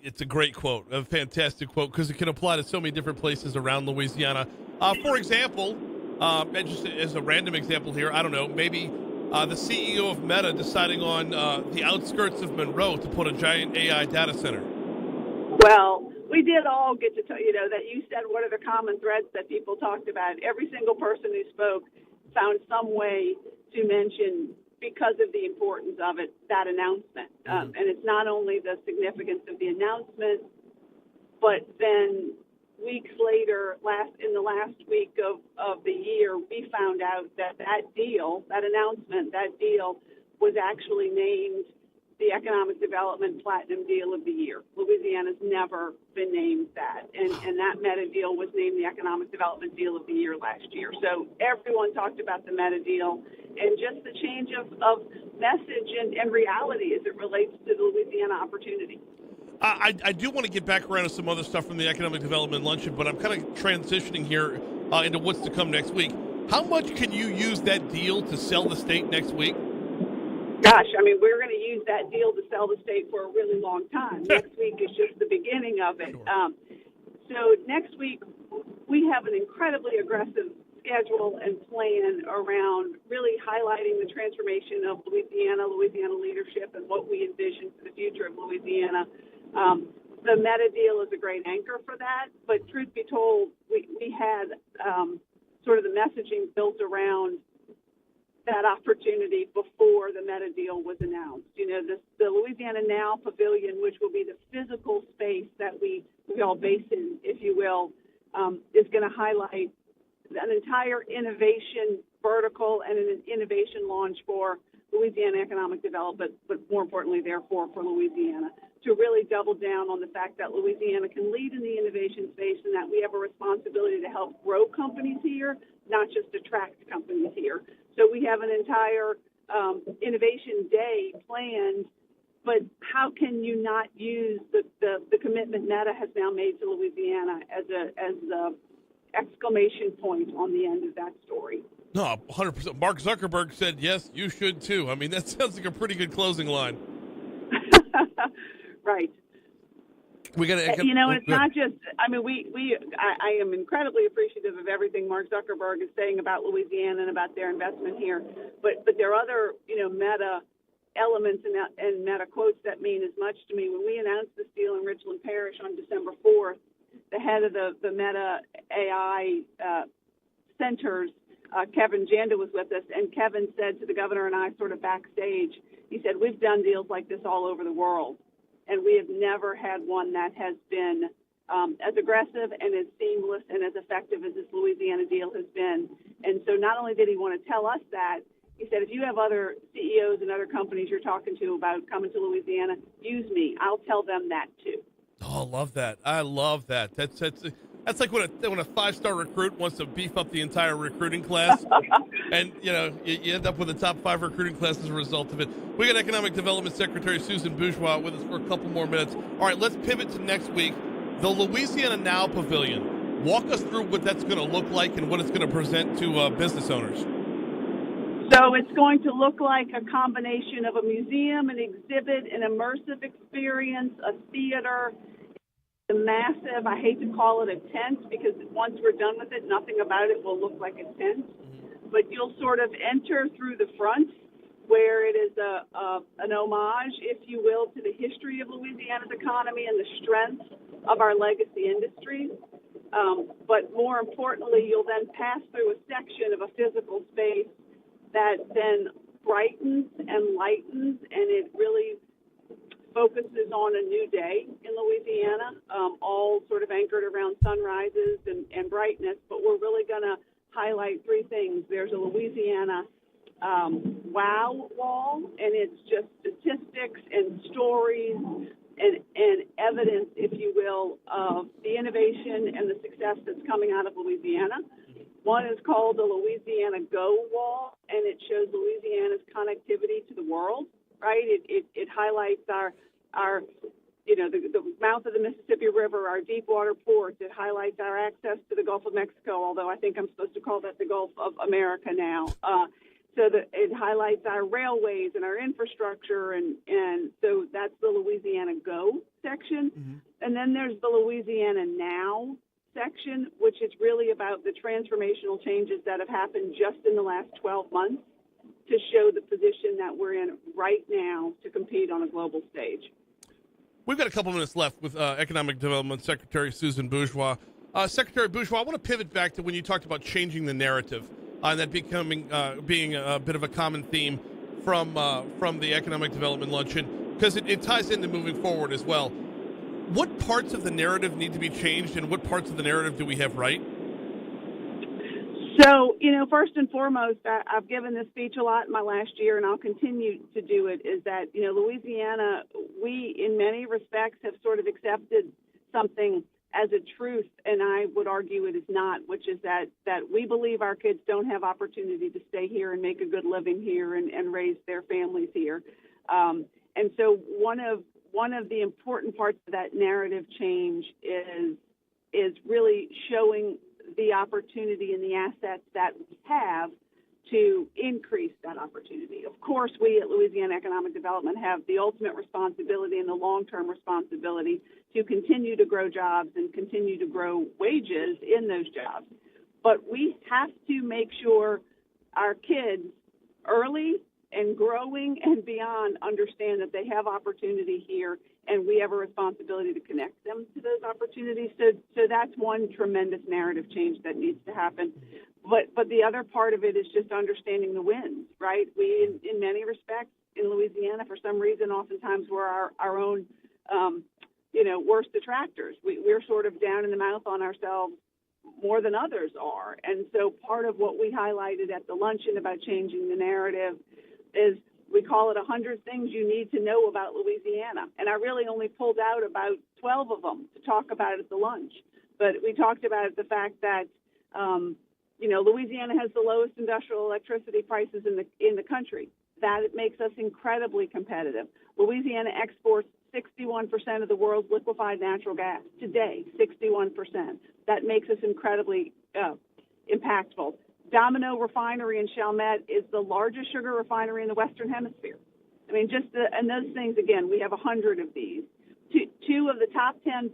It's a great quote, a fantastic quote, because it can apply to so many different places around Louisiana. For example, and just as a random example here, I don't know, maybe the CEO of Meta deciding on the outskirts of Monroe to put a giant AI data center.
Well, we did all get to tell you know that you said what are the common threads that people talked about. Every single person who spoke found some way to mention, because of the importance of it, that announcement. And it's not only the significance of the announcement, but then weeks later, in the last week of the year, we found out that that announcement was actually named the Economic Development Platinum Deal of the Year. Louisiana's never been named that. And that Meta deal was named the Economic Development Deal of the Year last year. So everyone talked about the Meta deal and just the change of message and reality as it relates to the Louisiana opportunity.
I do want to get back around to some other stuff from the Economic Development Luncheon, but I'm kind of transitioning here into what's to come next week. How much can you use that deal to sell the state next week?
Gosh, I mean, we're going to use that deal to sell the state for a really long time. Next week is just the beginning of it. Sure. So next week, we have an incredibly aggressive schedule and plan around really highlighting the transformation of Louisiana leadership, and what we envision for the future of Louisiana. The Meta deal is a great anchor for that, but truth be told, we had sort of the messaging built around that opportunity before the Meta deal was announced. You know, the Louisiana NOW Pavilion, which will be the physical space that we all base in, if you will, is going to highlight an entire innovation vertical and an innovation launch for Louisiana economic development, but more importantly, therefore, for Louisiana, to really double down on the fact that Louisiana can lead in the innovation space and that we have a responsibility to help grow companies here, not just attract companies here. So we have an entire innovation day planned, but how can you not use the commitment Meta has now made to Louisiana as the exclamation point on the end of that story?
No, 100%. Mark Zuckerberg said, yes, you should too. I mean, that sounds like a pretty good closing line.
Right.
We got to,
you know, it's not just, I mean, I am incredibly appreciative of everything Mark Zuckerberg is saying about Louisiana and about their investment here. But there are other, you know, Meta elements and Meta quotes that mean as much to me. When we announced this deal in Richland Parish on December 4th, the head of the Meta AI centers, Kevin Janda, was with us, and Kevin said to the governor and I sort of backstage, he said, we've done deals like this all over the world, and we have never had one that has been as aggressive and as seamless and as effective as this Louisiana deal has been. And so not only did he want to tell us that, he said, if you have other CEOs and other companies you're talking to about coming to Louisiana, use me. I'll tell them that too.
Oh, I love that. I love that. That's like when a five-star recruit wants to beef up the entire recruiting class, and you know you end up with a top 5 recruiting class as a result of it. We got Economic Development Secretary Susan Bourgeois with us for a couple more minutes. All right, let's pivot to next week. The Louisiana NOW Pavilion. Walk us through what that's going to look like and what it's going to present to business owners.
So it's going to look like a combination of a museum, an exhibit, an immersive experience, a theater, the massive, I hate to call it a tent because once we're done with it, nothing about it will look like a tent. But you'll sort of enter through the front where it is an homage, if you will, to the history of Louisiana's economy and the strength of our legacy industries. But more importantly, you'll then pass through a section of a physical space that then brightens and lightens, and it really focuses on a new day in Louisiana, all sort of anchored around sunrises and brightness. But we're really going to highlight three things. There's a Louisiana wow wall, and it's just statistics and stories and evidence, if you will, of the innovation and the success that's coming out of Louisiana. One is called the Louisiana Go Wall, and it shows Louisiana's connectivity to the world, right? It highlights our the mouth of the Mississippi River, our deep water ports. It highlights our access to the Gulf of Mexico, although I think I'm supposed to call that the Gulf of America now. So that it highlights our railways and our infrastructure, and so that's the Louisiana Go section. Mm-hmm. And then there's the Louisiana Now section, which is really about the transformational changes that have happened just in the last 12 months to show the position that we're in right now to compete on a global stage.
We've got a couple minutes left with Economic Development Secretary Susan Bourgeois. Secretary Bourgeois, I want to pivot back to when you talked about changing the narrative. And that being a bit of a common theme from the Economic Development Luncheon, because it ties into moving forward as well. What parts of the narrative need to be changed, and what parts of the narrative do we have right?
So, first and foremost, I've given this speech a lot in my last year, and I'll continue to do it, is that, Louisiana, we, in many respects, have sort of accepted something as a truth, and I would argue it is not, which is that we believe our kids don't have opportunity to stay here and make a good living here and raise their families here. And so one of the important parts of that narrative change is really showing the opportunity and the assets that we have to increase that opportunity. Of course, we at Louisiana Economic Development have the ultimate responsibility and the long-term responsibility to continue to grow jobs and continue to grow wages in those jobs. But we have to make sure our kids early and growing and beyond understand that they have opportunity here, and we have a responsibility to connect them to those opportunities. So that's one tremendous narrative change that needs to happen. But the other part of it is just understanding the wins, right? We, in many respects, in Louisiana, for some reason, oftentimes we're our own, worst detractors. We're sort of down in the mouth on ourselves more than others are. And so part of what we highlighted at the luncheon about changing the narrative is we call it 100 things you need to know about Louisiana. And I really only pulled out about 12 of them to talk about at the lunch. But we talked about the fact that, Louisiana has the lowest industrial electricity prices in the country. That makes us incredibly competitive. Louisiana exports 61% of the world's liquefied natural gas today, 61%. That makes us incredibly impactful. Domino Refinery in Chalmette is the largest sugar refinery in the Western Hemisphere. I mean, and those things, again, we have 100 of these. Two of the top 10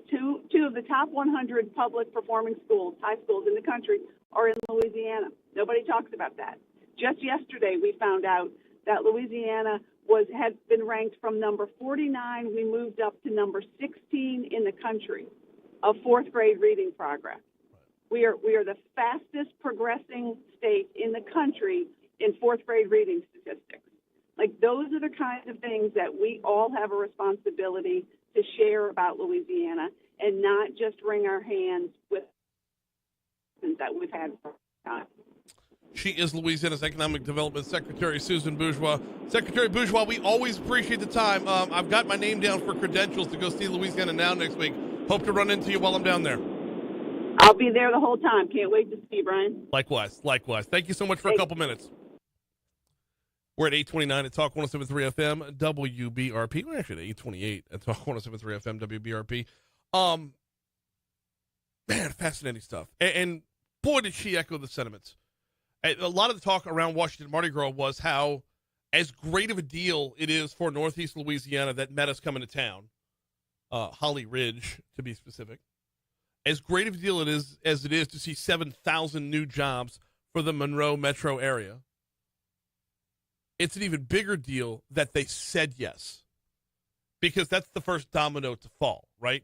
two of the top 100 public performing schools, high schools in the country, are in Louisiana. Nobody talks about that. Just yesterday, we found out that Louisiana had been ranked from number 49. We moved up to number 16 in the country of fourth grade reading progress. We are the fastest progressing state in the country in fourth grade reading statistics. Like, those are the kinds of things that we all have a responsibility to share about Louisiana and not just wring our hands with that we've had for time.
She is Louisiana's Economic Development Secretary, Susan Bourgeois. Secretary Bourgeois, we always appreciate the time. I've got my name down for credentials to go see Louisiana Now next week. Hope to run into you while I'm down there.
I'll be there the whole time. Can't wait to see you, Brian.
Likewise. Thank you so much for a couple minutes. We're at 829 at Talk 107.3 FM, WBRP. We're actually at 828 at Talk 107.3 FM, WBRP. Man, fascinating stuff. And boy, did she echo the sentiments. A lot of the talk around Washington Mardi Gras was how as great of a deal it is for Northeast Louisiana that Meta's coming to town. Holly Ridge, to be specific. As great of a deal as it is to see 7,000 new jobs for the Monroe metro area, it's an even bigger deal that they said yes, because that's the first domino to fall, right?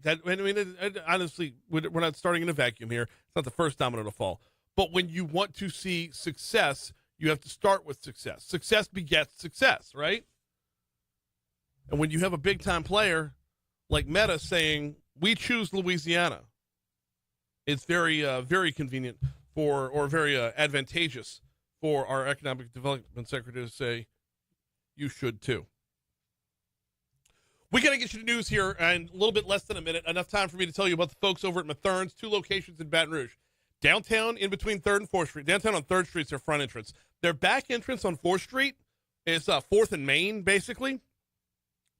Honestly, we're not starting in a vacuum here. It's not the first domino to fall. But when you want to see success, you have to start with success. Success begets success, right? And when you have a big-time player like Meta saying, we choose Louisiana, it's very, very convenient or very advantageous for our economic development secretary to say, you should too. We got to get you the news here in a little bit less than a minute. Enough time for me to tell you about the folks over at Mathern's, 2 locations in Baton Rouge. Downtown in between 3rd and 4th Street. Downtown on 3rd Street is their front entrance. Their back entrance on 4th Street is 4th and Main, basically.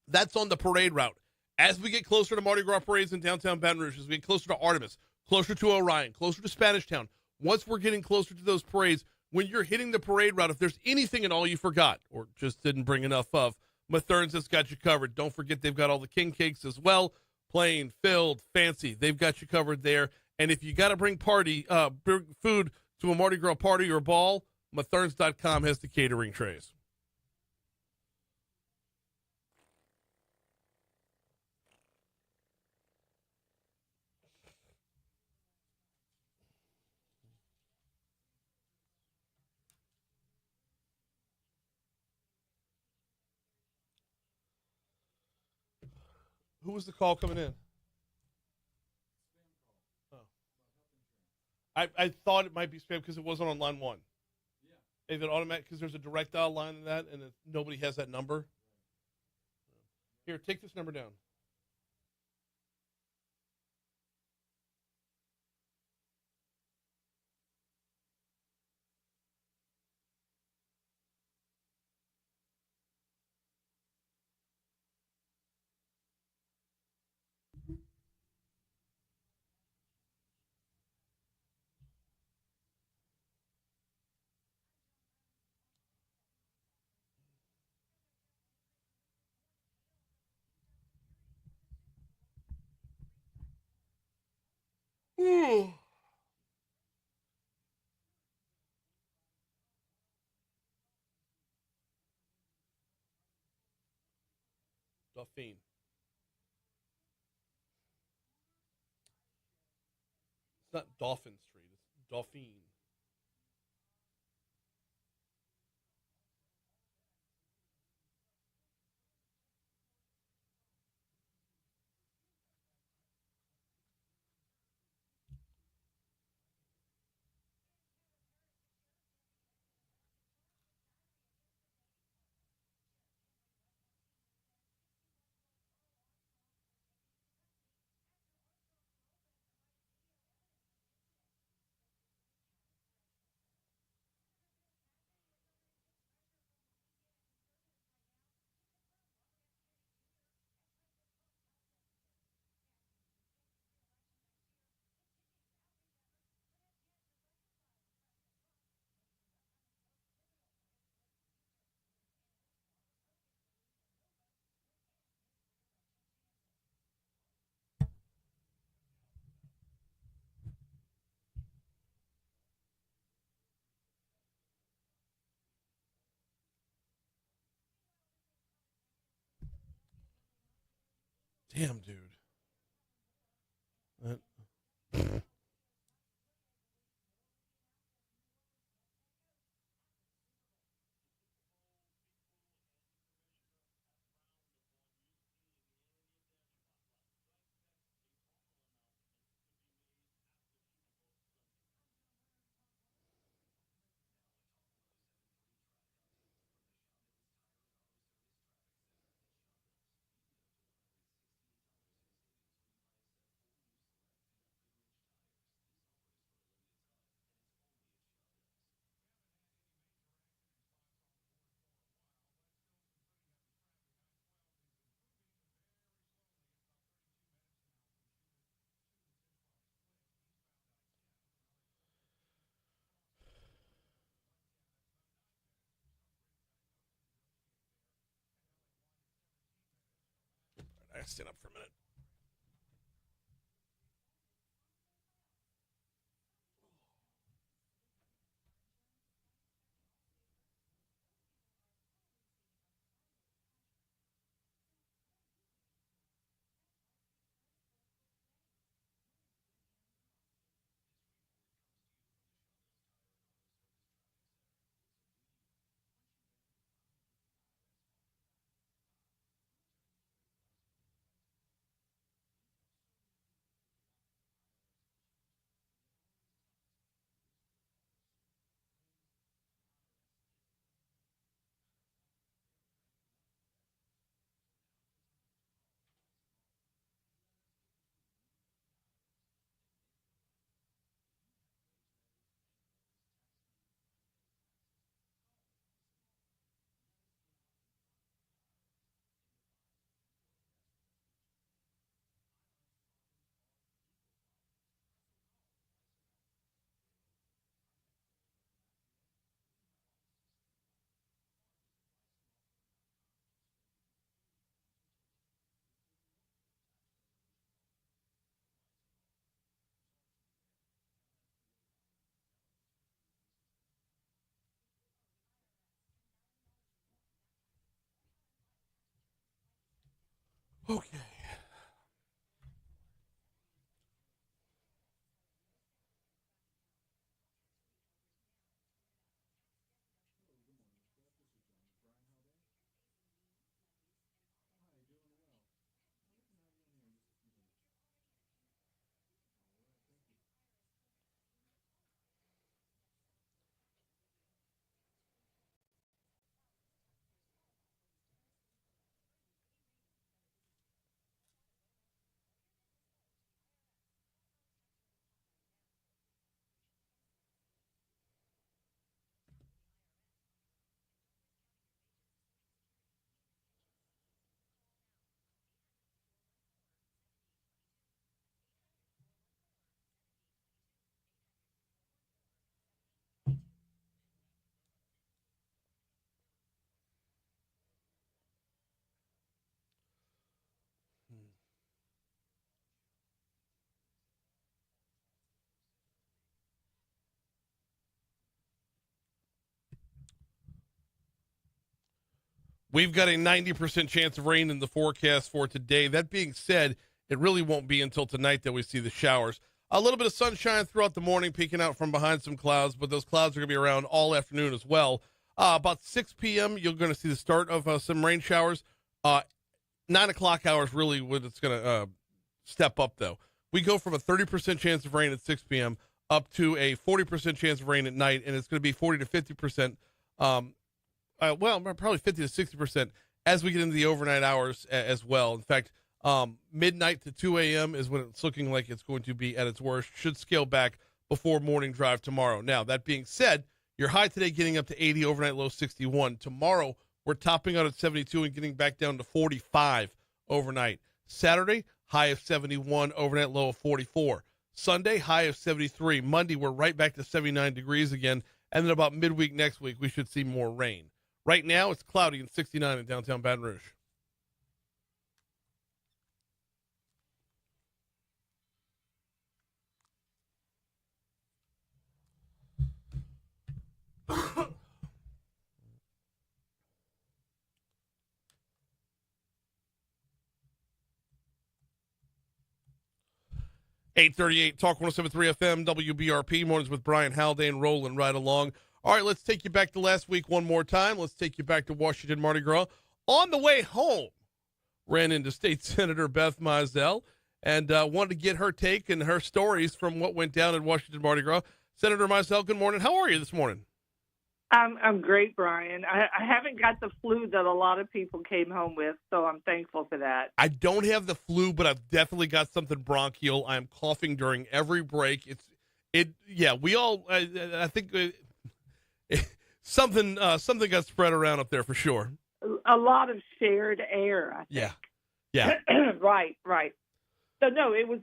That's on the parade route. As we get closer to Mardi Gras parades in downtown Baton Rouge, as we get closer to Artemis, closer to Orion, closer to Spanish Town, once we're getting closer to those parades, when you're hitting the parade route, if there's anything at all you forgot or just didn't bring enough of, Mathern's has got you covered. Don't forget they've got all the king cakes as well, plain, filled, fancy. They've got you covered there. And if you got to bring food to a Mardi Gras party or ball, Matherns.com has the catering trays. Who was the call coming in? Oh. I thought it might be spam because it wasn't on line 1. Yeah. Is it automatic because there's a direct dial line in that and nobody has that number? Here, take this number down. Ooh. Dauphine. It's not Dauphin Street. It's Dauphine. Damn, dude. I stand up for a minute. Okay. We've got a 90% chance of rain in the forecast for today. That being said, it really won't be until tonight that we see the showers. A little bit of sunshine throughout the morning, peeking out from behind some clouds, but those clouds are going to be around all afternoon as well. About 6 p.m., you're going to see the start of some rain showers. 9 o'clock hours really when it's going to step up, though. We go from a 30% chance of rain at 6 p.m. up to a 40% chance of rain at night, and it's going to be 40 to 50%. Well, probably 50 to 60% as we get into the overnight hours as well. In fact, midnight to 2 a.m. is when it's looking like it's going to be at its worst. Should scale back before morning drive tomorrow. Now, that being said, your high today getting up to 80, overnight low 61. Tomorrow, we're topping out at 72 and getting back down to 45 overnight. Saturday, high of 71, overnight low of 44. Sunday, high of 73. Monday, we're right back to 79 degrees again. And then about midweek next week, we should see more rain. Right now, it's cloudy and 69 in downtown Baton Rouge. .838 Talk 107.3 FM WBRP mornings with Brian Haldane rolling right along. All right, let's take you back to last week one more time. Let's take you back to Washington Mardi Gras. On the way home, ran into State Senator Beth Mizell and wanted to get her take and her stories from what went down at Washington Mardi Gras. Senator Mizell, good morning. How are you this morning?
I'm great, Brian. I haven't got the flu that a lot of people came home with, so I'm thankful for that.
I don't have the flu, but I've definitely got something bronchial. I'm coughing during every break. We all, I think something got spread around up there for sure.
A lot of shared air, I think.
Yeah.
Right. So, no, it was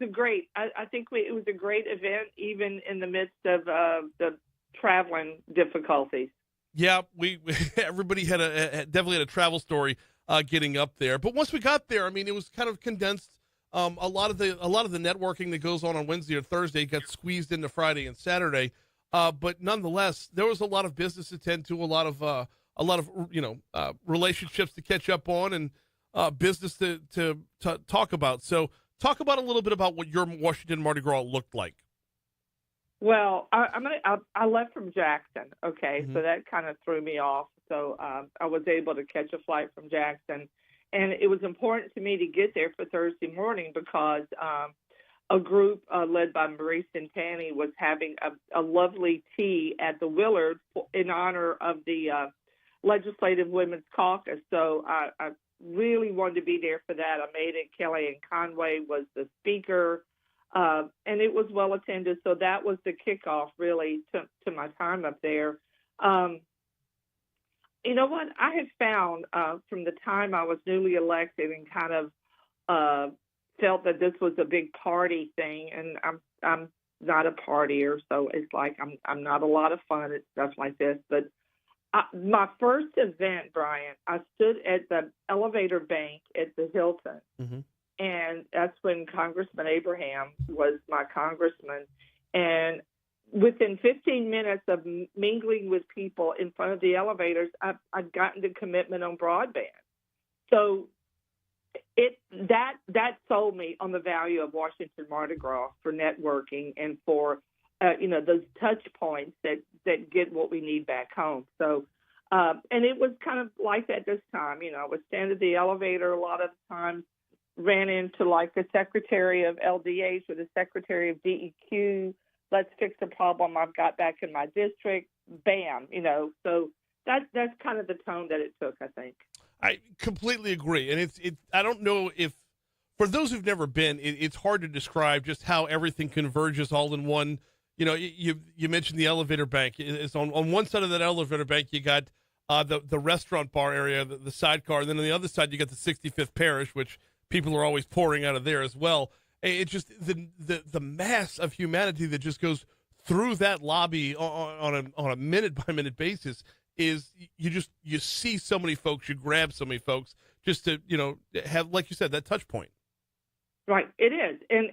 I think it was a great event, even in the midst of the traveling difficulties.
Yeah, we everybody definitely had a travel story getting up there. But once we got there, I mean, it was kind of condensed. A lot of the networking that goes on Wednesday or Thursday got squeezed into Friday and Saturday. But nonetheless, there was a lot of business to attend to, a lot of relationships to catch up on, and business to talk about. So, talk about a little bit about what your Washington Mardi Gras looked like.
Well, I left from Jackson, okay, so that kind of threw me off. So I was able to catch a flight from Jackson, and it was important to me to get there for Thursday morning because a group led by Marie Santani was having a lovely tea at the Willard in honor of the Legislative Women's Caucus. So I really wanted to be there for that. I made it. Kellyanne Conway was the speaker. And it was well attended, so that was the kickoff, really, to my time up there. You know what? I had found from the time I was newly elected and kind of felt that this was a big party thing, and I'm not a partier, so it's like I'm not a lot of fun at stuff like this. But my first event, Brian, I stood at the elevator bank at the Hilton. Mm-hmm. And that's when Congressman Abraham was my congressman. And within 15 minutes of mingling with people in front of the elevators, I'd gotten the commitment on broadband. So that sold me on the value of Washington Mardi Gras for networking and for those touch points that get what we need back home. So and it was kind of like that this time. I would stand at the elevator a lot of times, ran into like the secretary of LDH or the secretary of DEQ. Let's fix a problem I've got back in my district. Bam, So that's kind of the tone that it took, I think.
I completely agree, and I don't know if, for those who've never been, it's hard to describe just how everything converges all in one. You mentioned the elevator bank. It's on one side of that elevator bank, you got the restaurant bar area, the sidecar, and then on the other side you got the 65th Parish, which people are always pouring out of there as well. It's just the mass of humanity that just goes through that lobby on a minute by minute basis is you see so many folks, you grab so many folks just to have, like you said, that touch point.
Right, it is, and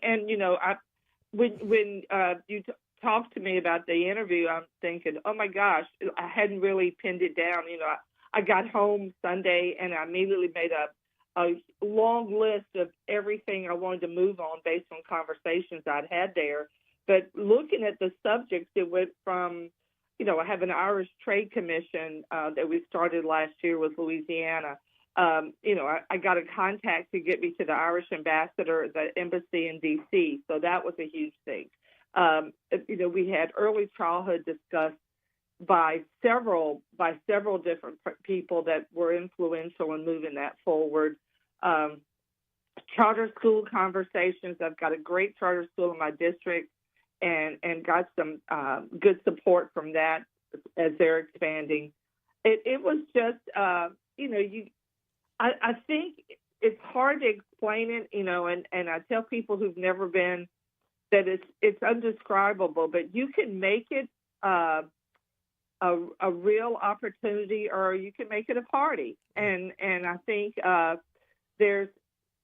when you talked to me about the interview, I'm thinking, oh my gosh, I hadn't really pinned it down. I got home Sunday and I immediately made a long list of everything I wanted to move on based on conversations I'd had there. But looking at the subjects, it went from, I have an Irish Trade Commission that we started last year with Louisiana. I got a contact to get me to the Irish ambassador at the embassy in D.C., so that was a huge thing. We had early childhood discussed by several different people that were influential in moving that forward. Charter school conversations. I've got a great charter school in my district and got some good support from that as they're expanding. It was just, I think it's hard to explain it, and I tell people who've never been that it's undescribable, but you can make it a real opportunity, or you can make it a party. And I think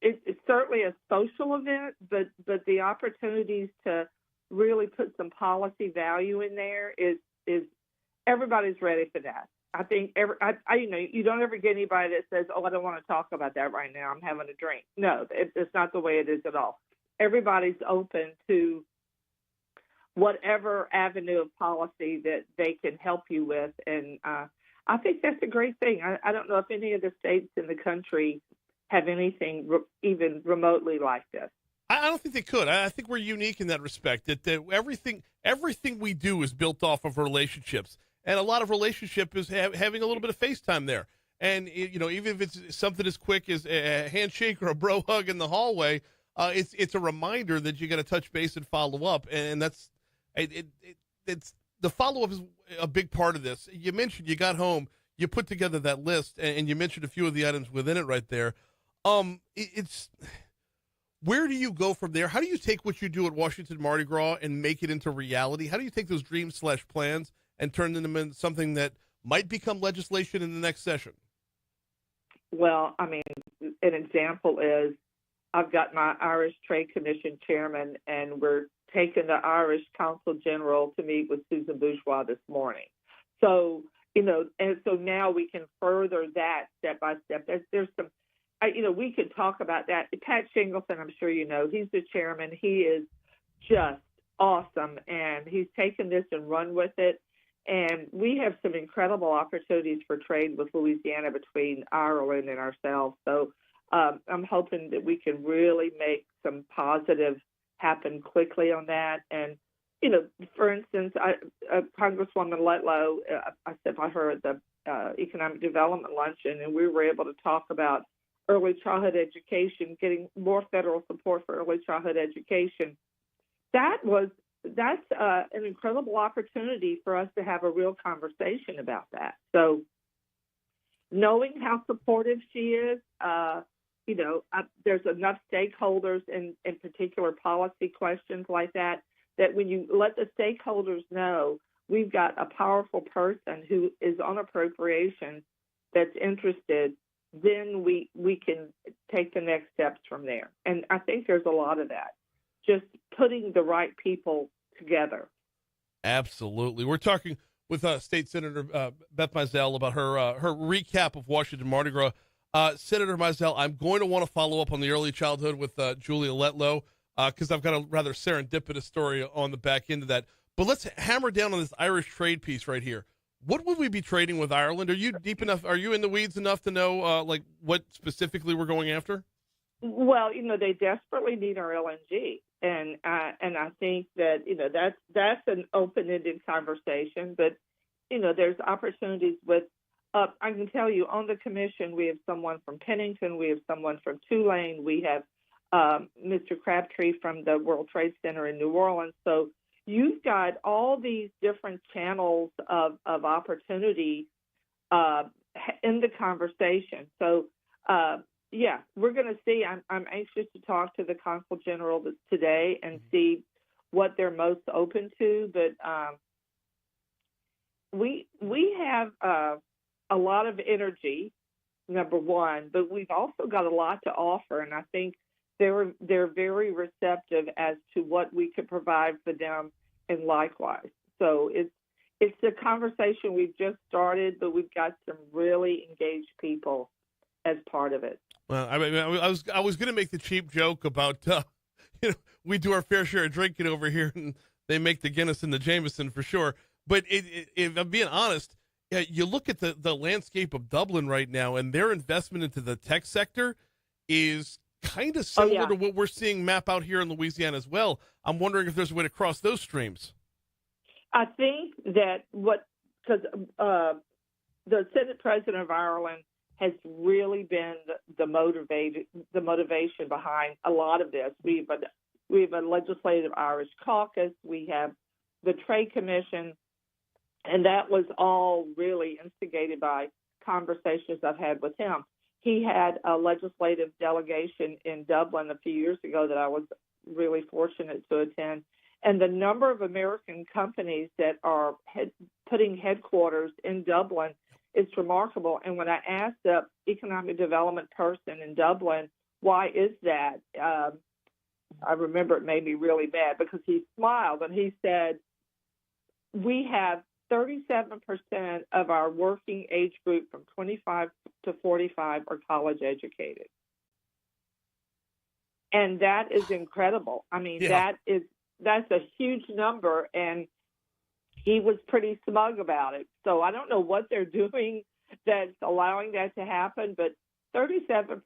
it's certainly a social event, but the opportunities to really put some policy value in there is everybody's ready for that. I think you don't ever get anybody that says, "Oh, I don't want to talk about that right now. I'm having a drink." No, it's not the way it is at all. Everybody's open to whatever avenue of policy that they can help you with. And I think that's a great thing. I don't know if any of the states in the country have anything even remotely like this.
I don't think they could. I think we're unique in that respect, that everything we do is built off of relationships. And a lot of relationship is having a little bit of FaceTime there. And, even if it's something as quick as a handshake or a bro hug in the hallway, it's a reminder that you got to touch base and follow up. And that's it's the follow up is a big part of this. You mentioned you got home, you put together that list, and you mentioned a few of the items within it right there. It's where do you go from there? How do you take what you do at Washington Mardi Gras and make it into reality? How do you take those dreams/plans and turn them into something that might become legislation in the next session?
Well, I mean, an example is I've got my Irish Trade Commission chairman, and we're taking the Irish Consul General to meet with Susan Bourgeois this morning. So, and so now we can further that step by step. There's some, we could talk about that. Pat Shingleton, I'm sure he's the chairman. He is just awesome, and he's taken this and run with it. And we have some incredible opportunities for trade with Louisiana between Ireland and ourselves. So I'm hoping that we can really make some positive happen quickly on that. And, for instance, Congresswoman Letlow, I sat by her at the Economic Development Luncheon, and we were able to talk about early childhood education, getting more federal support for early childhood education. That's an incredible opportunity for us to have a real conversation about that. So knowing how supportive she is, there's enough stakeholders in particular policy questions like that when you let the stakeholders know we've got a powerful person who is on appropriations that's interested, then we can take the next steps from there. And I think there's a lot of that, just putting the right people together.
Absolutely. We're talking with State Senator Beth Mizell about her recap of Washington Mardi Gras. Senator Mizell, I'm going to want to follow up on the early childhood with Julia Letlow because I've got a rather serendipitous story on the back end of that. But let's hammer down on this Irish trade piece right here. What would we be trading with Ireland? Are you deep enough? Are you in the weeds enough to know like what specifically we're going after?
Well, they desperately need our LNG, and I think that that's an open-ended conversation. But there's opportunities with. I can tell you on the commission we have someone from Pennington, we have someone from Tulane, we have Mr. Crabtree from the World Trade Center in New Orleans. So you've got all these different channels of opportunity in the conversation. So. Yeah, we're going to see. I'm anxious to talk to the Consul General today and see what they're most open to. But we have a lot of energy, number one, but we've also got a lot to offer, and I think they're very receptive as to what we could provide for them, and likewise. So it's a conversation we've just started, but we've got some really engaged people as part of it.
Well, I mean, I was going to make the cheap joke about we do our fair share of drinking over here, and they make the Guinness and the Jameson for sure. But if I'm being honest, you look at the landscape of Dublin right now, and their investment into the tech sector is kind of similar to what we're seeing map out here in Louisiana as well. I'm wondering if there's a way to cross those streams.
I think that because the Senate President of Ireland has really been the motivation behind a lot of this. We have a legislative Irish caucus. We have the Trade Commission, and that was all really instigated by conversations I've had with him. He had a legislative delegation in Dublin a few years ago that I was really fortunate to attend, and the number of American companies that are putting headquarters in Dublin, it's remarkable. And when I asked the economic development person in Dublin, why is that? I remember it made me really mad because he smiled and he said, we have 37% of our working age group from 25 to 45 are college educated. And that is incredible. I mean, that's a huge number. And he was pretty smug about it. So I don't know what they're doing that's allowing that to happen, but 37%,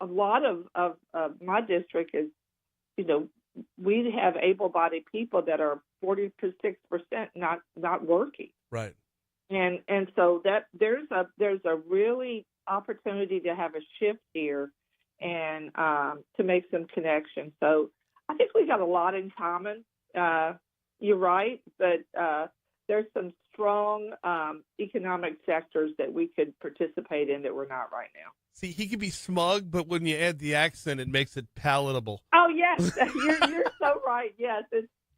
a lot of my district is, we have able-bodied people that are 46% not working.
Right.
And so that there's a really opportunity to have a shift here and to make some connections. So I think we got a lot in common. You're right, but there's some strong economic sectors that we could participate in that we're not right now.
See, he can be smug, but when you add the accent, it makes it palatable.
Oh, yes, you're so right. Yes,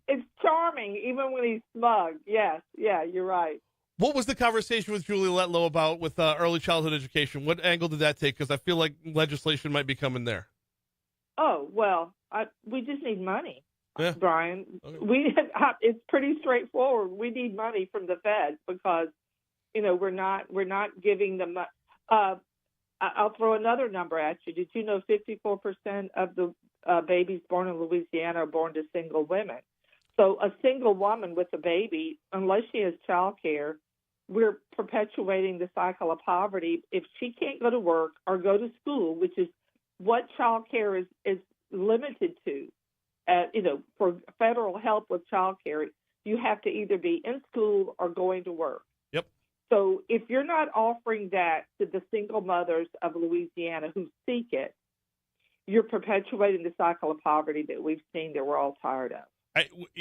it's charming, even when he's smug. Yes, yeah, you're right.
What was the conversation with Julie Letlow about with early childhood education? What angle did that take? Because I feel like legislation might be coming there.
Oh, well, we just need money.
Yeah.
Brian,
Okay.
It's pretty straightforward. We need money from the Fed because, we're not giving them. I'll throw another number at you. Did you know 54% of the babies born in Louisiana are born to single women? So a single woman with a baby, unless she has child care, we're perpetuating the cycle of poverty. If she can't go to work or go to school, which is what child care is limited to, for federal help with child care, you have to either be in school or going to work.
Yep.
So if you're not offering that to the single mothers of Louisiana who seek it, you're perpetuating the cycle of poverty that we've seen that we're all tired of.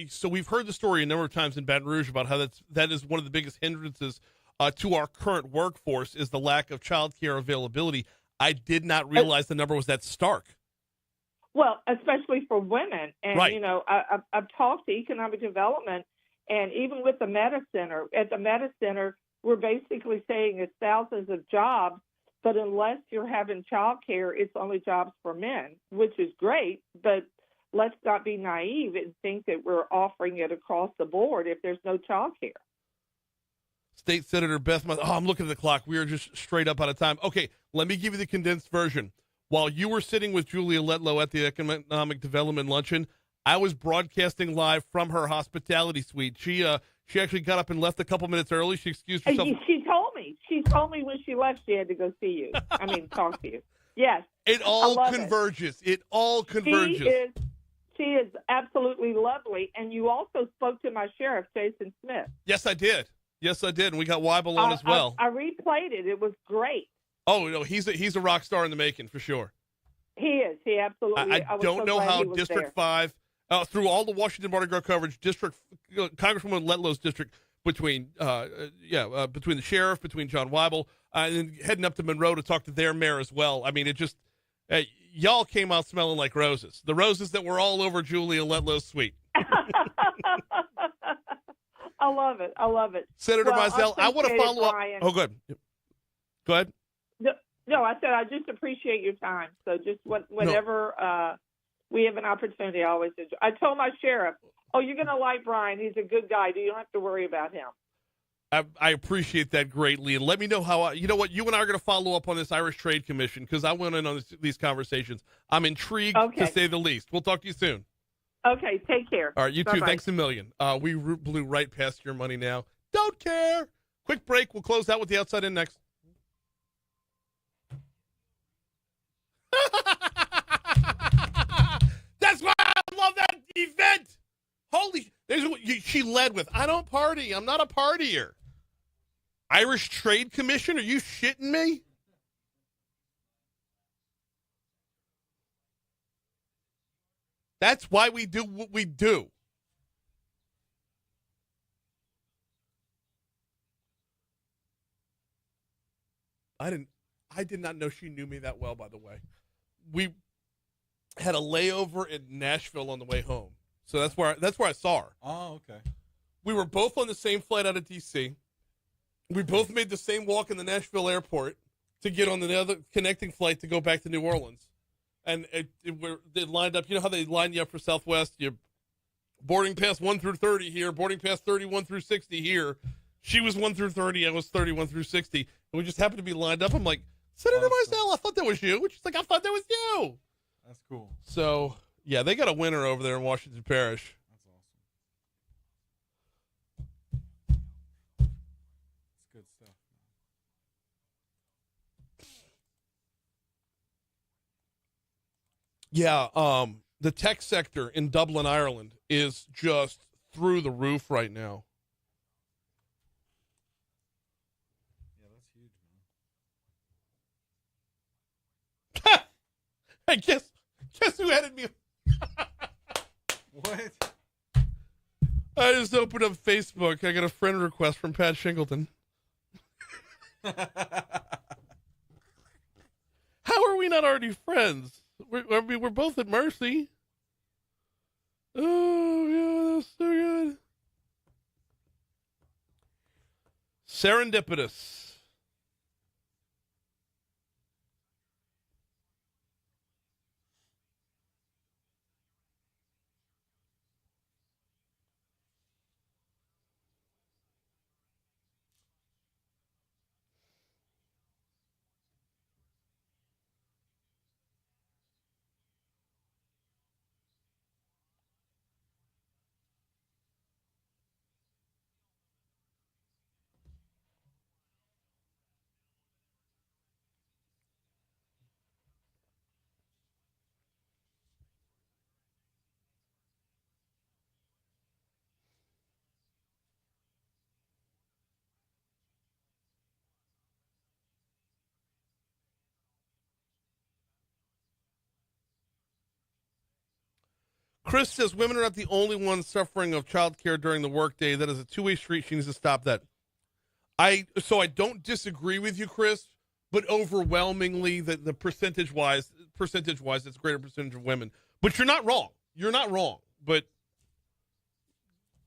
So we've heard the story a number of times in Baton Rouge about how that is one of the biggest hindrances to our current workforce is the lack of child care availability. I did not realize the number was that stark.
Well, especially for women. And,
right.
I've talked to economic development, and even with the Meta Center, at the Meta Center, we're basically saying it's thousands of jobs, but unless you're having child care, it's only jobs for men, which is great, but let's not be naive and think that we're offering it across the board if there's no child care.
State Senator Beth Mizell. Oh, I'm looking at the clock. We are just straight up out of time. Okay, let me give you the condensed version. While you were sitting with Julia Letlow at the Economic Development Luncheon, I was broadcasting live from her hospitality suite. She actually got up and left a couple minutes early. She excused herself.
She told me. She told me when she left she had to go see you. Talk to you. Yes.
It all converges. It all converges.
She is absolutely lovely. And you also spoke to my sheriff, Jason Smith.
Yes, I did. And we got Weibel on as well.
I replayed it. It was great.
Oh, no, he's a rock star in the making for sure.
He is. He absolutely.
I don't know how District 5, through all the Washington Mardi Gras coverage, Congresswoman Letlow's district between the sheriff, between John Weibel, and then heading up to Monroe to talk to their mayor as well. I mean, it just y'all came out smelling like roses. The roses that were all over Julia Letlow's suite.
I love it.
Senator Mizell, I want to follow up. Oh, good. Go ahead.
No, I said I just appreciate your time. So just whenever we have an opportunity, I always enjoy. I told my sheriff, "Oh, you're going to like Brian. He's a good guy. You don't have to worry about him."
I appreciate that greatly, and let me know how. You know what? You and I are going to follow up on this Irish Trade Commission because I went in on these conversations. I'm intrigued to say the least. We'll talk to you soon.
Okay, take care.
All right, you too.
Bye-bye.
Thanks a million. We blew right past your money now. Don't care. Quick break. We'll close out with the outside in next. That's why I love that event. Holy, there's what she led with. I don't party. I'm not a partier. Irish Trade Commission? Are you shitting me? That's why we do what we do. I did not know she knew me that well, by the way. We had a layover in Nashville on the way home. So that's where I saw her.
Oh, okay.
We were both on the same flight out of D.C. We both made the same walk in the Nashville airport to get on the other connecting flight to go back to New Orleans. And they lined up. You know how they line you up for Southwest? You boarding pass 1 through 30 here, boarding pass 31 through 60 here. She was 1 through 30. I was 31 through 60. And we just happened to be lined up. I'm like, Senator Mizell, I thought that was you. She's like, I thought that was you.
That's cool.
So, yeah, they got a winner over there in Washington Parish.
That's awesome. That's good stuff.
Yeah, the tech sector in Dublin, Ireland is just through the roof right now.
Yeah, that's huge, man.
Hey, guess who added me?
What?
I just opened up Facebook. I got a friend request from Pat Shingleton. How are we not already friends? We're both at Mercy. Oh, yeah, that's so good. Serendipitous. Chris says women are not the only ones suffering of child care during the workday. That is a two-way street. She needs to stop that. I don't disagree with you, Chris, but overwhelmingly, the percentage-wise, it's a greater percentage of women. But you're not wrong. You're not wrong. But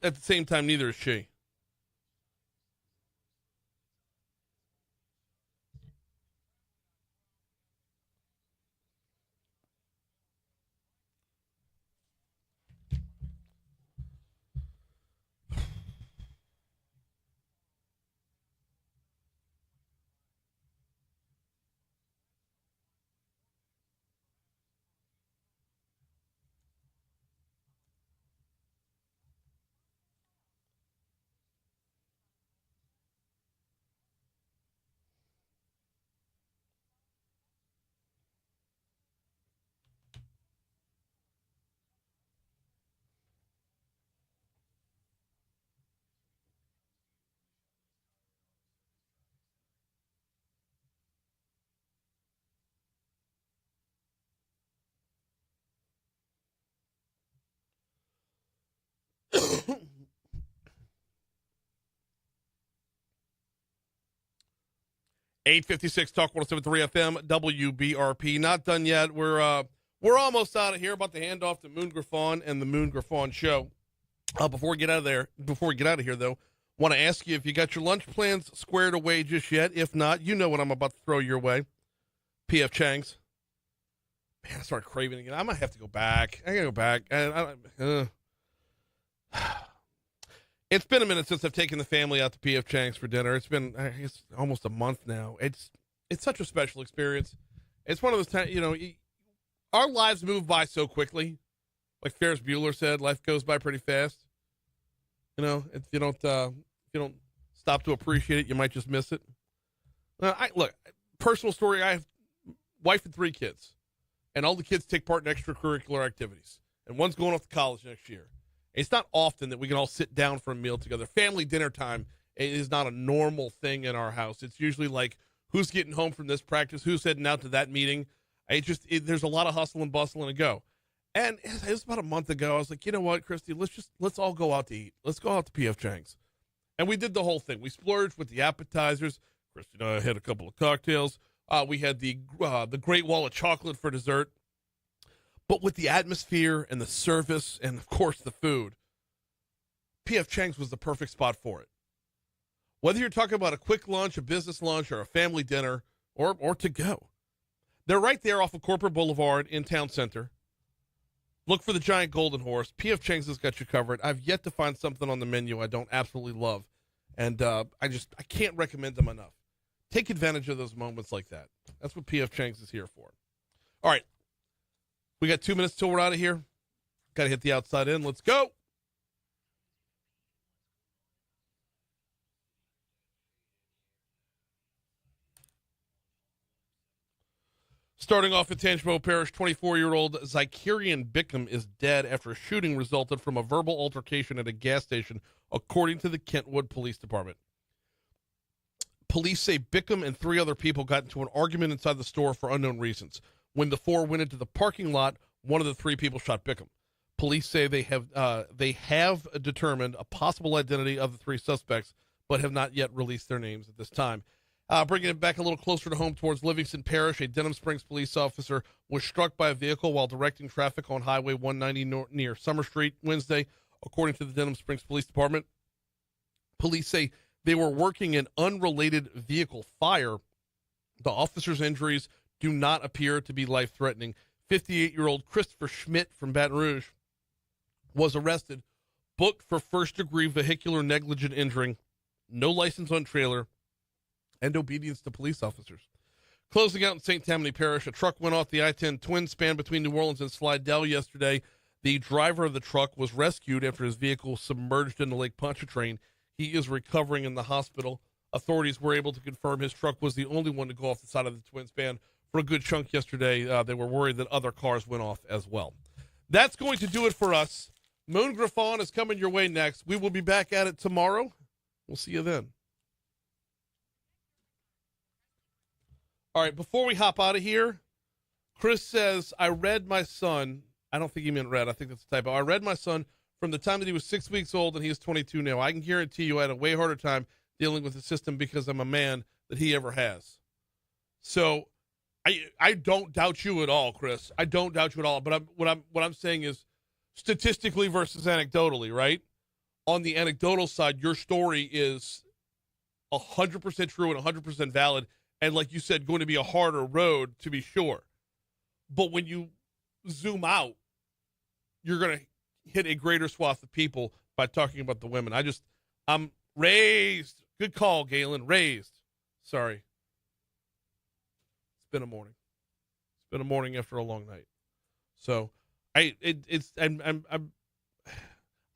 at the same time, neither is she. 856 Talk 107.3 FM, WBRP. Not done yet. We're almost out of here. About to hand off to Moon Griffon and the Moon Griffon Show. Before we get out of here, though, want to ask you if you got your lunch plans squared away just yet. If not, you know what I'm about to throw your way. P.F. Chang's. Man, I started craving again. I might have to go back. I gotta go back. It's been a minute since I've taken the family out to P.F. Chang's for dinner. It's been almost a month now. It's such a special experience. It's one of those times, our lives move by so quickly. Like Ferris Bueller said, life goes by pretty fast. If you don't stop to appreciate it, you might just miss it. Look, personal story. I have wife and 3 kids, and all the kids take part in extracurricular activities. And one's going off to college next year. It's not often that we can all sit down for a meal together. Family dinner time is not a normal thing in our house. It's usually like who's getting home from this practice, who's heading out to that meeting. There's a lot of hustle and bustle and a go. And it was about a month ago. I was like, you know what, Christy, let's all go out to eat. Let's go out to P.F. Chang's. And we did the whole thing. We splurged with the appetizers. Christy and I had a couple of cocktails. We had the Great Wall of Chocolate for dessert. But with the atmosphere and the service and, of course, the food, P.F. Chang's was the perfect spot for it. Whether you're talking about a quick lunch, a business lunch, or a family dinner, or to go. They're right there off of Corporate Boulevard in Town Center. Look for the giant golden horse. P.F. Chang's has got you covered. I've yet to find something on the menu I don't absolutely love. And I can't recommend them enough. Take advantage of those moments like that. That's what P.F. Chang's is here for. All right. We got 2 minutes till we're out of here. Got to hit the outside in. Let's go. Starting off at Tangipahoa Parish, 24-year-old Zacharian Bickham is dead after a shooting resulted from a verbal altercation at a gas station, according to the Kentwood Police Department. Police say Bickham and 3 other people got into an argument inside the store for unknown reasons. When the 4 went into the parking lot, one of the 3 people shot Bickham. Police say they have determined a possible identity of the 3 suspects, but have not yet released their names at this time. Bringing it back a little closer to home towards Livingston Parish, a Denham Springs police officer was struck by a vehicle while directing traffic on Highway 190 near Summer Street Wednesday, according to the Denham Springs Police Department. Police say they were working an unrelated vehicle fire. The officer's injuries do not appear to be life-threatening. 58-year-old Christopher Schmidt from Baton Rouge was arrested, booked for first-degree vehicular negligent injuring, no license on trailer, and obedience to police officers. Closing out in St. Tammany Parish, a truck went off the I-10 twin span between New Orleans and Slidell yesterday. The driver of the truck was rescued after his vehicle submerged in the Lake Pontchartrain. He is recovering in the hospital. Authorities were able to confirm his truck was the only one to go off the side of the twin span for a good chunk yesterday. They were worried that other cars went off as well. That's going to do it for us. Moon Griffon is coming your way next. We will be back at it tomorrow. We'll see you then. All right, before we hop out of here, Chris says, I read my son. I don't think he meant read. I think that's a typo. I read my son from the time that he was 6 weeks old, and he is 22 now. I can guarantee you I had a way harder time dealing with the system because I'm a man than he ever has. So I don't doubt you at all, Chris. I don't doubt you at all. But what I'm saying is statistically versus anecdotally, right? On the anecdotal side, your story is 100% true and 100% valid. And like you said, going to be a harder road to be sure. But when you zoom out, you're going to hit a greater swath of people by talking about the women. I'm raised. Good call, Galen. Raised. Sorry. It's been a morning. It's been a morning after a long night. So I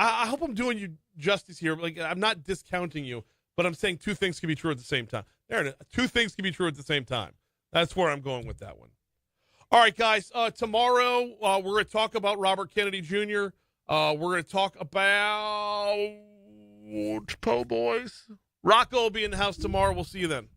hope I'm doing you justice here. Like, I'm not discounting you, but I'm saying 2 things can be true at the same time. There it is. 2 things can be true at the same time. That's where I'm going with that one. All right, guys. Tomorrow, we're going to talk about Robert Kennedy Jr. We're going to talk about Po' Boys. Rocco will be in the house tomorrow. We'll see you then.